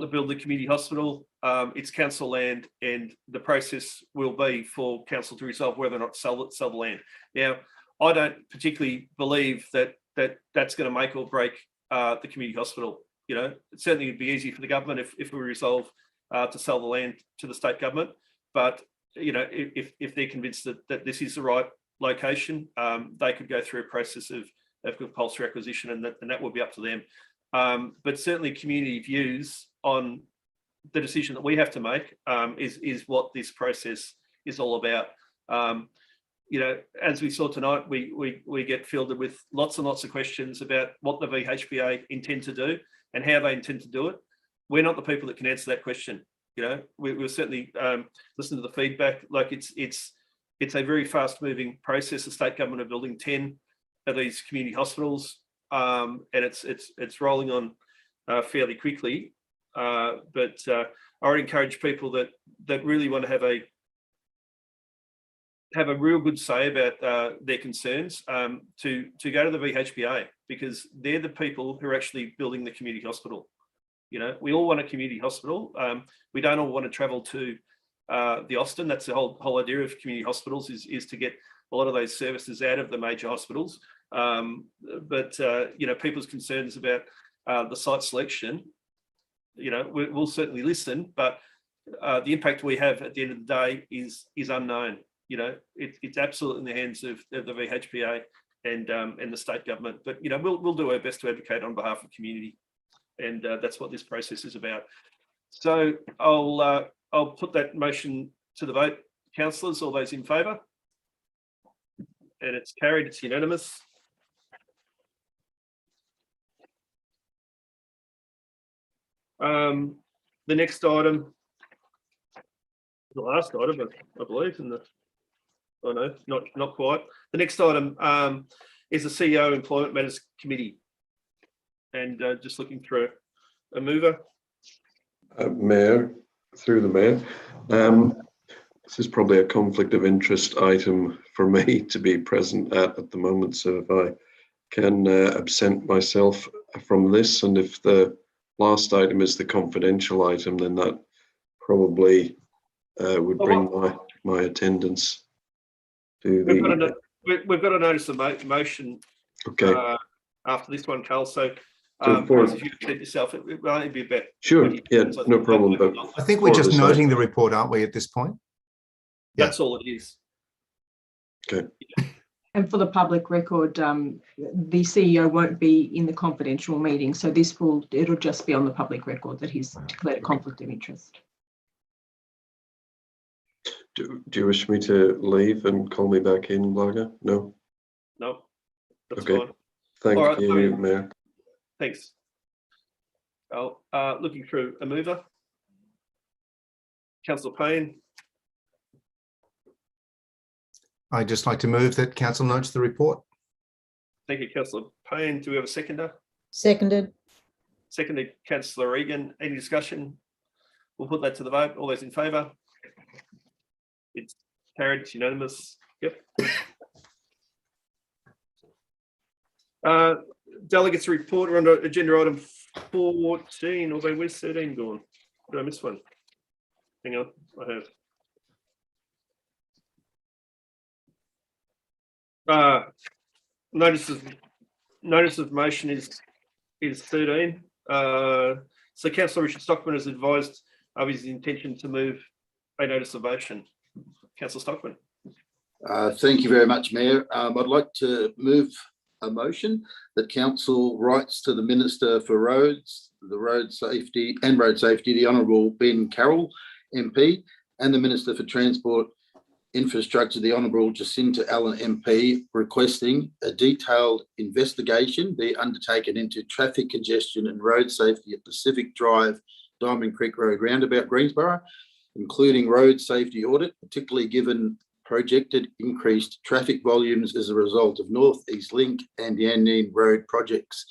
build the community hospital. It's council land, and the process will be for council to resolve whether or not to sell the land. Now, I don't particularly believe that's going to make or break the community hospital. You know, it certainly would be easy for the government if we resolve to sell the land to the state government. But you know, if they're convinced that this is the right location, they could go through a process of compulsory acquisition, and that would be up to them. But certainly, community views on the decision that we have to make is what this process is all about. You know, as we saw tonight, we get fielded with lots and lots of questions about what the VHPA intend to do and how they intend to do it. We're not the people that can answer that question. You know, we'll certainly listen to the feedback. Like it's a very fast-moving process. The state government are building 10 of these community hospitals, and it's rolling on fairly quickly. But I would encourage people that really want to have a real good say about their concerns to go to the VHPA, because they're the people who are actually building the community hospital. You know, we all want a community hospital. We don't all want to travel to the Austin. That's the whole idea of community hospitals is to get a lot of those services out of the major hospitals. But you know, people's concerns about the site selection, you know, we'll certainly listen, but the impact we have at the end of the day is unknown. You know, it's absolutely in the hands of the VHPA and the state government. But you know, we'll do our best to advocate on behalf of the community, and that's what this process is about. So I'll put that motion to the vote. Councillors, all those in favour? And it's carried. It's unanimous. The next item, the last item, I believe, in the. Oh no, not quite. The next item is the CEO Employment Matters Committee, and just looking through a mover. Mayor, through the Mayor, this is probably a conflict of interest item for me to be present at the moment. So if I can absent myself from this, and if the last item is the confidential item, then that probably would bring my attendance. We've got a notice of motion. Okay. After this one, Carl. So if you accept yourself, it will only be a bit. Sure. Yeah. No problem. But I think we're just noting the report, aren't we, at this point? That's all it is. Okay. And for the public record, the CEO won't be in the confidential meeting, so it'll just be on the public record that he's declared a conflict of interest. Do you wish me to leave and call me back in, Lager? No? No, that's okay. fine. Thank you, Mayor. Thanks. Looking through a mover. Councillor Payne, I'd just like to move that council notes the report. Thank you, Councillor Payne. Do we have a seconder? Seconded. Seconded, Councillor Regan. Any discussion? We'll put that to the vote. All those in favour? It's carried. It's unanimous. Yep. Delegates report. We're under agenda item 14. Although where's 13 gone? Did I miss one? Hang on, I have. Notice of motion is 13. So Councillor Richard Stockman has advised of his intention to move a notice of motion. Councillor Stockman. Thank you very much, Mayor. I'd like to move a motion that council writes to the Minister for Roads, the Road Safety, the Honourable Ben Carroll, MP, and the Minister for Transport Infrastructure, the Honourable Jacinta Allen, MP, requesting a detailed investigation be undertaken into traffic congestion and road safety at Pacific Drive, Diamond Creek Road roundabout, Greensboro, including road safety audit, particularly given projected increased traffic volumes as a result of North East Link and Yannian Road projects.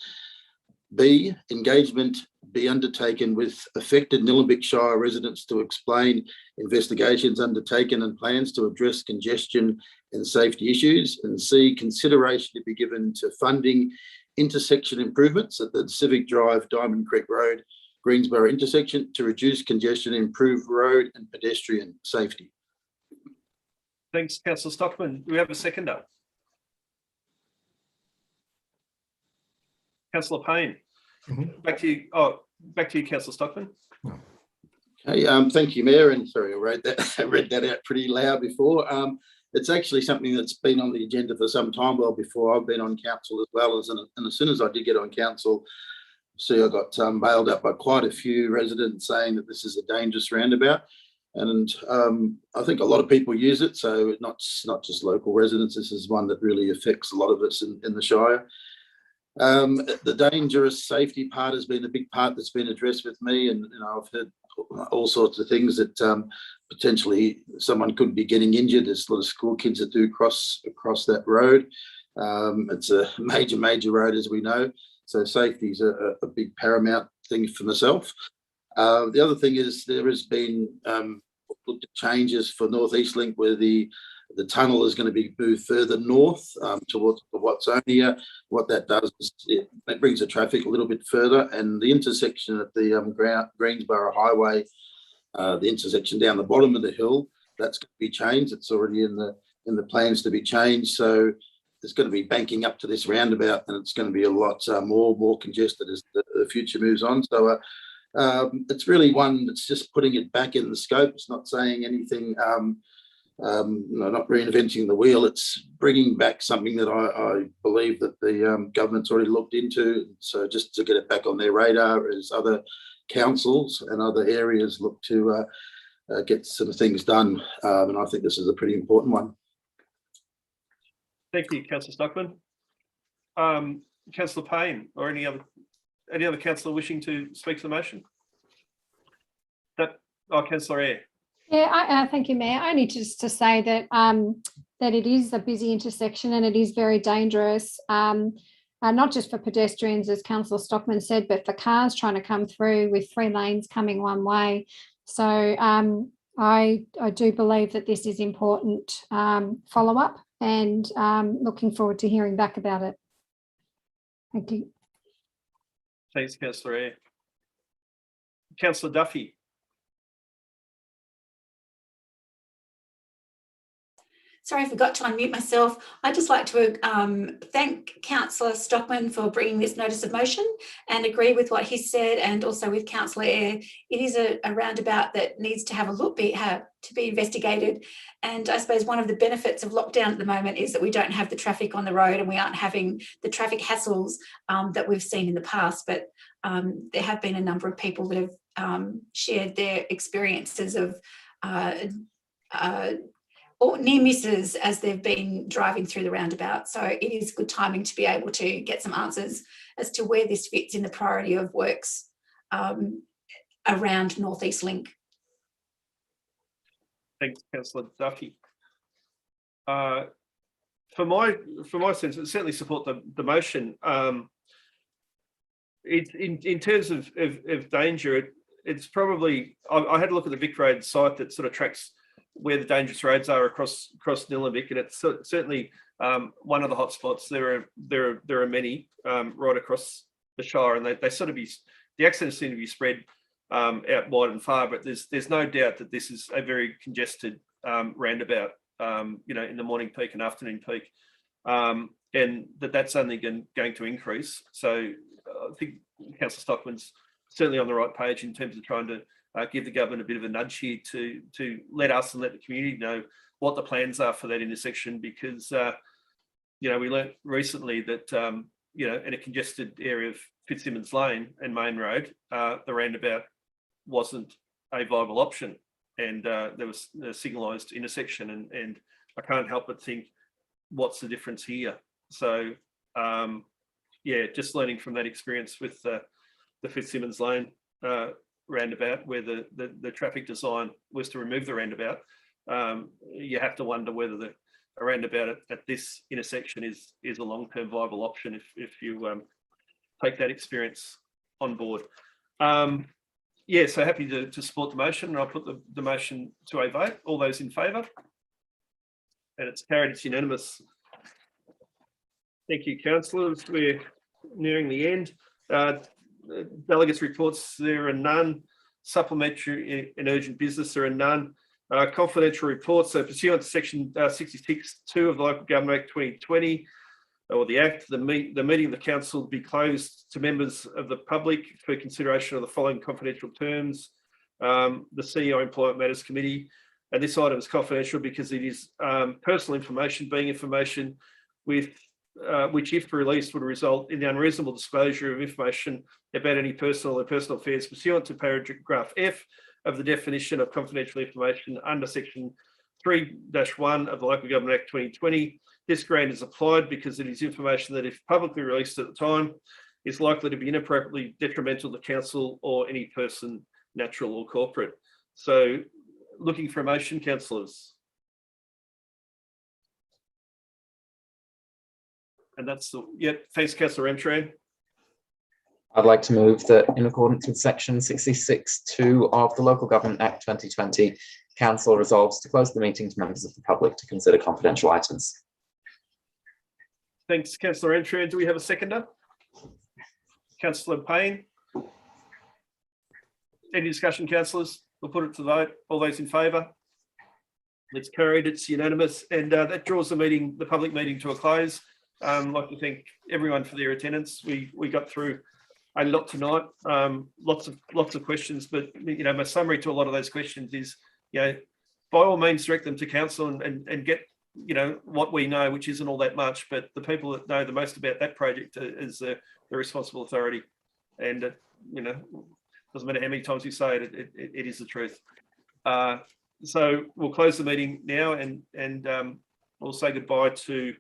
B, engagement be undertaken with affected Nillumbik Shire residents to explain investigations undertaken and plans to address congestion and safety issues. And C, consideration to be given to funding intersection improvements at the Pacific Drive, Diamond Creek Road, Greensboro intersection to reduce congestion, improve road and pedestrian safety. Thanks, Councillor Stockman. Do we have a seconder? Councillor Payne. Back to you. Oh, back to you, Councillor Stockman. Okay, thank you, Mayor. And sorry, I read that out pretty loud before. It's actually something that's been on the agenda for some time, well before I've been on council as well. And as soon as I did get on council, I got bailed up by quite a few residents saying that this is a dangerous roundabout. And I think a lot of people use it, so not just local residents. This is one that really affects a lot of us in the Shire. The dangerous safety part has been a big part that's been addressed with me, and I've heard all sorts of things that potentially someone could be getting injured. There's a lot of school kids that do cross that road. It's a major road, as we know, so safety is a big paramount thing for myself. The other thing is there has been changes for North East Link, where the tunnel is going to be moved further north towards the Watsonia. What that does is it brings the traffic a little bit further, and the intersection at the Greensboro Highway, the intersection down the bottom of the hill, that's going to be changed. It's already in the plans to be changed. So there's going to be banking up to this roundabout, and it's going to be a lot more congested as the future moves on. So it's really one that's just putting it back in the scope. It's not saying anything, not reinventing the wheel. It's bringing back something that I believe that the government's already looked into. So just to get it back on their radar as other councils and other areas look to get some things done. And I think this is a pretty important one. Thank you, Councillor Stockman. Councillor Payne, or any other councillor wishing to speak to the motion? Councillor Eyre. Yeah, thank you, Mayor. Only just to say that that it is a busy intersection and it is very dangerous, not just for pedestrians, as Councillor Stockman said, but for cars trying to come through with 3 lanes coming one way. So I do believe that this is important follow-up, and looking forward to hearing back about it. Thank you. Thanks, Councillor Eyre. Councillor Duffy. Sorry, I forgot to unmute myself. I'd just like to thank Councillor Stockman for bringing this notice of motion and agree with what he said, and also with Councillor Eyre. It is a roundabout that needs to have a look, to be investigated. And I suppose one of the benefits of lockdown at the moment is that we don't have the traffic on the road, and we aren't having the traffic hassles that we've seen in the past. But there have been a number of people that have shared their experiences of or near misses as they've been driving through the roundabout. So it is good timing to be able to get some answers as to where this fits in the priority of works around North East Link. Thanks, Councillor Duffy. For my sense, I certainly support the motion. In terms of danger, it's probably, I had a look at the Vic Road site that sort of tracks where the dangerous roads are across Nillumbik, and it's certainly one of the hotspots. There are many right across the Shire, and they sort of the accidents seem to be spread out wide and far. But there's no doubt that this is a very congested roundabout. In the morning peak and afternoon peak, and that's only going to increase. So I think Councillor Stockman's certainly on the right page in terms of trying to give the government a bit of a nudge here to let us and let the community know what the plans are for that intersection, because we learnt recently that in a congested area of Fitzsimmons Lane and Main Road, the roundabout wasn't a viable option, and there was a signalised intersection, and I can't help but think, what's the difference here? So just learning from that experience with the Fitzsimmons Lane roundabout, where the traffic design was to remove the roundabout, you have to wonder whether a roundabout at this intersection is a long-term viable option if you take that experience on board. So happy to support the motion, and I'll put the motion to a vote. All those in favour? And it's carried, it's unanimous. Thank you, councillors. We're nearing the end. Delegates' reports, there are none. Supplementary and urgent business, there are none. Confidential reports, so pursuant to section 66(2) of the Local Government Act 2020, or the Act, the meeting of the council will be closed to members of the public for consideration of the following confidential terms. The CEO Employment Matters Committee, and this item is confidential because it is personal information, being information which, if released, would result in the unreasonable disclosure of information about any personal or personal affairs pursuant to paragraph F of the definition of confidential information under section 3-1 of the Local Government Act 2020. This grant is applied because it is information that, if publicly released at the time, is likely to be inappropriately detrimental to council or any person, natural or corporate. So, looking for a motion, councillors. And that's thanks, Councillor Ramcharan. I'd like to move that, in accordance with section 66(2) of the Local Government Act 2020, council resolves to close the meeting to members of the public to consider confidential items. Thanks, Councillor Ramcharan. Do we have a seconder? Councillor Payne. Any discussion, councillors? We'll put it to vote. All those in favour? It's carried. It's unanimous, and that draws the public meeting to a close. I'd like to thank everyone for their attendance. We got through a lot tonight. Lots of questions, but my summary to a lot of those questions is, by all means, direct them to council and get what we know, which isn't all that much, but the people that know the most about that project is the responsible authority, and doesn't matter how many times you say it, it is the truth. So we'll close the meeting now, and we'll say goodbye to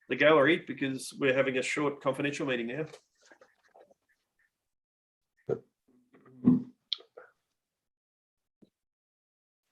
the gallery, because we're having a short confidential meeting now.